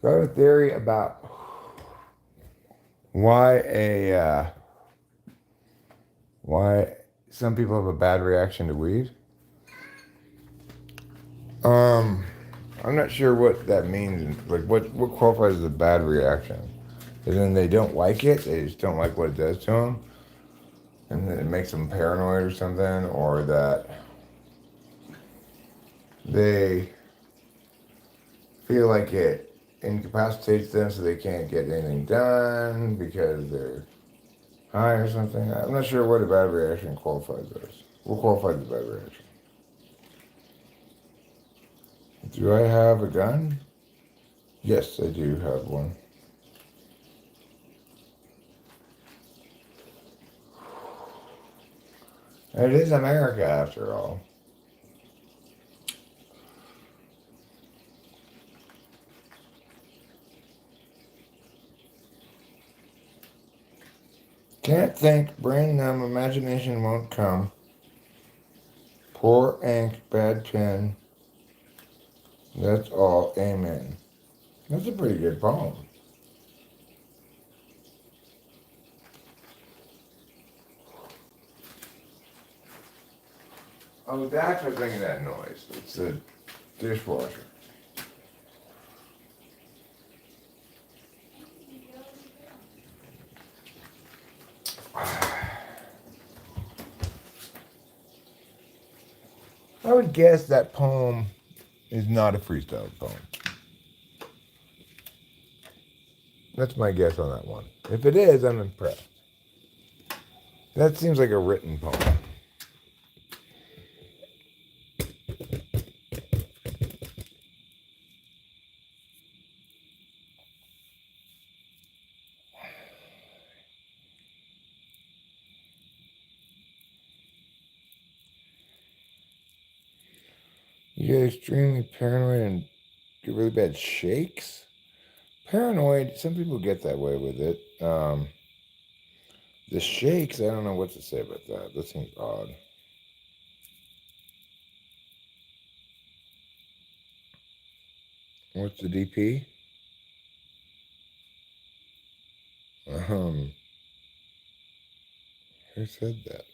So I have a theory about why some people have a bad reaction to weed. I'm not sure what that means. Like, what qualifies as a bad reaction? As in they don't like it, they just don't like what it does to them, and then it makes them paranoid or something, or that they feel like it incapacitates them so they can't get anything done because they're high or something. I'm not sure what a bad reaction qualifies as. What qualifies as a bad reaction? Do I have a gun? Yes, I do have one. It is America, after all. Can't think, brain numb, imagination won't come. Poor ink, bad pen. That's all, amen. That's a pretty good poem. Oh, that's what's making that noise. It's the dishwasher. I would guess that poem is not a freestyle poem. That's my guess on that one. If it is, I'm impressed. That seems like a written poem. You get extremely paranoid and get really bad shakes? Paranoid, some people get that way with it. The shakes, I don't know what to say about that. That seems odd. What's the DP? Who said that?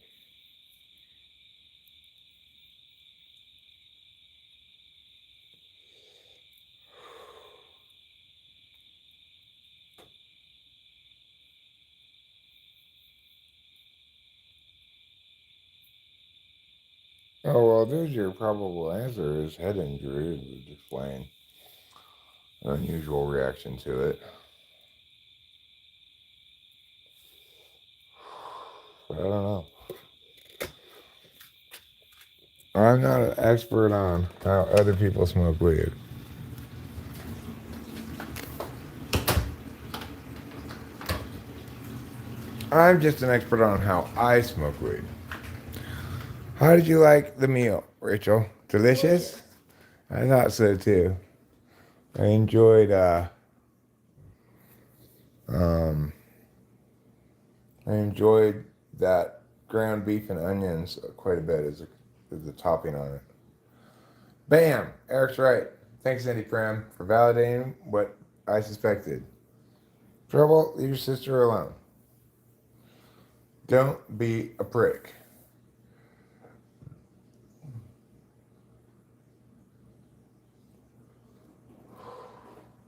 Oh, well, there's your probable answer is head injury. It would explain an unusual reaction to it. But I don't know. I'm not an expert on how other people smoke weed. I'm just an expert on how I smoke weed. How did you like the meal, Rachel? Delicious? I thought so too. I enjoyed um I enjoyed that ground beef and onions quite a bit as the topping on it. Bam! Eric's right. Thanks, Andy Pram, for validating what I suspected. Trouble, leave your sister alone. Don't be a prick.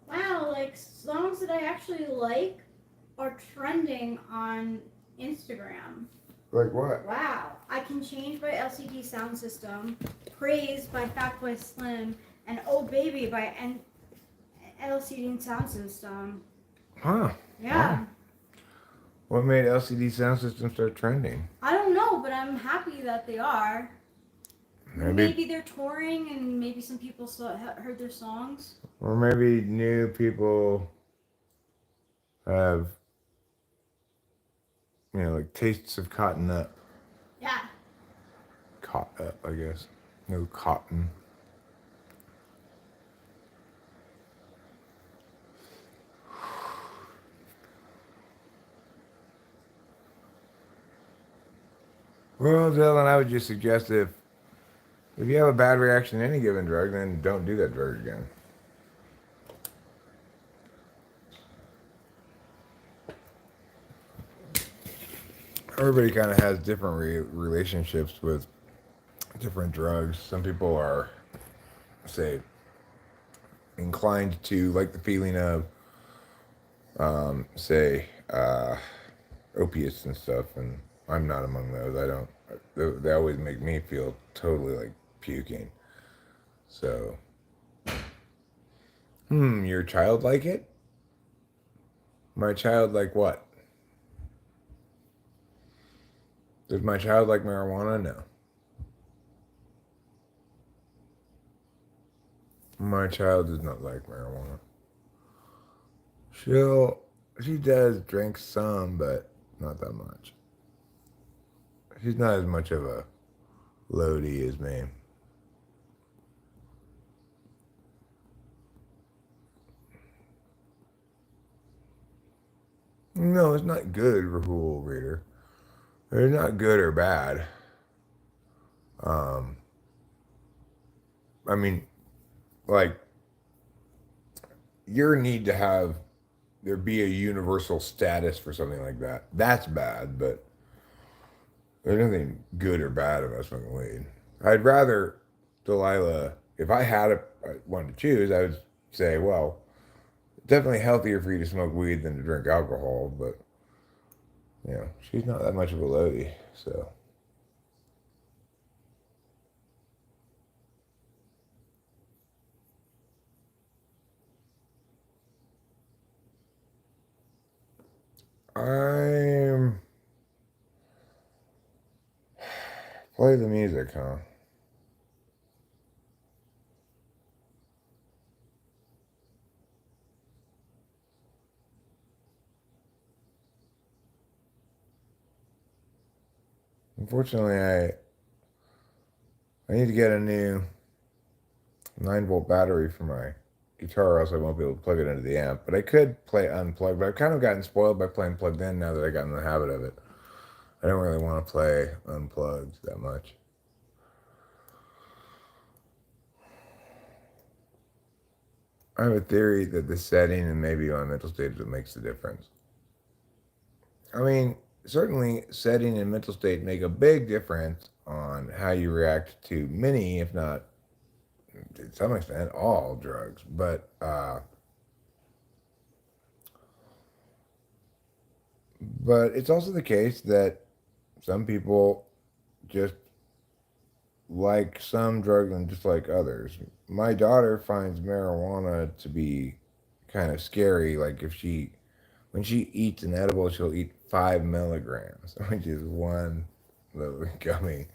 Wow, like songs that I actually like are trending on Instagram. Like what? Wow. I Can Change by LCD Sound System, Praise by Fatboy Slim, and Oh Baby by LCD Sound System. Huh. Yeah. Wow. What made LCD Sound System start trending? I don't know, but I'm happy that they are. Maybe they're touring and maybe some people still heard their songs. Or maybe new people have, like tastes of cotton up. Yeah. Caught up, I guess. No cotton. Well, Dylan, I would just suggest if you have a bad reaction to any given drug, then don't do that drug again. Everybody kind of has different relationships with different drugs. Some people are, say, inclined to like the feeling of, say, opiates and stuff, and I'm not among those. I don't. They always make me feel totally like puking. So, your child like it? My child like what? Does my child like marijuana? No. My child does not like marijuana. She does drink some, but not that much. She's not as much of a loady as me. No, it's not good, Rahul Reader. It's not good or bad. I mean, like, your need to have there be a universal status for something like that. That's bad, but there's nothing good or bad about smoking weed. I'd rather, Delilah, if I had one to choose, I would say, well, definitely healthier for you to smoke weed than to drink alcohol, but, she's not that much of a loady, so. I'm play the music, huh? Unfortunately, I need to get a new 9-volt battery for my guitar, or else I won't be able to plug it into the amp. But I could play unplugged, but I've kind of gotten spoiled by playing plugged in now that I got in the habit of it. I don't really want to play unplugged that much. I have a theory that the setting and maybe my mental state is what makes the difference. I mean, certainly setting and mental state make a big difference on how you react to many, if not to some extent, all drugs. But it's also the case that some people just like some drugs and dislike others. My daughter finds marijuana to be kind of scary. Like when she eats an edible, she'll eat 5 milligrams, which is one little gummy.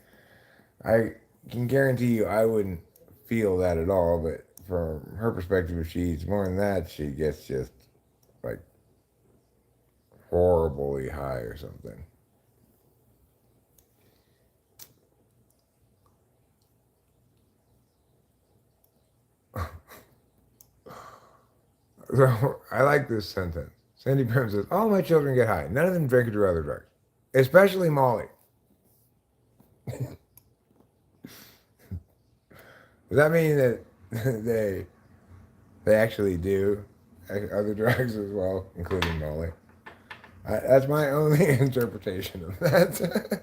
I can guarantee you I wouldn't feel that at all, but from her perspective, if she eats more than that, she gets just like horribly high or something. So I like this sentence. Sandy Prim says, all my children get high. None of them drink or do other drugs, especially Molly. Does that mean that they actually do other drugs as well, including Molly? That's my only interpretation of that.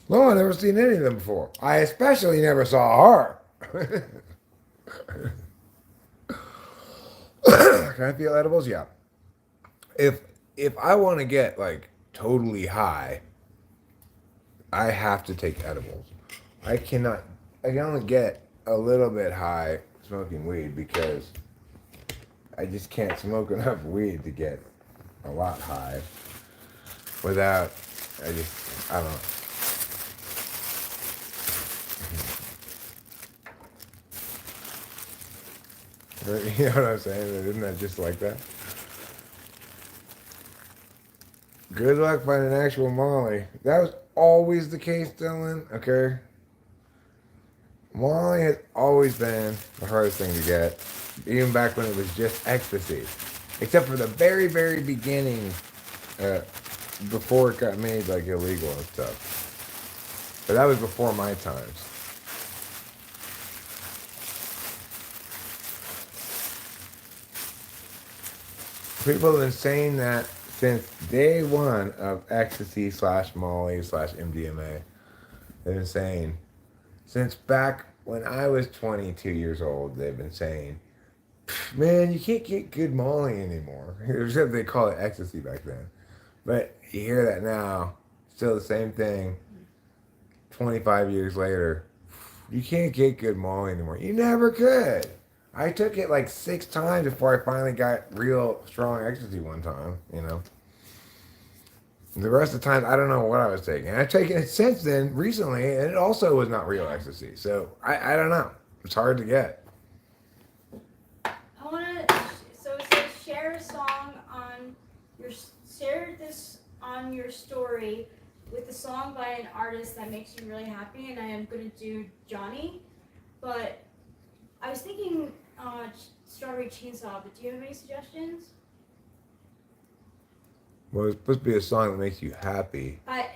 No, I've never seen any of them before. I especially never saw her. Can I feel edibles? Yeah. If I want to get like totally high, I have to take edibles. I cannot. I can only get a little bit high smoking weed because I just can't smoke enough weed to get a lot high without. I don't know. You know what I'm saying? Isn't that just like that? Good luck finding actual Molly. That was always the case, Dylan. Okay. Molly has always been the hardest thing to get, even back when it was just ecstasy. Except for the very, very beginning, before it got made like illegal and stuff. But that was before my times. People have been saying that since day one of ecstasy / Molly / MDMA. They've been saying, since back when I was 22 years old, they've been saying, man, you can't get good Molly anymore. Except they call it ecstasy back then. But you hear that now, still the same thing, 25 years later. You can't get good Molly anymore. You never could. I took it like 6 times before I finally got real strong ecstasy one time, you know. The rest of the time, I don't know what I was taking. I've taken it since then, recently, and it also was not real ecstasy. So, I don't know. It's hard to get. So it says share a song on share this on your story with a song by an artist that makes you really happy, and I am going to do Johnny, but I was thinking Strawberry Chainsaw, but do you have any suggestions? Well, it's supposed to be a song that makes you happy. By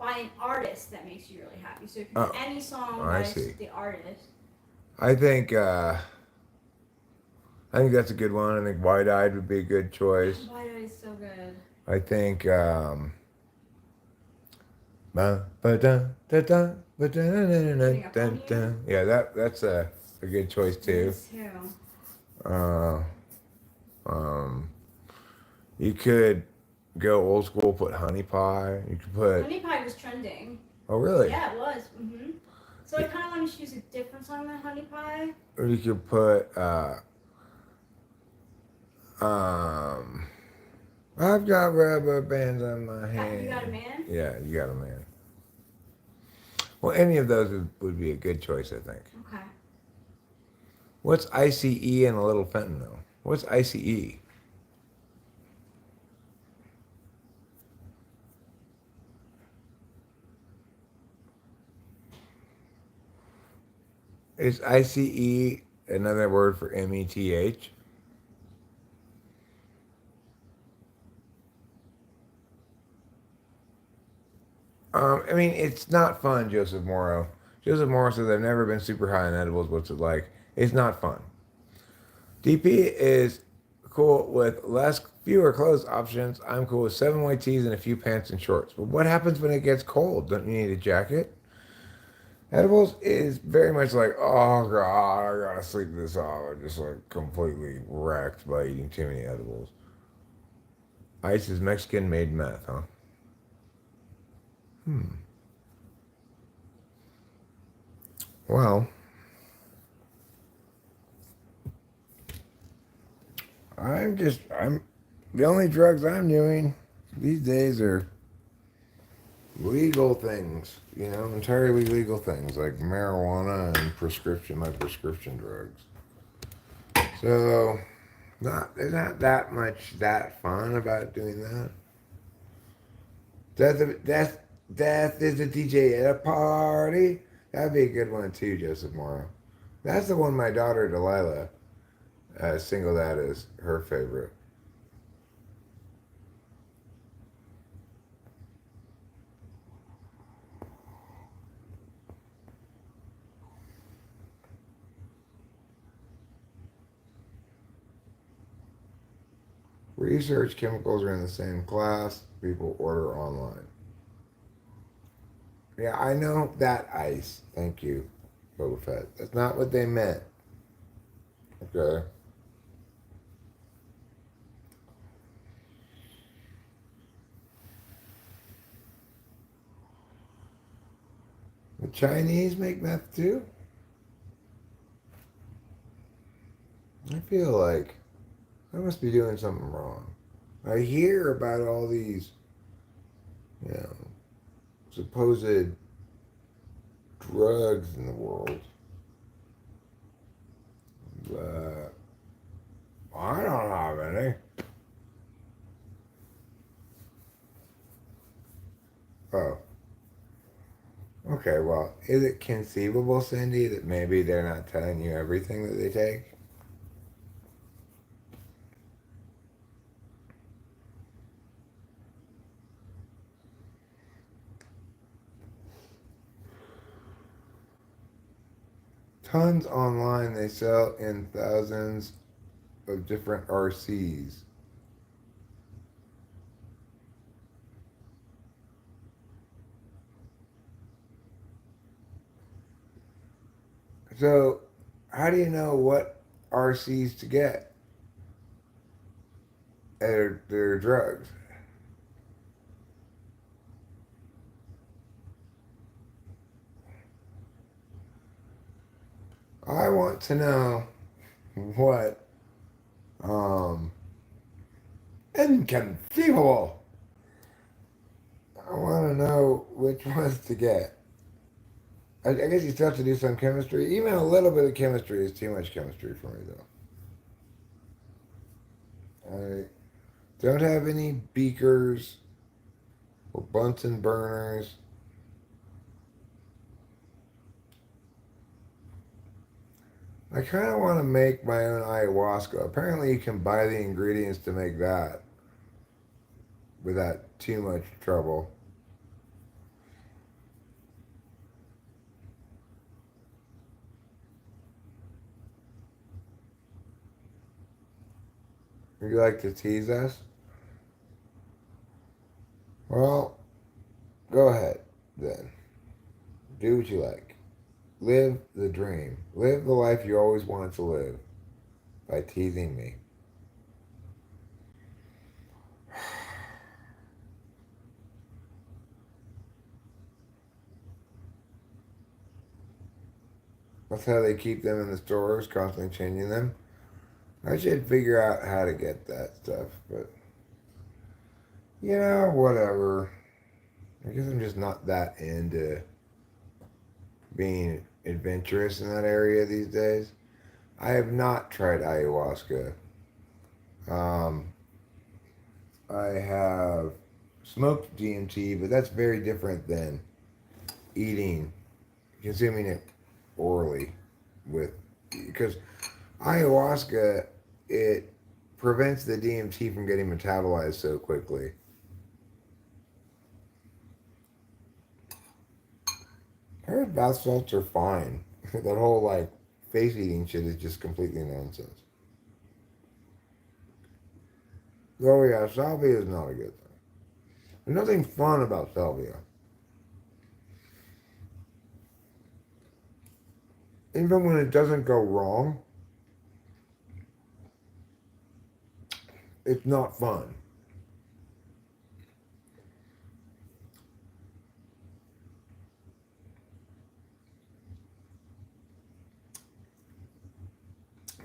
an artist that makes you really happy. So if you do any song by the artist. I think that's a good one. I think Wide Eyed would be a good choice. Wide Eyed is so good. I think yeah, that's a good choice too. You could go old school, put Honey Pie. You could put Honey Pie was trending. Oh really? Yeah, it was. So I kind of want to choose a different song than Honey Pie. Or you could put I've got rubber bands on my hand. You Got a Man? Yeah, You Got a Man. Well, any of those would be a good choice, I think. Okay. What's ICE and a little fentanyl? What's ICE? Is ICE another word for METH? I mean, it's not fun, Joseph Morrow. Joseph Morrow says, I've never been super high on edibles. What's it like? It's not fun. DP is cool with fewer clothes options. I'm cool with 7 white tees and a few pants and shorts. But what happens when it gets cold? Don't you need a jacket? Edibles is very much like, oh God, I gotta sleep this off. I'm just like completely wrecked by eating too many edibles. Ice is Mexican made meth, huh? Well, the only drugs I'm doing these days are legal things, entirely legal things like marijuana and my prescription drugs. So, there's not that much that fun about doing that. Death is a DJ at a party. That'd be a good one too, Joseph Morrow. That's the one my daughter Delilah singled out as her favorite. Research chemicals are in the same class. People order online. Yeah, I know that ice. Thank you, Boba Fett. That's not what they meant. Okay. The Chinese make meth too? I feel like I must be doing something wrong. I hear about all these, supposed drugs in the world. But I don't have any. Oh. Okay, well, is it conceivable, Cindy, that maybe they're not telling you everything that they take? Tons online, they sell in thousands of different RCs. So, how do you know what RCs to get? They're drugs. I want to know what inconceivable. I want to know which ones to get. I guess you still have to do some chemistry. Even a little bit of chemistry is too much chemistry for me, though. I don't have any beakers or Bunsen burners. I kind of want to make my own ayahuasca. Apparently, you can buy the ingredients to make that without too much trouble. Would you like to tease us? Well, go ahead then. Do what you like. Live the dream. Live the life you always wanted to live by teasing me. That's how they keep them in the stores, constantly changing them. I should figure out how to get that stuff, but whatever. I guess I'm just not that into being adventurous in that area these days. I have not tried ayahuasca. I have smoked DMT, but that's very different than consuming it orally because ayahuasca, it prevents the DMT from getting metabolized so quickly. I heard bath salts are fine. That whole face eating shit is just completely nonsense. Oh yeah, salvia is not a good thing. There's nothing fun about salvia. Even when it doesn't go wrong, it's not fun.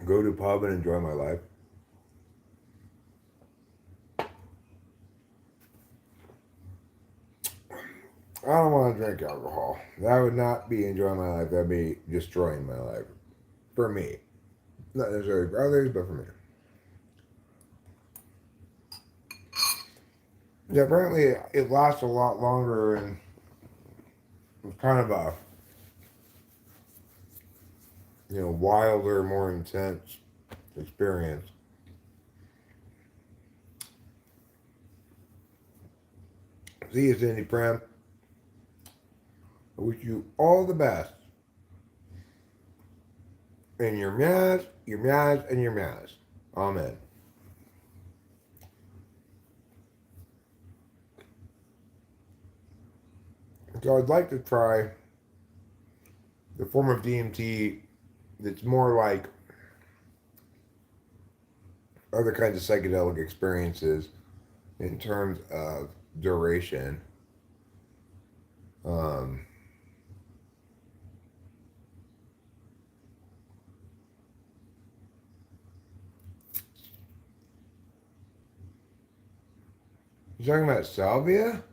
Go to a pub and enjoy my life. drink alcohol. That would not be enjoying my life. That'd be destroying my life. For me. Not necessarily for others, but for me. Yeah, apparently it lasts a lot longer and it's kind of a, wilder, more intense experience. See you, Cindy Prem. I wish you all the best in your meows, and your meows. Amen. So I'd like to try the form of DMT that's more like other kinds of psychedelic experiences in terms of duration. You talking about salvia?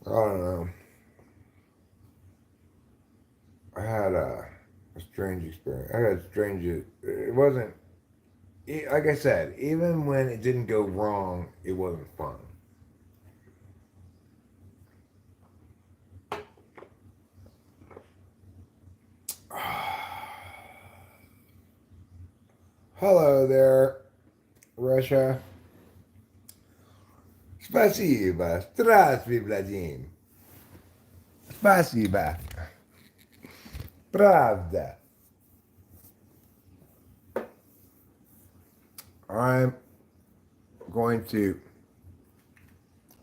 I don't know. I had a strange experience. I had a strange. It wasn't. Like I said, even when it didn't go wrong, it wasn't fun. Hello there, Russia. Спасибо. Здравствуй, Владимир. Спасибо. Правда. I'm going to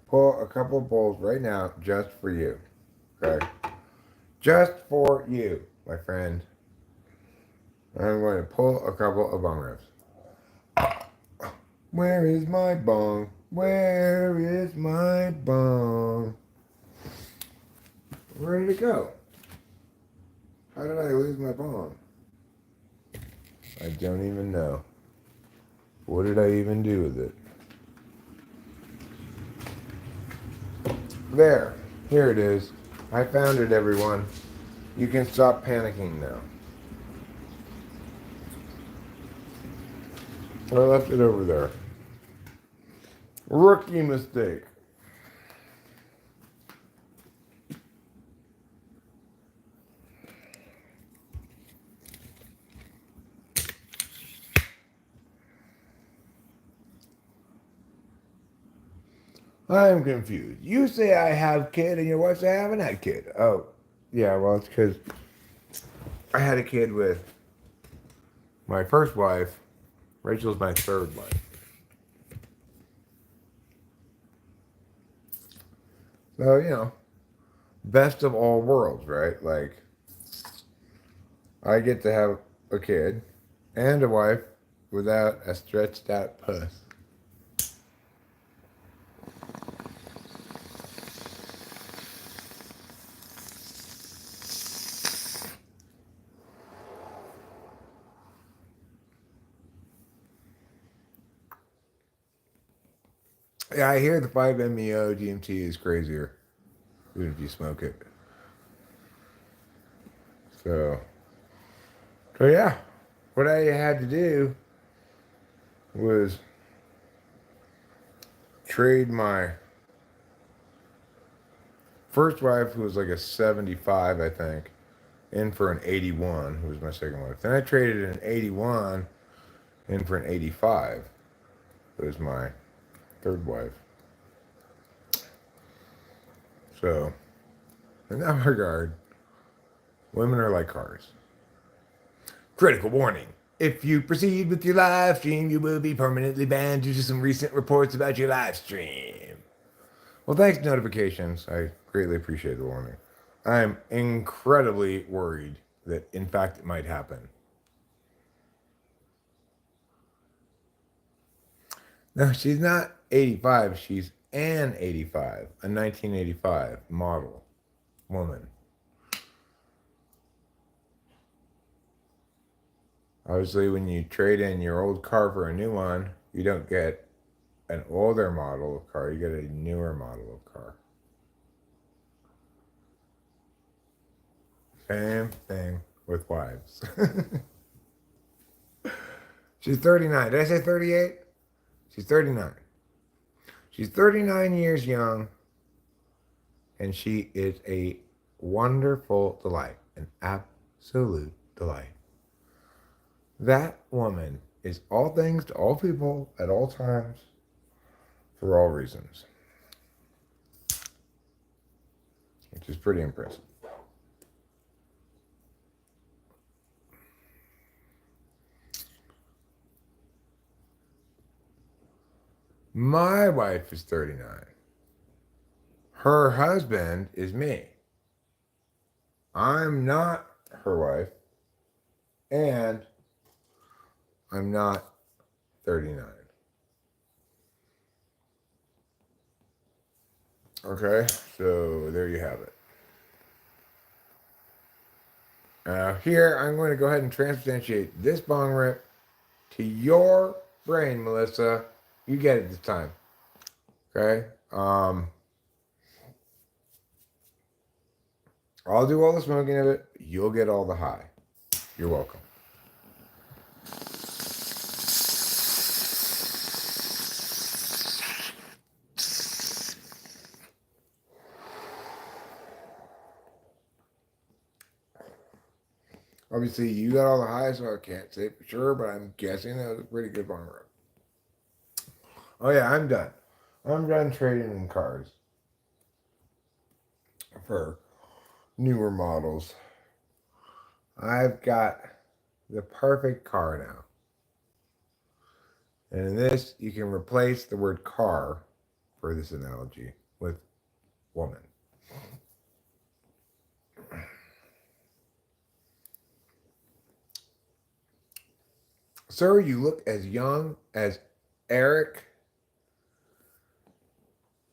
pull a couple of bowls right now just for you. Okay? Just for you, my friend. I'm going to pull a couple of bong rips. Where is my bong? Where is my bong? Where did it go? How did I lose my bong? I don't even know. What did I even do with it? There. Here it is. I found it, everyone. You can stop panicking now. I left it over there. Rookie mistake. I'm confused. You say I have kid and your wife say I haven't had kid. Oh, yeah, well, it's because I had a kid with my first wife. Rachel's my third wife. So, best of all worlds, right? Like, I get to have a kid and a wife without a stretched out puss. Yeah, I hear the 5-MeO DMT is crazier, even if you smoke it. So yeah, what I had to do was trade my first wife, who was like a 75, I think, in for an 81, who was my second wife. Then I traded an 81 in for an 85, who was my third wife. So, in that regard, women are like cars. Critical warning. If you proceed with your live stream, you will be permanently banned due to some recent reports about your live stream. Well, thanks, notifications. I greatly appreciate the warning. I'm incredibly worried that, in fact, it might happen. No, she's not 85. She's an 85, a 1985 model woman. Obviously, when you trade in your old car for a new one, you don't get an older model of car, you get a newer model of car. Same thing with wives. She's 39. Did I say 38? She's 39. She's 39 years young, and she is a wonderful delight, an absolute delight. That woman is all things to all people at all times for all reasons, which is pretty impressive. My wife is 39. Her husband is me. I'm not her wife, and I'm not 39. Okay, so there you have it. Here, I'm going to go ahead and transubstantiate this bong rip to your brain, Melissa. You get it this time. Okay? I'll do all the smoking of it. You'll get all the high. You're welcome. Obviously, you got all the high, so I can't say for sure, but I'm guessing that was a pretty good bong rip. Oh yeah, I'm done. I'm done trading in cars for newer models. I've got the perfect car now. And in this, you can replace the word car for this analogy with woman. Sir, you look as young as Eric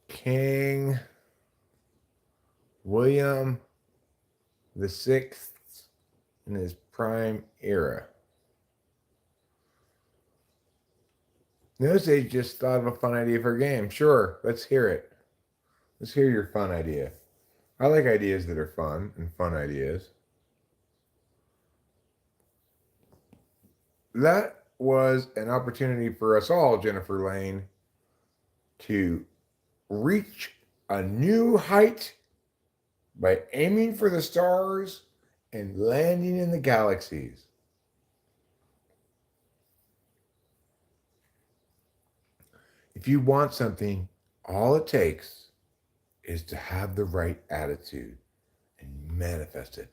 King William the Sixth in his prime era. Notice they just thought of a fun idea for a game. Sure, let's hear it. Let's hear your fun idea. I like ideas that are fun and fun ideas. That was an opportunity for us all, Jennifer Lane, to reach a new height by aiming for the stars and landing in the galaxies. If you want something, all it takes is to have the right attitude and manifest it.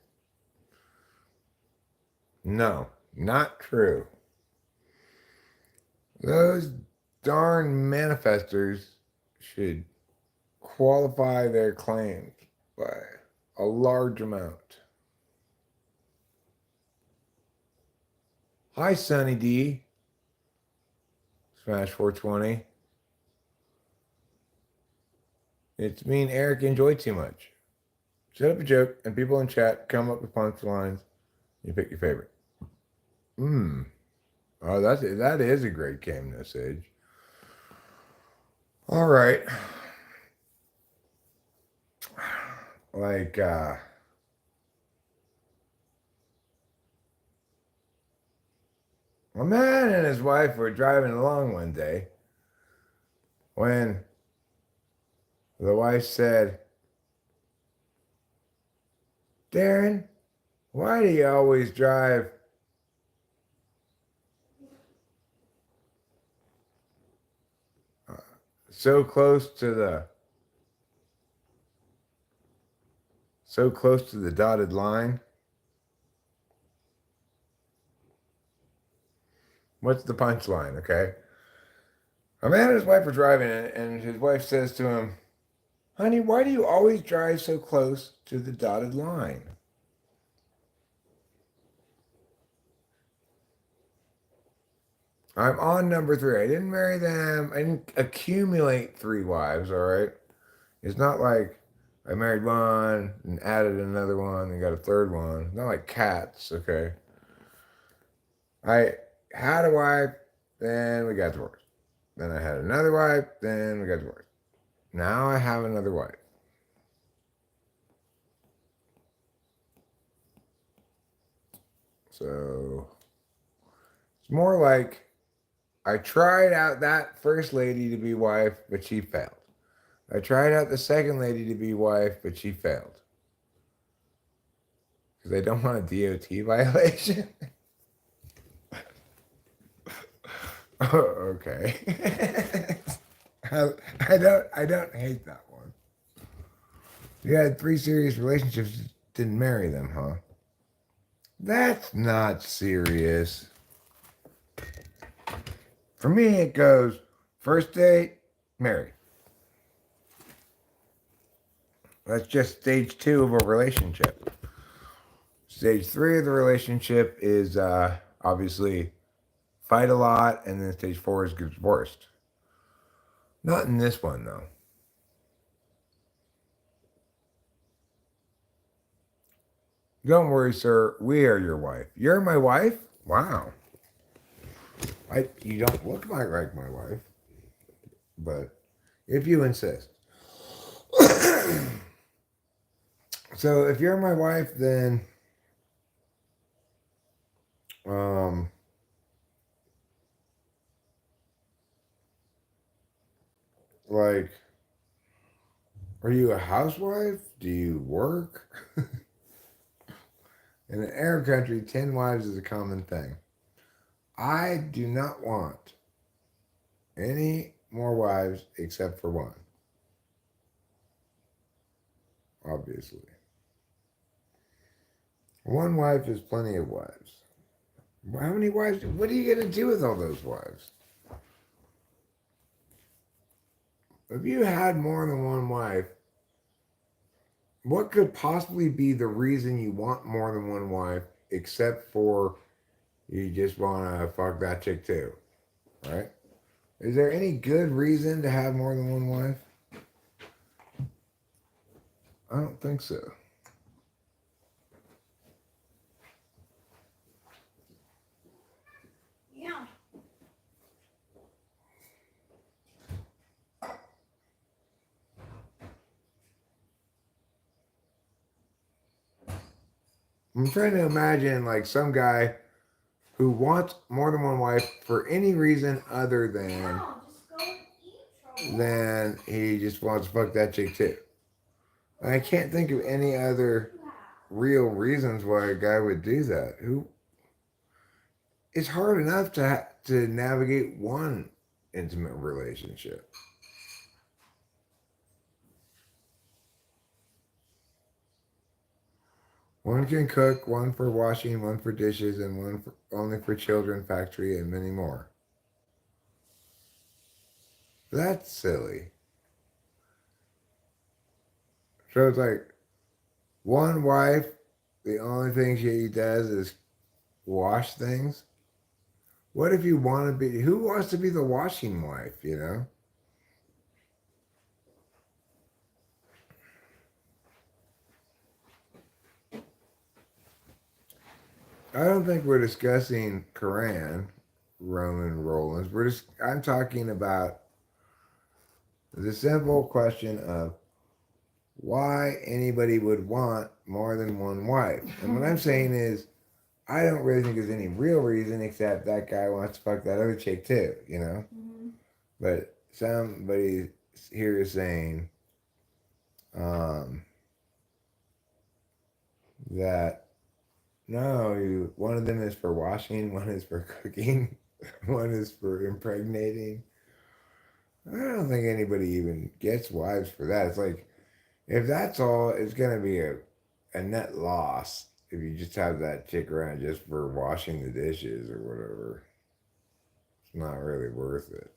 No, not true. Those darn manifestors should qualify their claims by a large amount. Hi, Sunny D. Smash 420. It's me and Eric enjoy too much. Set up a joke, and people in chat come up with punchlines. You pick your favorite. Oh, that is a great game, No Sage. All right. Like, a man and his wife were driving along one day when the wife said, Darren, why do you always drive so close to the dotted line? What's the punchline, okay? A man and his wife are driving, and his wife says to him, honey, why do you always drive so close to the dotted line? I'm on number 3. I didn't marry them. I didn't accumulate 3 wives, all right? It's not like I married one and added another one and got a third one. Not like cats, okay? I had a wife, then we got divorced. Then I had another wife, then we got divorced. Now I have another wife. So it's more like I tried out that first lady to be wife, but she failed. I tried out the second lady to be wife, but she failed. Because I don't want a DOT violation. Oh, okay. I don't hate that one. You had 3 serious relationships, didn't marry them, huh? That's not serious. For me, it goes first date, married. That's just stage 2 of a relationship. Stage 3 of the relationship is obviously fight a lot, and then stage 4 is get divorced. Not in this one, though. Don't worry, sir. We are your wife. You're my wife? Wow. You don't look like my wife, but if you insist. So if you're my wife, then like, are you a housewife? Do you work? In an Arab country, 10 wives is a common thing. I do not want any more wives except for one. Obviously. One wife is plenty of wives. How many wives? What are you going to do with all those wives? If you had more than one wife, what could possibly be the reason you want more than one wife except for you just want to fuck that chick too, right? Is there any good reason to have more than one wife? I don't think so. Yeah. I'm trying to imagine like some guy who wants more than one wife for any reason other No, just go and eat, than he just wants to fuck that chick too. I can't think of any other real reasons why a guy would do that. Who? It's hard enough to navigate one intimate relationship. One can cook, one for washing, one for dishes, and one for, only for children, factory, and many more. That's silly. So it's like one wife, the only thing she does is wash things. What if you want to be, who wants to be the washing wife, you know? I don't think we're discussing Quran, Roman Rollins. I'm talking about the simple question of why anybody would want more than one wife. And what I'm saying is, I don't really think there's any real reason except that guy wants to fuck that other chick too, you know? Mm-hmm. But somebody here is saying that no, one of them is for washing, one is for cooking, one is for impregnating. I don't think anybody even gets wives for that. It's like, if that's all, it's going to be a net loss if you just have that chick around just for washing the dishes or whatever. It's not really worth it.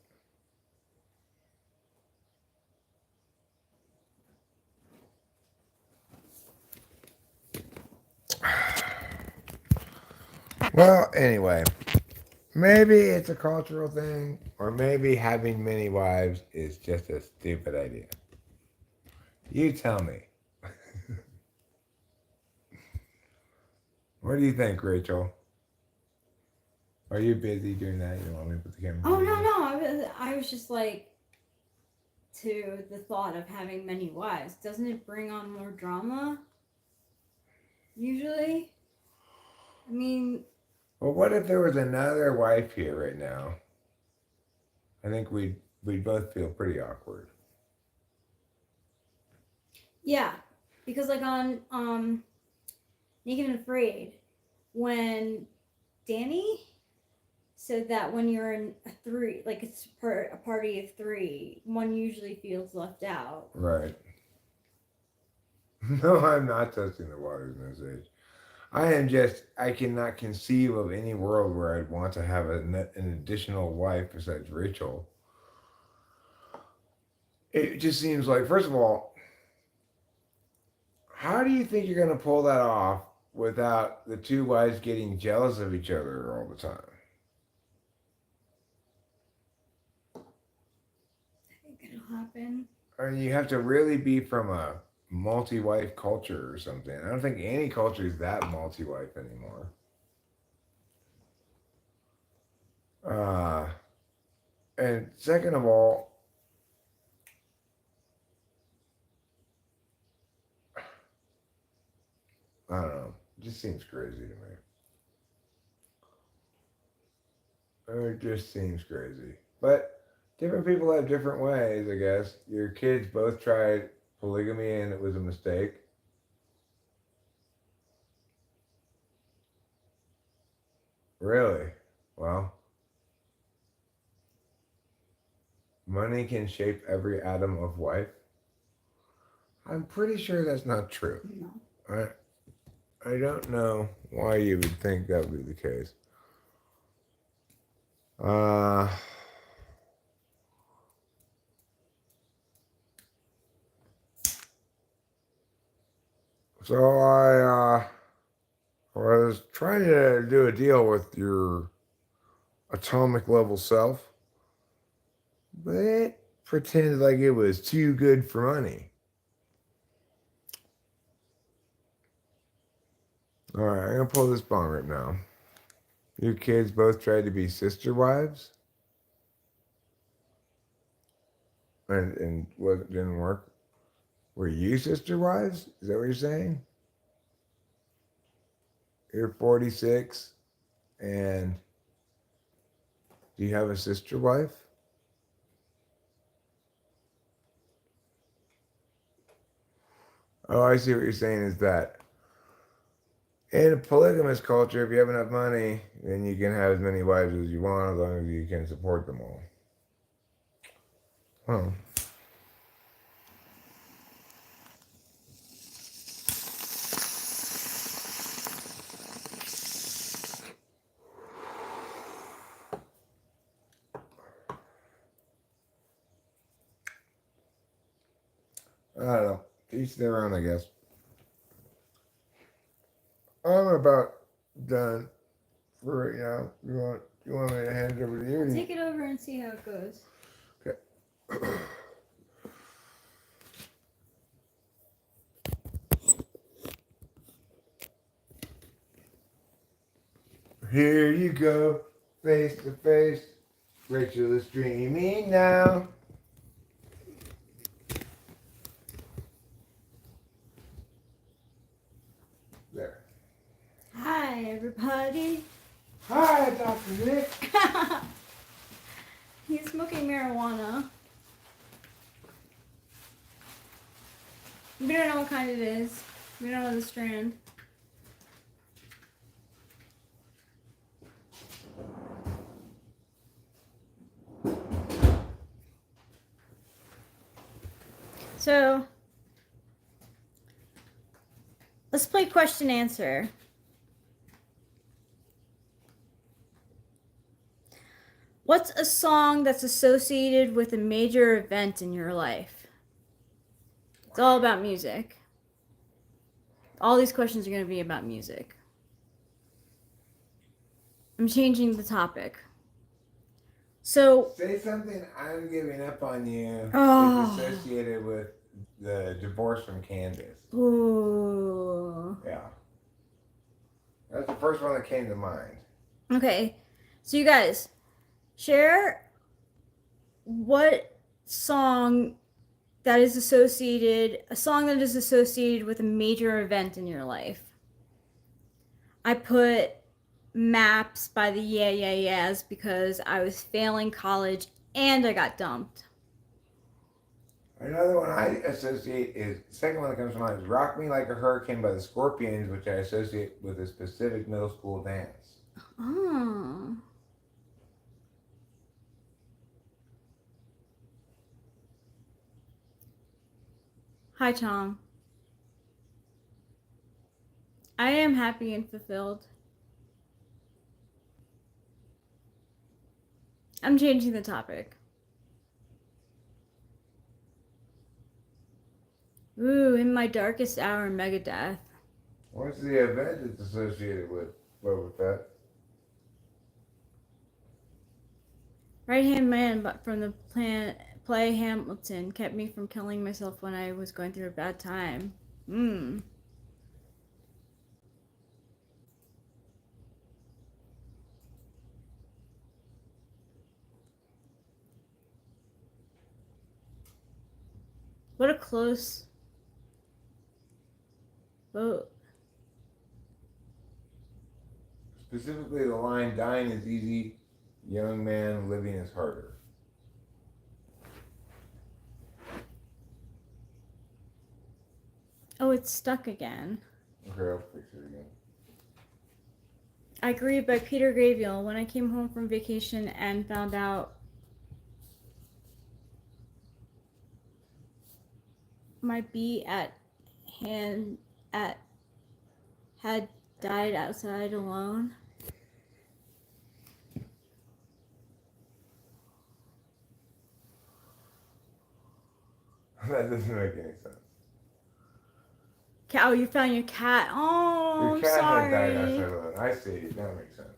Well, anyway, maybe it's a cultural thing, or maybe having many wives is just a stupid idea. You tell me. What do you think, Rachel? Are you busy doing that? You don't want me to put the camera? Oh on? no! I was just like, to the thought of having many wives. Doesn't it bring on more drama? Usually, I mean, Well, what if there was another wife here right now? I think we'd both feel pretty awkward. yeah, because like on Naked and Afraid, when Danny said that when you're in a three, like it's a party of three, one usually feels left out. Right. No, I'm not touching the waters in this age. I cannot conceive of any world where I'd want to have an additional wife besides Rachel. It just seems like, first of all, how do you think you're going to pull that off without the two wives getting jealous of each other all the time? I think it'll happen. I mean, you have to really be from a multi-wife culture or something. I don't think any culture is that multi-wife anymore. And second of all, I don't know. It just seems crazy to me. It just seems crazy. But different people have different ways, I guess. Your kids both tried polygamy and it was a mistake. Really? Well, money can shape every atom of life. I'm pretty sure that's not true. No. I don't know why you would think that would be the case. So I was trying to do a deal with your atomic level self, but it pretended like it was too good for money. All right, I'm gonna pull this bong right now. Your kids both tried to be sister wives, and what didn't work. Were you sister wives? Is that what you're saying? You're 46, and do you have a sister wife? Oh, I see what you're saying is that in a polygamous culture, if you have enough money, then you can have as many wives as you want as long as you can support them all. Well, I don't know. Each their own, I guess. I'm about done for right now. You want me to hand it over to you? Take it over and see how it goes. Okay. Here you go, face to face. Rachel is dreaming now. There. Hi, everybody. Hi, Dr. Nick. He's smoking marijuana. We don't know what kind it is. We don't know the strand. So, let's play question answer. What's a song that's associated with a major event in your life? It's all about music. All these questions are going to be about music. I'm changing the topic. So, Say something I'm giving up on you Oh. is associated with the divorce from Candace. ooh. Yeah. That's the first one that came to mind. Okay. So you guys share what song that is associated, a song that is associated with a major event in your life. I put Maps by the Yeah Yeah Yeahs because I was failing college and I got dumped. Another one I associate is the second one that comes to mind is "Rock Me Like a Hurricane" by the Scorpions, which I associate with a specific middle school dance. Oh. Hi, Tom. I am happy and fulfilled. I'm changing the topic. Ooh, in my darkest hour, Megadeth. What's the event it's associated with? What with that? Right hand man, but from the play Hamilton kept me from killing myself when I was going through a bad time. What a close vote. Specifically, the line "Dying is easy, young man, living is harder." Oh, it's stuck again. Okay, I'll fix it again. I Grieve by Peter Gabriel. When I came home from vacation and found out my bee at had died outside alone. That doesn't make any sense. Oh, you found your cat. Oh, Your cat sorry. had died outside alone. I see. That makes sense.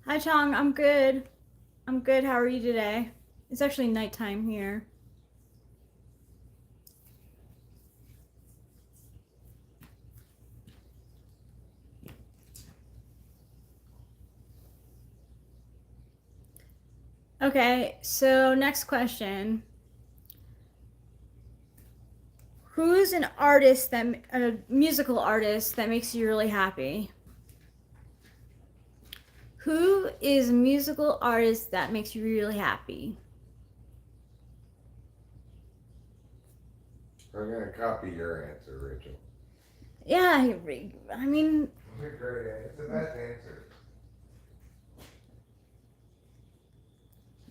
Hi, Chong. I'm good. I'm good. How are you today? It's actually nighttime here. Okay, so next question. Who's an artist a musical artist that makes you really happy? Who is a musical artist that makes you really happy? I'm gonna copy your answer, Rachel. Yeah, I mean, It's a great answer. It's the best answer.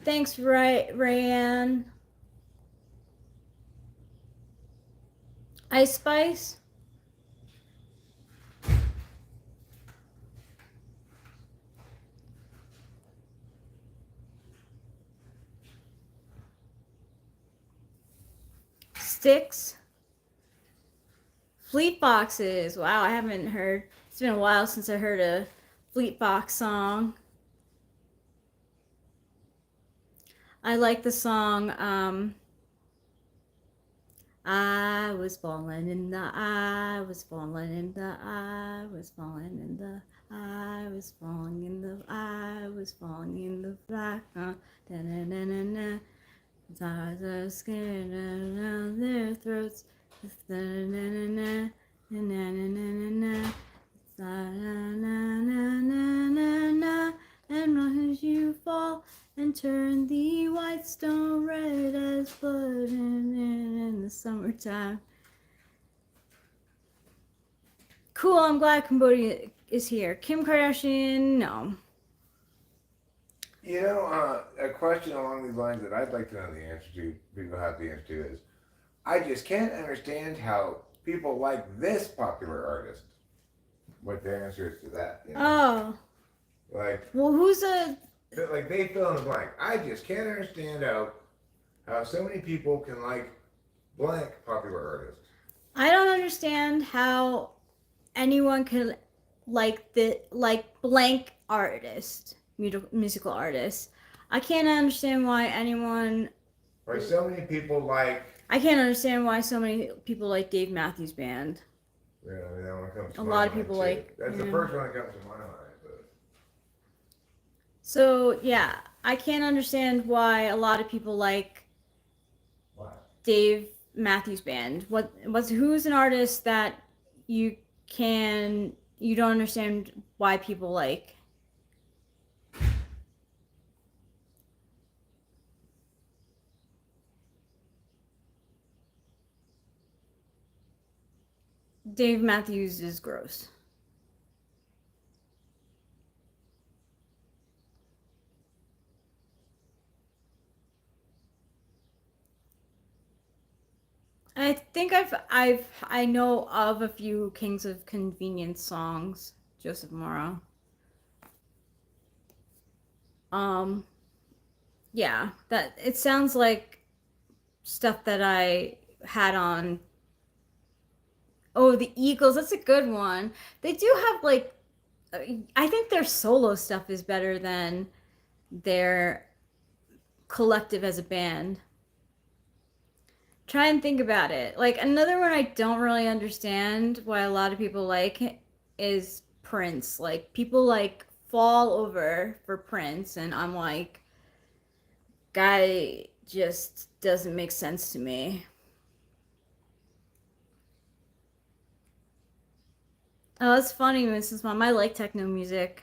thanks, Rayanne. Ice Spice? Sticks? Fleet Foxes. Wow, I haven't heard. It's been a while since I heard a Fleet Fox song. I like the song, I was falling in the, I was falling in the, I was falling in the, I was falling in the, I was falling in the black, da-na-na-na-na. Stars are scared around their throats, da-na-na-na-na, na-na-na-na-na, da-na-na-na-na-na, and as you fall and turn the white stone red as blood in the summertime. Cool, I'm glad Cambodia is here. Kim Kardashian, no. You know, a question along these lines that I'd like to know the answer to, people have the answer to, is I just can't understand how people like this popular artist. What the answer is to that. You know? Oh. Like, Well, who's a... Like, they fill in the blank. I just can't understand how so many people can like blank popular artist. I don't understand how anyone could like blank artist, musical artist. I can't understand why anyone Why so many people like. I can't understand why so many people like Dave Matthews Band. Yeah, that one comes to A my lot of mind, people too. like. That's the first one that comes to my mind. But So yeah, I can't understand why a lot of people like what? Dave Matthews Band. Who's an artist that you don't understand why people like? Dave Matthews is gross. I think I know of a few Kings of Convenience songs. Joseph Morrow. Um, yeah, that it sounds like stuff that I had on. Oh, the Eagles. That's a good one. They do have like, I think their solo stuff is better than their collective as a band. Try and think about it. Like another one I don't really understand why a lot of people like is Prince. Like people like fall over for Prince, and I'm like, guy just doesn't make sense to me. Oh, that's funny, Mrs. Mom. I like techno music.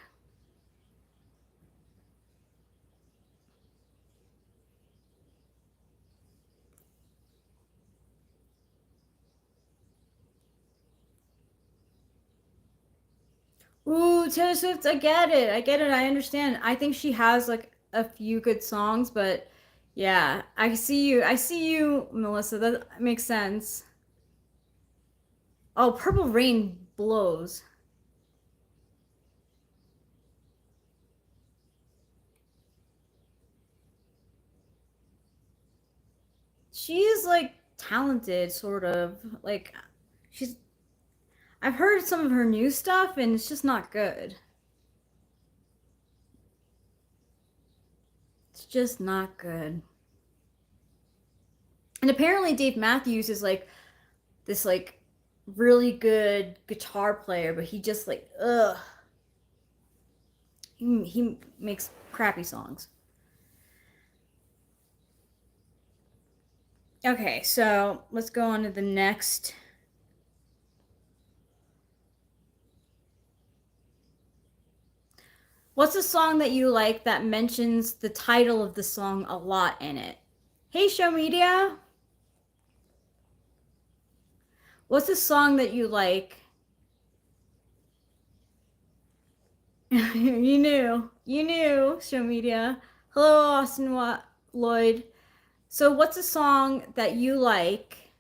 Ooh, Taylor Swift, I get it. I get it. I understand. I think she has like a few good songs, but yeah, I see you. I see you, Melissa. That makes sense. Oh, Purple Rain blows. She is like talented, sort of. Like she's I've heard some of her new stuff and it's just not good. It's just not good. And apparently Dave Matthews is like this like really good guitar player, but he just like he makes crappy songs. Okay, so let's go on to the next. What's a song that you like that mentions the title of the song a lot in it? Hey, Show Media. What's a song that you like? You knew, Show Media. Hello, Austin Lloyd. So, what's a song that you like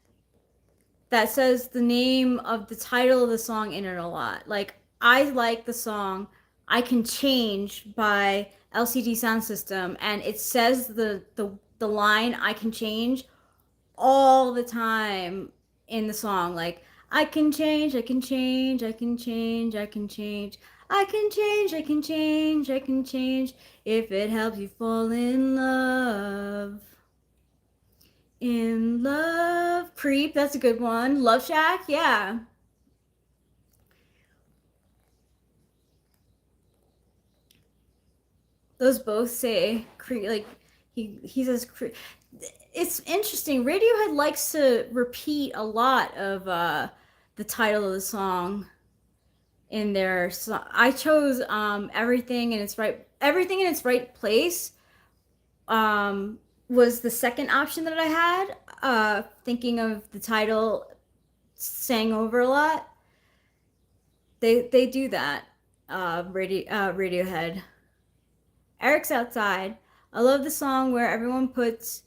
that says the name of the title of the song in it a lot? Like, I like the song I Can Change by LCD Sound System, and it says the line I can change all the time in the song. Like, I can change, I can change, I can change, I can change. I can change, I can change, I can change if it helps you fall in love. In love. Creep, that's a good one. Love Shack, yeah. Those both say creep, like he says creep. It's interesting. Radiohead likes to repeat a lot of the title of the song in their song. I chose everything in its right place was the second option that I had, thinking of the title sang over a lot. They do that. Radiohead. Eric's outside. I love the song where everyone puts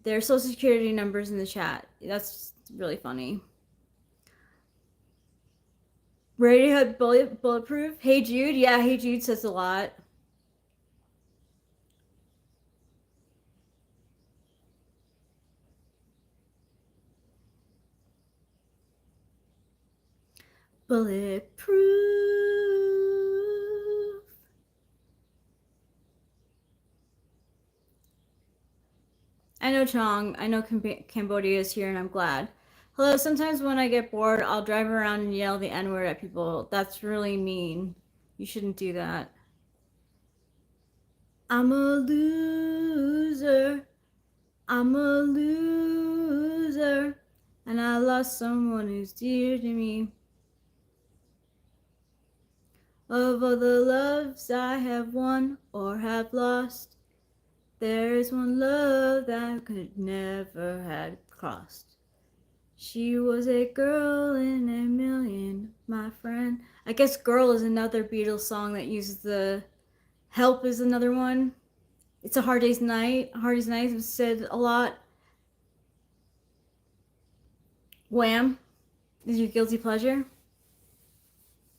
their social security numbers in the chat. That's really funny. Radiohead Bulletproof. Hey Jude. Yeah, Hey Jude says a lot. Bulletproof. I know Chong. I know Cambodia is here, and I'm glad. Hello. Sometimes when I get bored, I'll drive around and yell the N-word at people. That's really mean. You shouldn't do that. I'm a loser. I'm a loser. And I lost someone who's dear to me. Of all the loves I have won or have lost, there is one love that I could never have crossed. She was a girl in a million, my friend. I guess Girl is another Beatles song that uses the Help is another one. It's a Hard Day's Night. Hard Day's Night was said a lot. Wham is your guilty pleasure.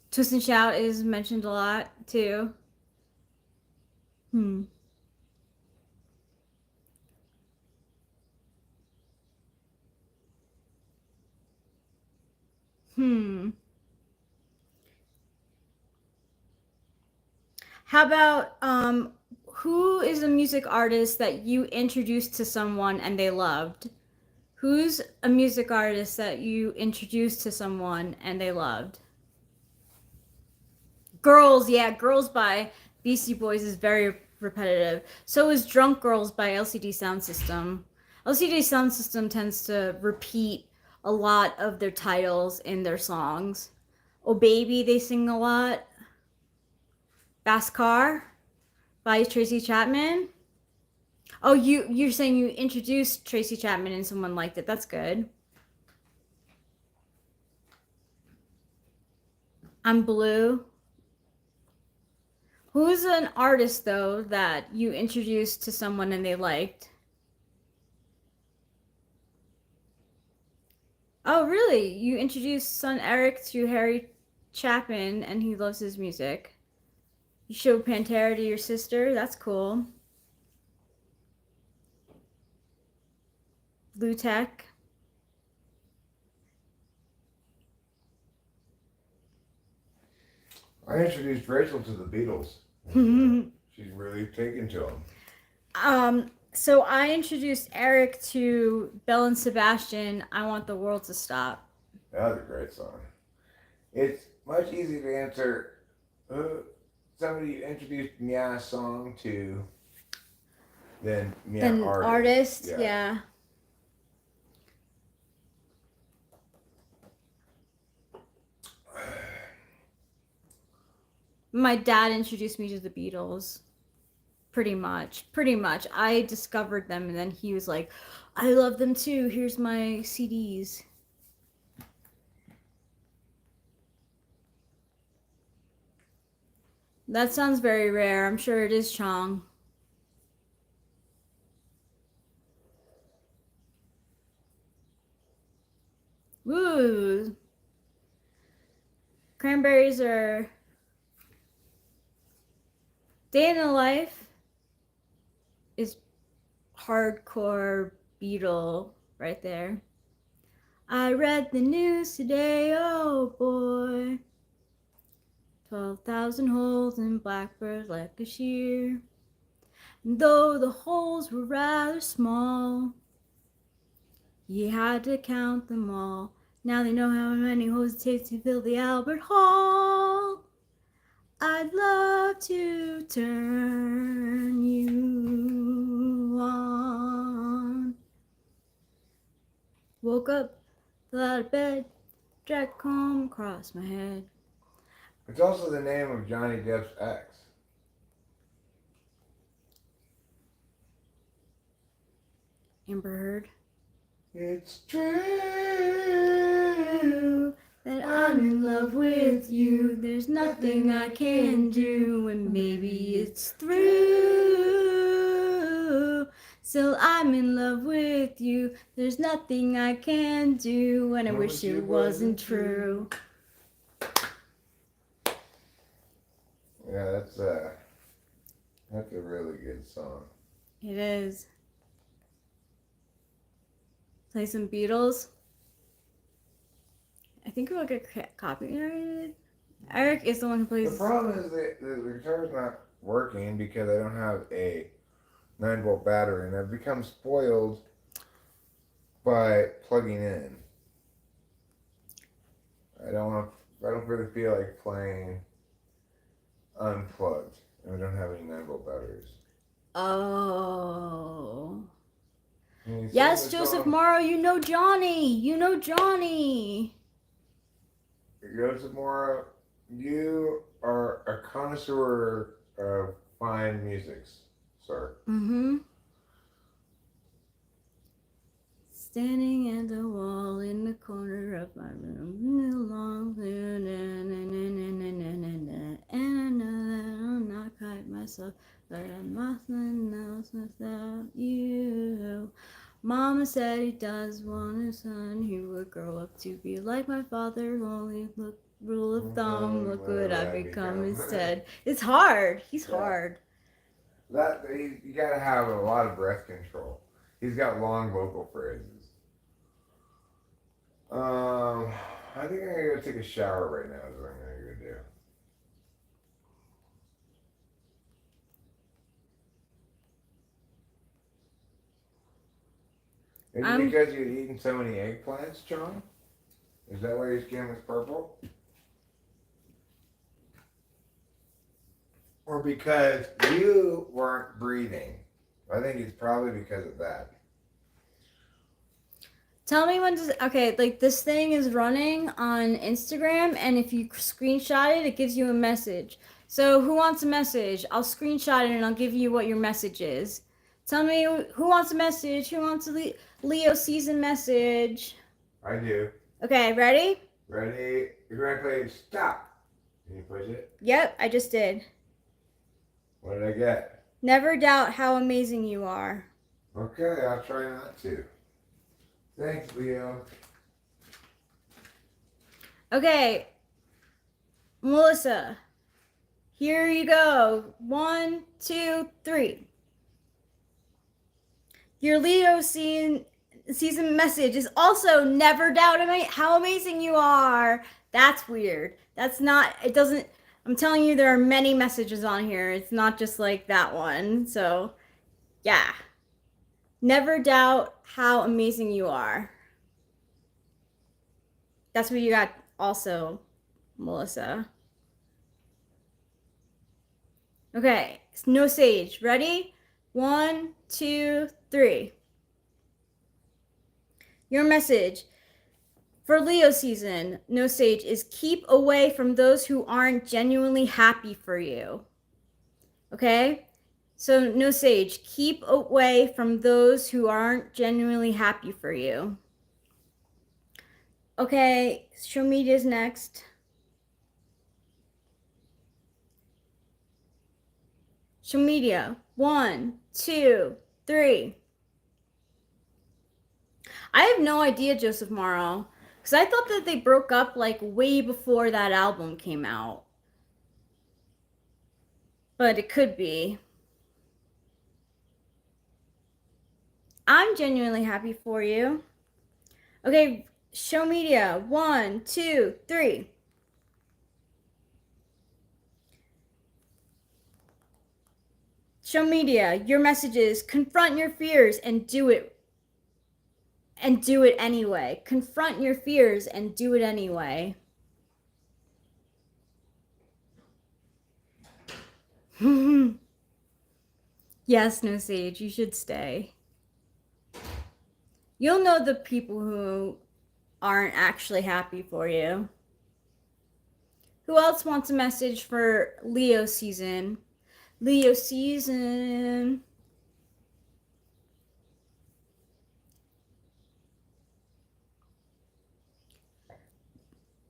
Twist and Shout is mentioned a lot too. Hmm. How about who is a music artist that you introduced to someone and they loved? Who's a music artist that you introduced to someone and they loved? Girls, yeah, Girls by Beastie Boys is very repetitive. So is Drunk Girls by LCD Sound System. LCD Sound System tends to repeat a lot of their titles in their songs. Oh Baby, they sing a lot. Fast Car by Tracy Chapman. Oh, you're saying you introduced Tracy Chapman and someone liked it. That's good. I'm Blue. Who's an artist though that you introduced to someone and they liked? Oh, really? You introduced son Eric to Harry Chapman and he loves his music. You showed Pantera to your sister. That's cool. Blue Tech. I introduced Rachel to the Beatles. She's really taken to them. So I introduced Eric to Belle and Sebastian. I Want the World to Stop. That was a great song. It's much easier to answer somebody you introduced Mia song to than Mia artist. Yeah. My dad introduced me to the Beatles. Pretty much. I discovered them and then he was like, I love them too. Here's my CDs. That sounds very rare. I'm sure it is, Chong. Woo! Cranberries are Day in the Life is hardcore Beatle right there. I read the news today, oh boy. 12,000 holes in Blackbird's Lancashire. And though the holes were rather small, he had to count them all. Now they know how many holes it takes to fill the Albert Hall. I'd love to turn you on. Woke up, fell out of bed, dragged a comb across my head. It's also the name of Johnny Depp's ex. Amber Heard. It's true that I'm in love with you. There's nothing I can do, and maybe it's through. Still, I'm in love with you. There's nothing I can do, and I wish it wasn't true. Yeah, that's a really good song. It is. Play some Beatles. I think we'll get copyrighted. Eric is the one who plays. The problem is that the guitar's not working because I don't have a 9-volt battery, and I've become spoiled by plugging in. I don't really feel like playing unplugged. And I don't have any 9-volt batteries. Oh. And Yes, Joseph Morrow, you know Johnny. You know Johnny. Joseph Morrow, you are a connoisseur of fine musics, sir. Mm-hmm. Standing at the wall in the corner of my room, long and I know that I'm not quite myself, but I'm nothing else without you. Mama said he does want a son who would grow up to be like my father. Only look, rule of thumb, look what I become instead. It's hard. He's hard. You gotta have a lot of breath control. He's got long vocal phrases. I think I'm gonna go take a shower right now. Is what I'm gonna go do. Is it because you're eating so many eggplants, John? Is that why your skin was purple? Or because you weren't breathing? I think it's probably because of that. Tell me when does like this thing is running on Instagram, and if you screenshot it, it gives you a message. So who wants a message? I'll screenshot it and I'll give you what your message is. Tell me who wants a message. Who wants a Leo season message? I do. Okay, ready? Ready? You're gonna play stop. Can you push it? Yep, I just did. What did I get? Never doubt how amazing you are. Okay, I'll try not to. Thanks, Leo. Okay, Melissa, here you go. 1, 2, 3. Your Leo season message is also never doubt how amazing you are. That's weird. That's not, it doesn't, I'm telling you, there are many messages on here. It's not just like that one. So, yeah. Never doubt how amazing you are. That's what you got also, Melissa. Okay, no sage. Ready? 1, 2, 3. Your message for Leo season, no sage, is keep away from those who aren't genuinely happy for you. Okay? So, no sage, keep away from those who aren't genuinely happy for you. Okay, show media's next. Show media. 1, 2, 3. I have no idea, Joseph Morrow, because I thought that they broke up like way before that album came out. But it could be. I'm genuinely happy for you. Okay, show media. 1, 2, 3. Show media. Your message is confront your fears and do it. And do it anyway. Confront your fears and do it anyway. Yes, no sage, you should stay. You'll know the people who aren't actually happy for you. Who else wants a message for Leo season? Leo season.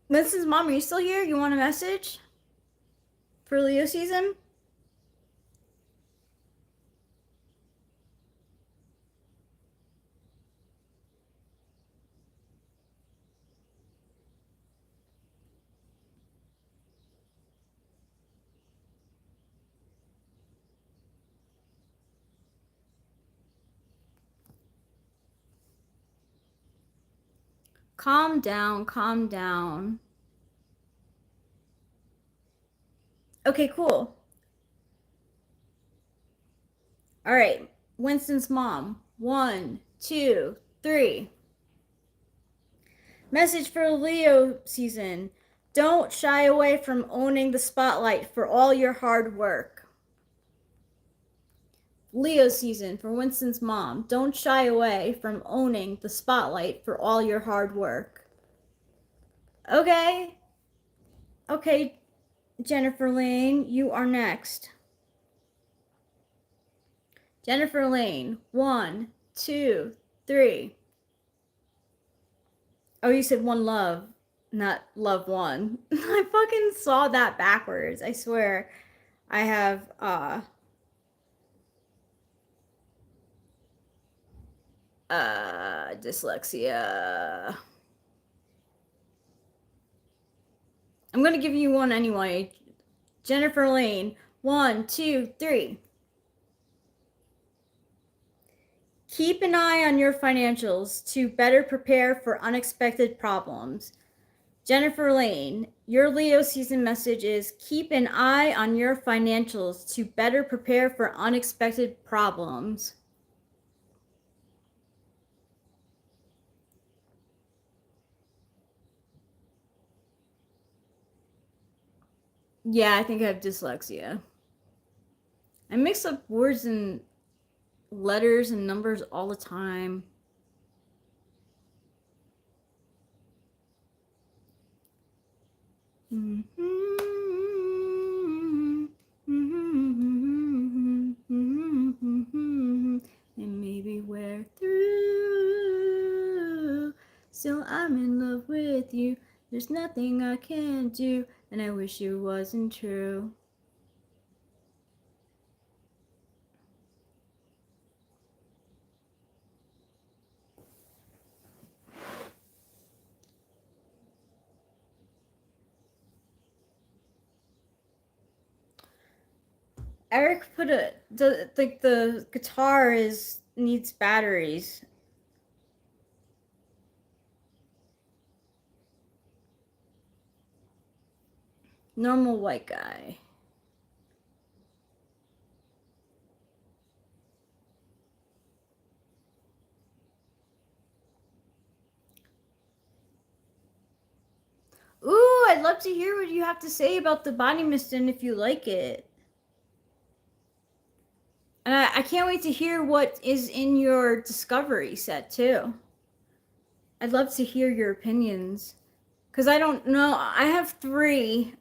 Mrs. Mom, are you still here? You want a message for Leo season? Calm down, calm down. Okay, cool. All right, Winston's mom. 1, 2, 3. Message for Leo season. Don't shy away from owning the spotlight for all your hard work. Leo season for Winston's mom. Don't shy away from owning the spotlight for all your hard work. Okay. Okay, Jennifer Lane, you are next. Jennifer Lane, 1, 2, 3. Oh, you said one love, not love one. I fucking saw that backwards. I swear. I have dyslexia. I'm gonna give you one anyway. Jennifer Lane, 1, 2, 3. Keep an eye on your financials to better prepare for unexpected problems. Jennifer Lane, your Leo season message is keep an eye on your financials to better prepare for unexpected problems. Yeah, I think I have dyslexia. I mix up words and letters and numbers all the time. And maybe we're through. Still, I'm in love with you. There's nothing I can do, and I wish it wasn't true. Eric put the guitar needs batteries. Normal white guy. Ooh, I'd love to hear what you have to say about the body mist and if you like it. And I can't wait to hear what is in your discovery set too. I'd love to hear your opinions. Because I don't know. I have three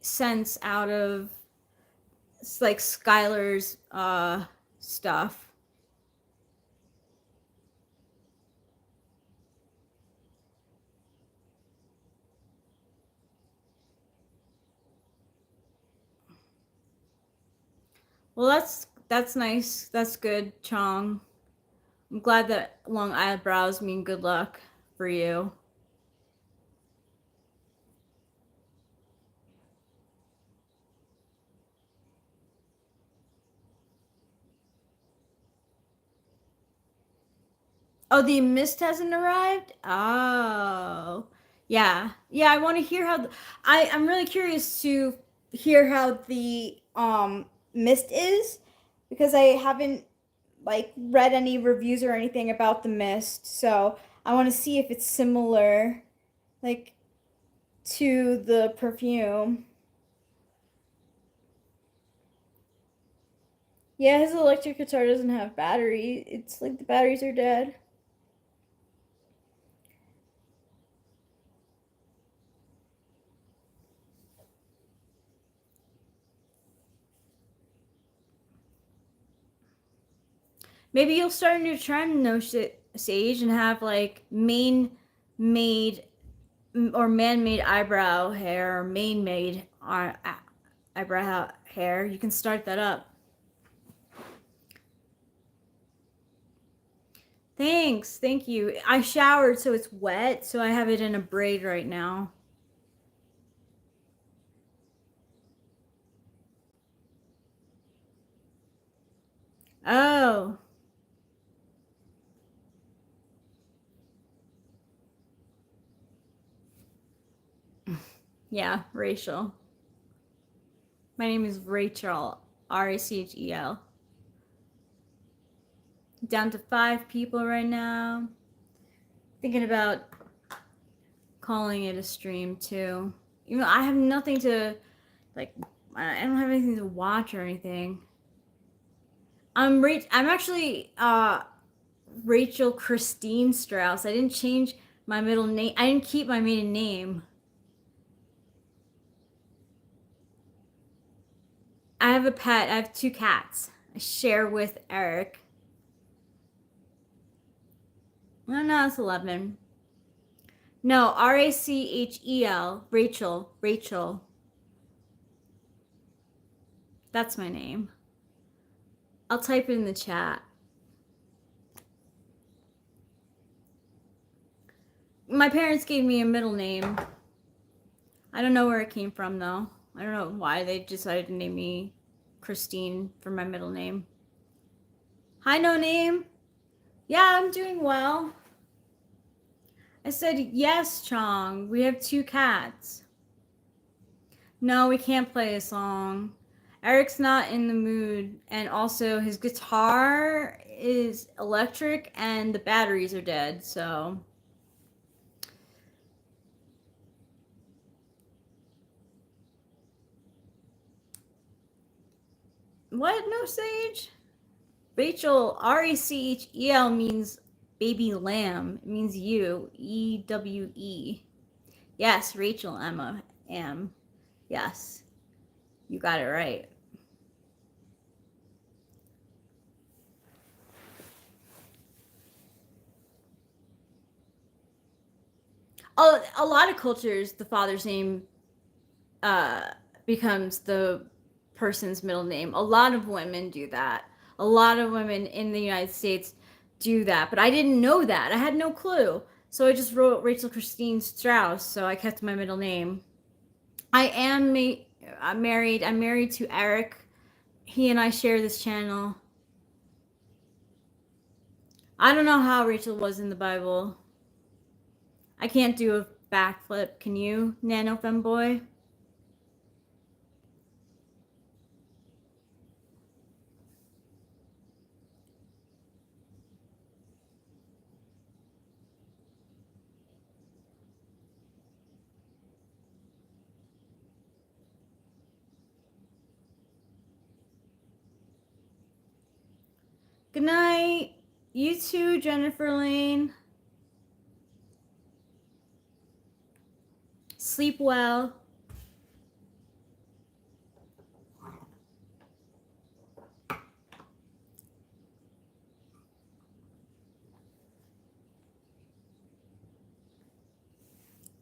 cents out of like Skylar's stuff. Well, that's nice. That's good, Chong. I'm glad that long eyebrows mean good luck for you. Oh, the mist hasn't arrived? Oh. Yeah. Yeah, I want to hear how I'm really curious to hear how the mist is because I haven't like read any reviews or anything about the mist. So, I want to see if it's similar like to the perfume. Yeah, his electric guitar doesn't have battery. It's like the batteries are dead. Maybe you'll start a new trend, no Sage, and have like made or man-made eyebrow hair, or man-made eyebrow hair. You can start that up. Thanks, thank you. I showered, so it's wet, so I have it in a braid right now. Oh. Yeah, Rachel. My name is Rachel, Rachel. Down to 5 people right now. Thinking about calling it a stream too. You know, I have nothing to, like, I don't have anything to watch or anything. I'm actually Rachel Christine Strauss. I didn't change my middle name. I didn't keep my maiden name. I have a pet. I have 2 cats. I share with Eric. No, it's 11. No, Rachel. Rachel. That's my name. I'll type it in the chat. My parents gave me a middle name. I don't know where it came from though. I don't know why they decided to name me Christine for my middle name. Hi, No Name. Yeah, I'm doing well. I said, yes, Chong. We have 2 cats. No, we can't play a song. Eric's not in the mood, and also his guitar is electric and the batteries are dead, so. What? No Sage? Rachel, Rachel means baby lamb. It means you. EWE. Yes, Rachel Emma am. Yes. You got it right. Oh, a lot of cultures, the father's name becomes the person's middle name. A lot of women do that. A lot of women in the United States do that, but I didn't know that. I had no clue. So I just wrote Rachel Christine Strauss, so I kept my middle name. I am married. I'm married to Eric. He and I share this channel. I don't know how Rachel was in the Bible. I can't do a backflip. Can you, Nano Femboy? Good night. You too, Jennifer Lane. Sleep well.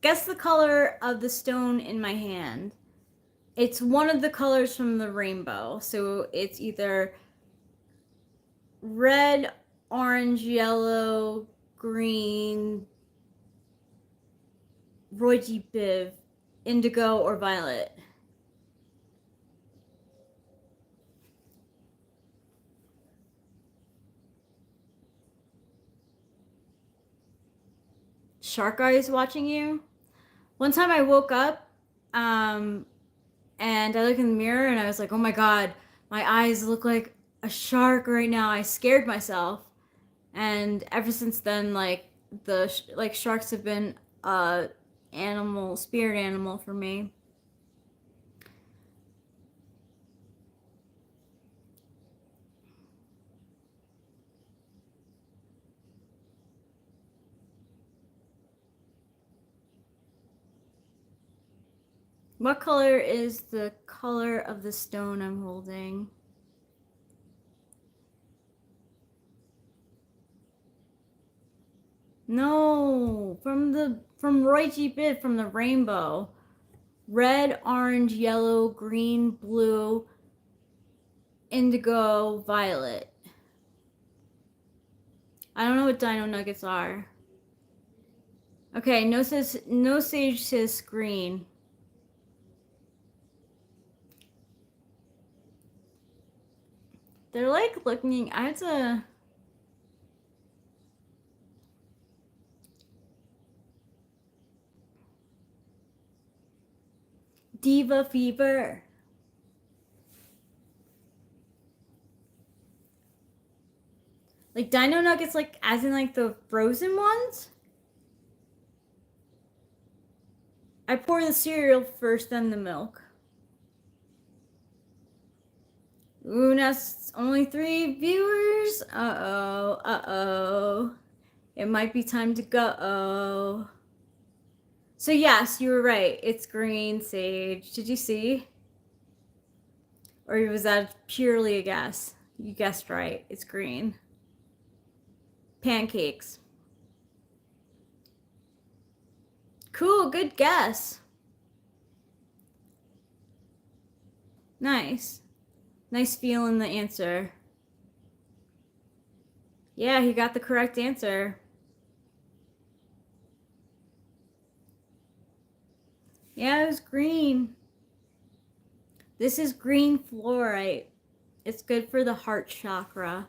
Guess the color of the stone in my hand. It's one of the colors from the rainbow. So it's either red, orange, yellow, green, Roy Biv, indigo, or violet. Shark Eyes watching you. One time I woke up and I looked in the mirror and I was like, oh my God, my eyes look like a shark right now. I scared myself. And ever since then, like sharks have been spirit animal for me. What color is the color of the stone I'm holding? No, from Roy G. Biv, from the rainbow. Red, orange, yellow, green, blue, indigo, violet. I don't know what dino nuggets are. Okay, no sage says green. They're like looking, I have to... Diva Fever. Like dino nuggets, like as in like the frozen ones? I pour the cereal first, then the milk. Ooh, now it's only 3 viewers. Uh-oh, uh-oh. It might be time to go. So yes, you were right. It's green, Sage. Did you see? Or was that purely a guess? You guessed right. It's green. Pancakes. Cool, good guess. Nice. Nice feeling the answer. Yeah, he got the correct answer. Yeah, it was green. This is green fluorite. It's good for the heart chakra.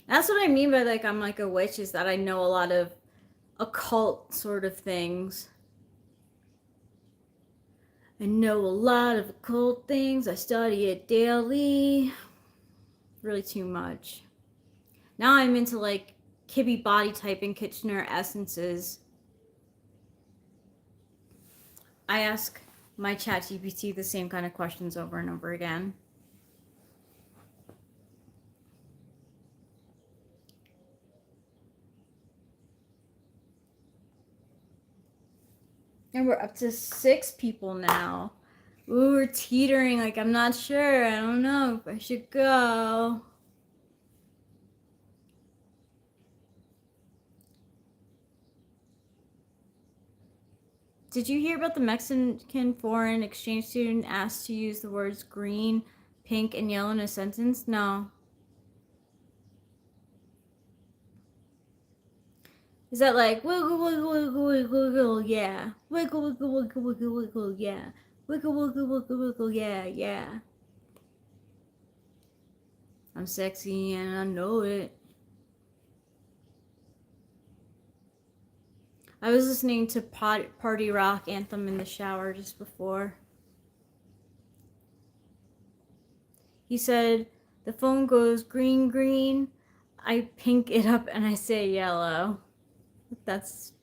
That's what I mean by like I'm like a witch, is that I know a lot of occult sort of things. I know a lot of occult things. I study it daily. Really too much. Now I'm into like Kibbe body type and Kitchener essences. I ask my ChatGPT the same kind of questions over and over again. And we're up to 6 people now. Ooh, we're teetering. Like, I'm not sure. I don't know if I should go. Did you hear about the Mexican foreign exchange student asked to use the words green, pink, and yellow in a sentence? No. Is that like wiggle, wiggle, wiggle, wiggle, wiggle, yeah. Wiggle, wiggle, wiggle, wiggle, wiggle, yeah. Wiggle, wiggle, wiggle, wiggle, yeah, yeah. I'm sexy and I know it. I was listening to Party Rock Anthem in the shower just before. He said, the phone goes green, green. I pink it up and I say yellow. That's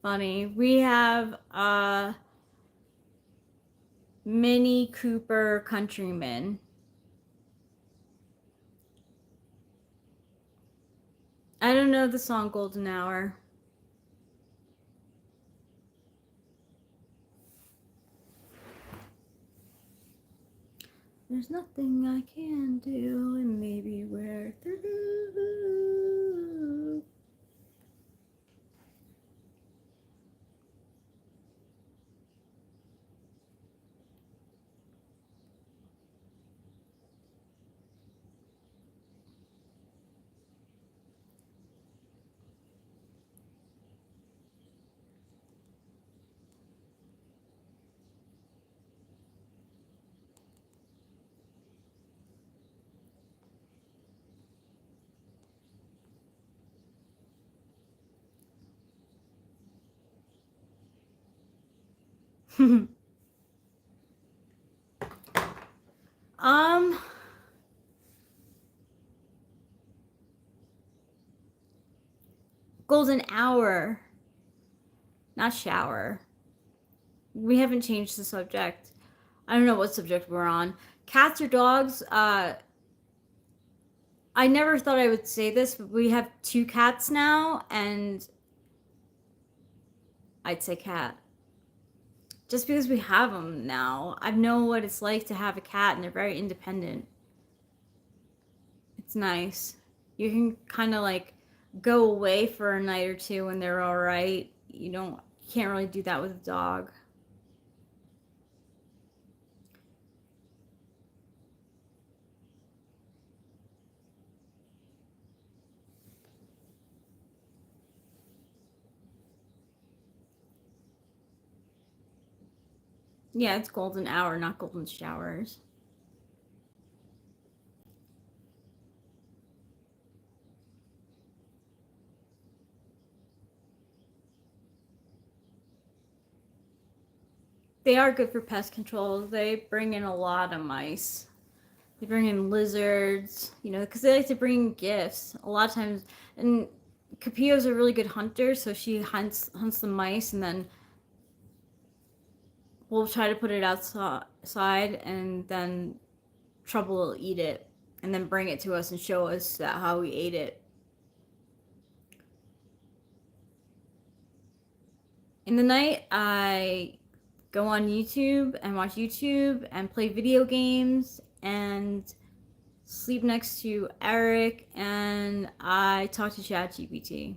funny. We have a Mini Cooper Countryman. I don't know the song Golden Hour. There's nothing I can do, and maybe we're through. Golden hour, not shower. We haven't changed the subject. I don't know what subject we're on. Cats or dogs? I never thought I would say this, but we have 2 cats now, and I'd say cat. Just because we have them now. I know what it's like to have a cat, and they're very independent. It's nice. You can kind of like go away for a night or 2 when they're all right. You can't really do that with a dog. Yeah, it's golden hour, not golden showers. They are good for pest control. They bring in a lot of mice. They bring in lizards, because they like to bring gifts. A lot of times, and Capio's a really good hunter, so she hunts the mice, and then we'll try to put it outside, and then Trouble will eat it, and then bring it to us and show us how we ate it. In the night, I go on YouTube and watch YouTube and play video games and sleep next to Eric, and I talk to ChatGPT.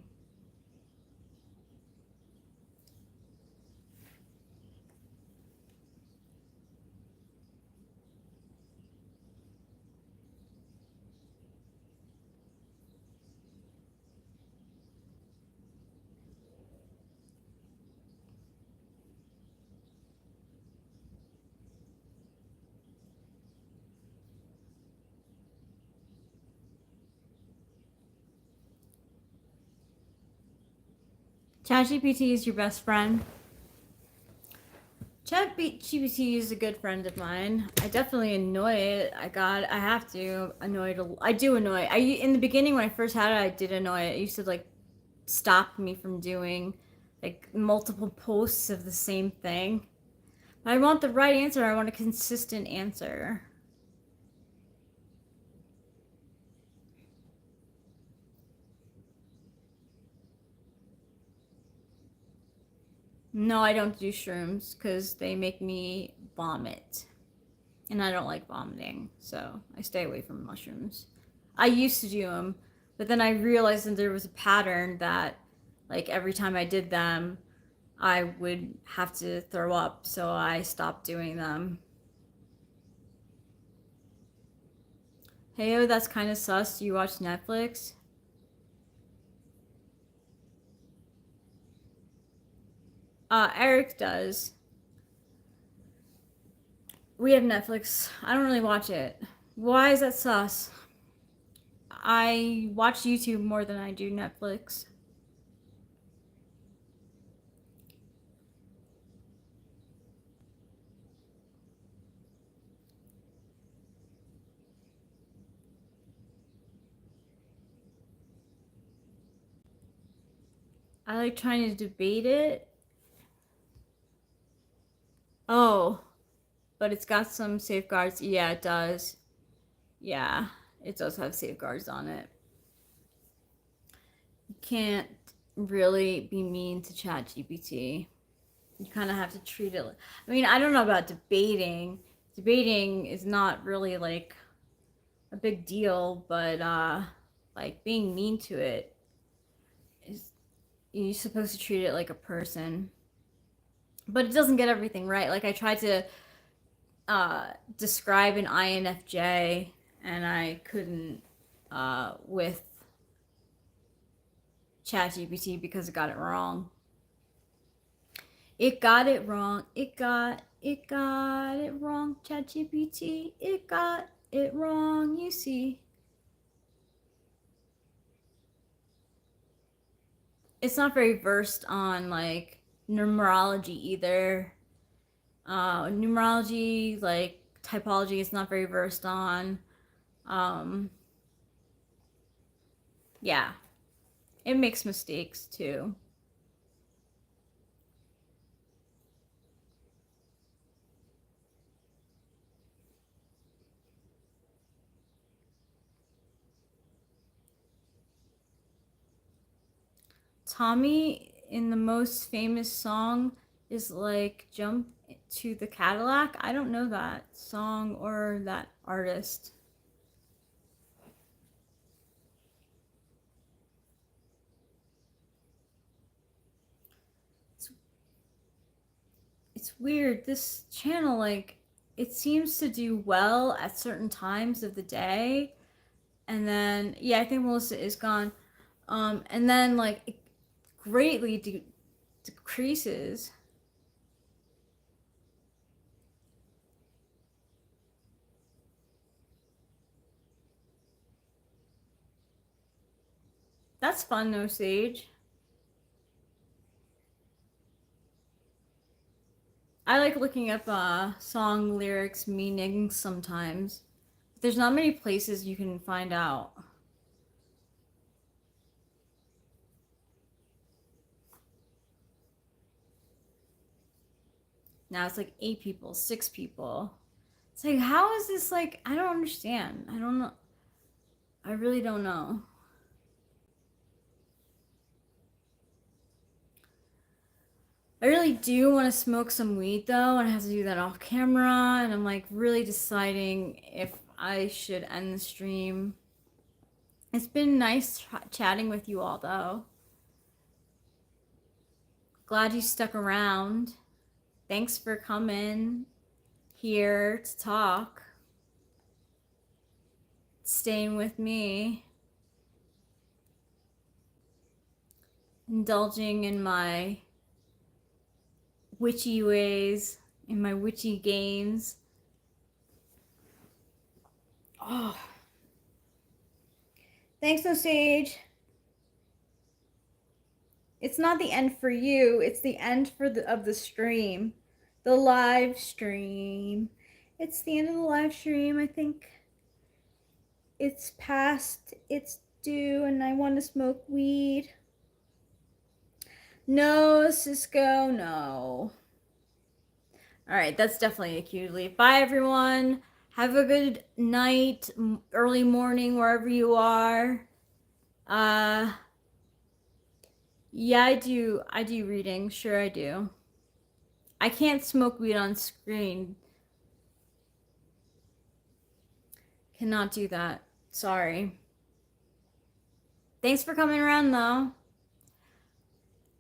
ChatGPT is your best friend. ChatGPT is a good friend of mine. I definitely annoy it. I have to annoy it. I do annoy it. In the beginning when I first had it, I did annoy it. It used to like stop me from doing like multiple posts of the same thing. I want the right answer. I want a consistent answer. No, I don't do shrooms because they make me vomit. And I don't like vomiting, so I stay away from mushrooms. I used to do them, but then I realized that there was a pattern that, like, every time I did them, I would have to throw up, so I stopped doing them. Hey, oh, that's kind of sus. Do you watch Netflix? Eric does. We have Netflix. I don't really watch it. Why is that sus? I watch YouTube more than I do Netflix. I like trying to debate it. Oh, but it's got some safeguards. Yeah, it does. Yeah, it does have safeguards on it. You can't really be mean to ChatGPT. You kind of have to treat it. I mean, I don't know about debating. Debating is not really like a big deal, but like being mean to it is, you're supposed to treat it like a person. But it doesn't get everything right. Like I tried to describe an INFJ, and I couldn't with ChatGPT because it got it wrong. It got it wrong. It got it wrong. ChatGPT. It got it wrong. You see. It's not very versed on like numerology either. Numerology, like typology, is not very versed on. Yeah, it makes mistakes too. Tommy in the most famous song is like Jump to the Cadillac. I don't know that song or that artist. It's weird. This channel, like, it seems to do well at certain times of the day. And then, yeah, I think Melissa is gone. And then, like, it greatly decreases. That's fun, though, Sage. I like looking up song lyrics meanings sometimes. There's not many places you can find out. Now it's like 8 people, 6 people. It's like, how is this like, I don't understand. I don't know. I really don't know. I really do want to smoke some weed though, and I have to do that off camera, and I'm like really deciding if I should end the stream. It's been nice chatting with you all though. Glad you stuck around. Thanks for coming here to talk. Staying with me. Indulging in my witchy ways, in my witchy games. Oh. Thanks, No Sage. It's not the end for you. It's the end of the stream. The live stream. It's the end of the live stream. I think it's past its due and I want to smoke weed. No, Cisco, no. All right, that's definitely a cue to leave. Bye, everyone. Have a good night, early morning, wherever you are. Yeah, I do reading. Sure, I do. I can't smoke weed on screen. Cannot do that. Sorry. Thanks for coming around, though.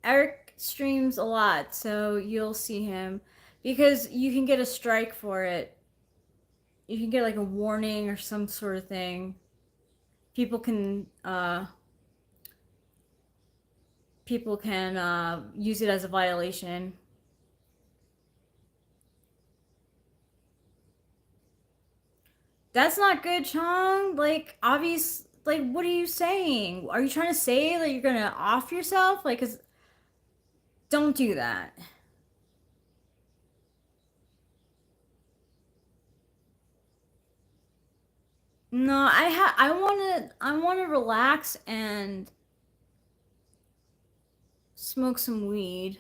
Eric streams a lot, so you'll see him. Because you can get a strike for it. You can get like a warning or some sort of thing. People can use it as a violation. That's not good, Chong. Like, obvious. Like, what are you saying? Are you trying to say that you're gonna off yourself? Like, 'cause don't do that. No, I wanna relax and smoke some weed.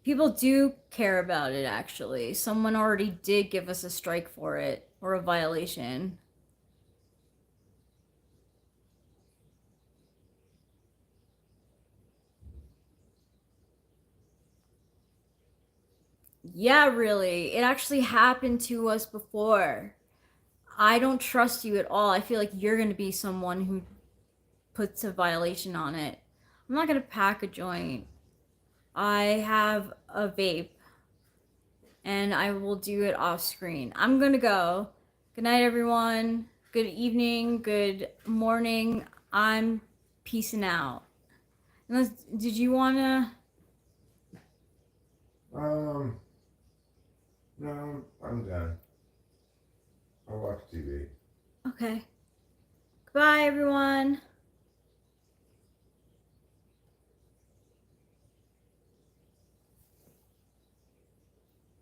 People do care about it, actually. Someone already did give us a strike for it, or a violation. Yeah, really. It actually happened to us before. I don't trust you at all. I feel like you're going to be someone who puts a violation on it. I'm not going to pack a joint. I have a vape. And I will do it off screen. I'm going to go. Good night, everyone. Good evening. Good morning. I'm peacing out. Unless, did you want to? No, I'm done. I'll watch TV. Okay. Goodbye, everyone.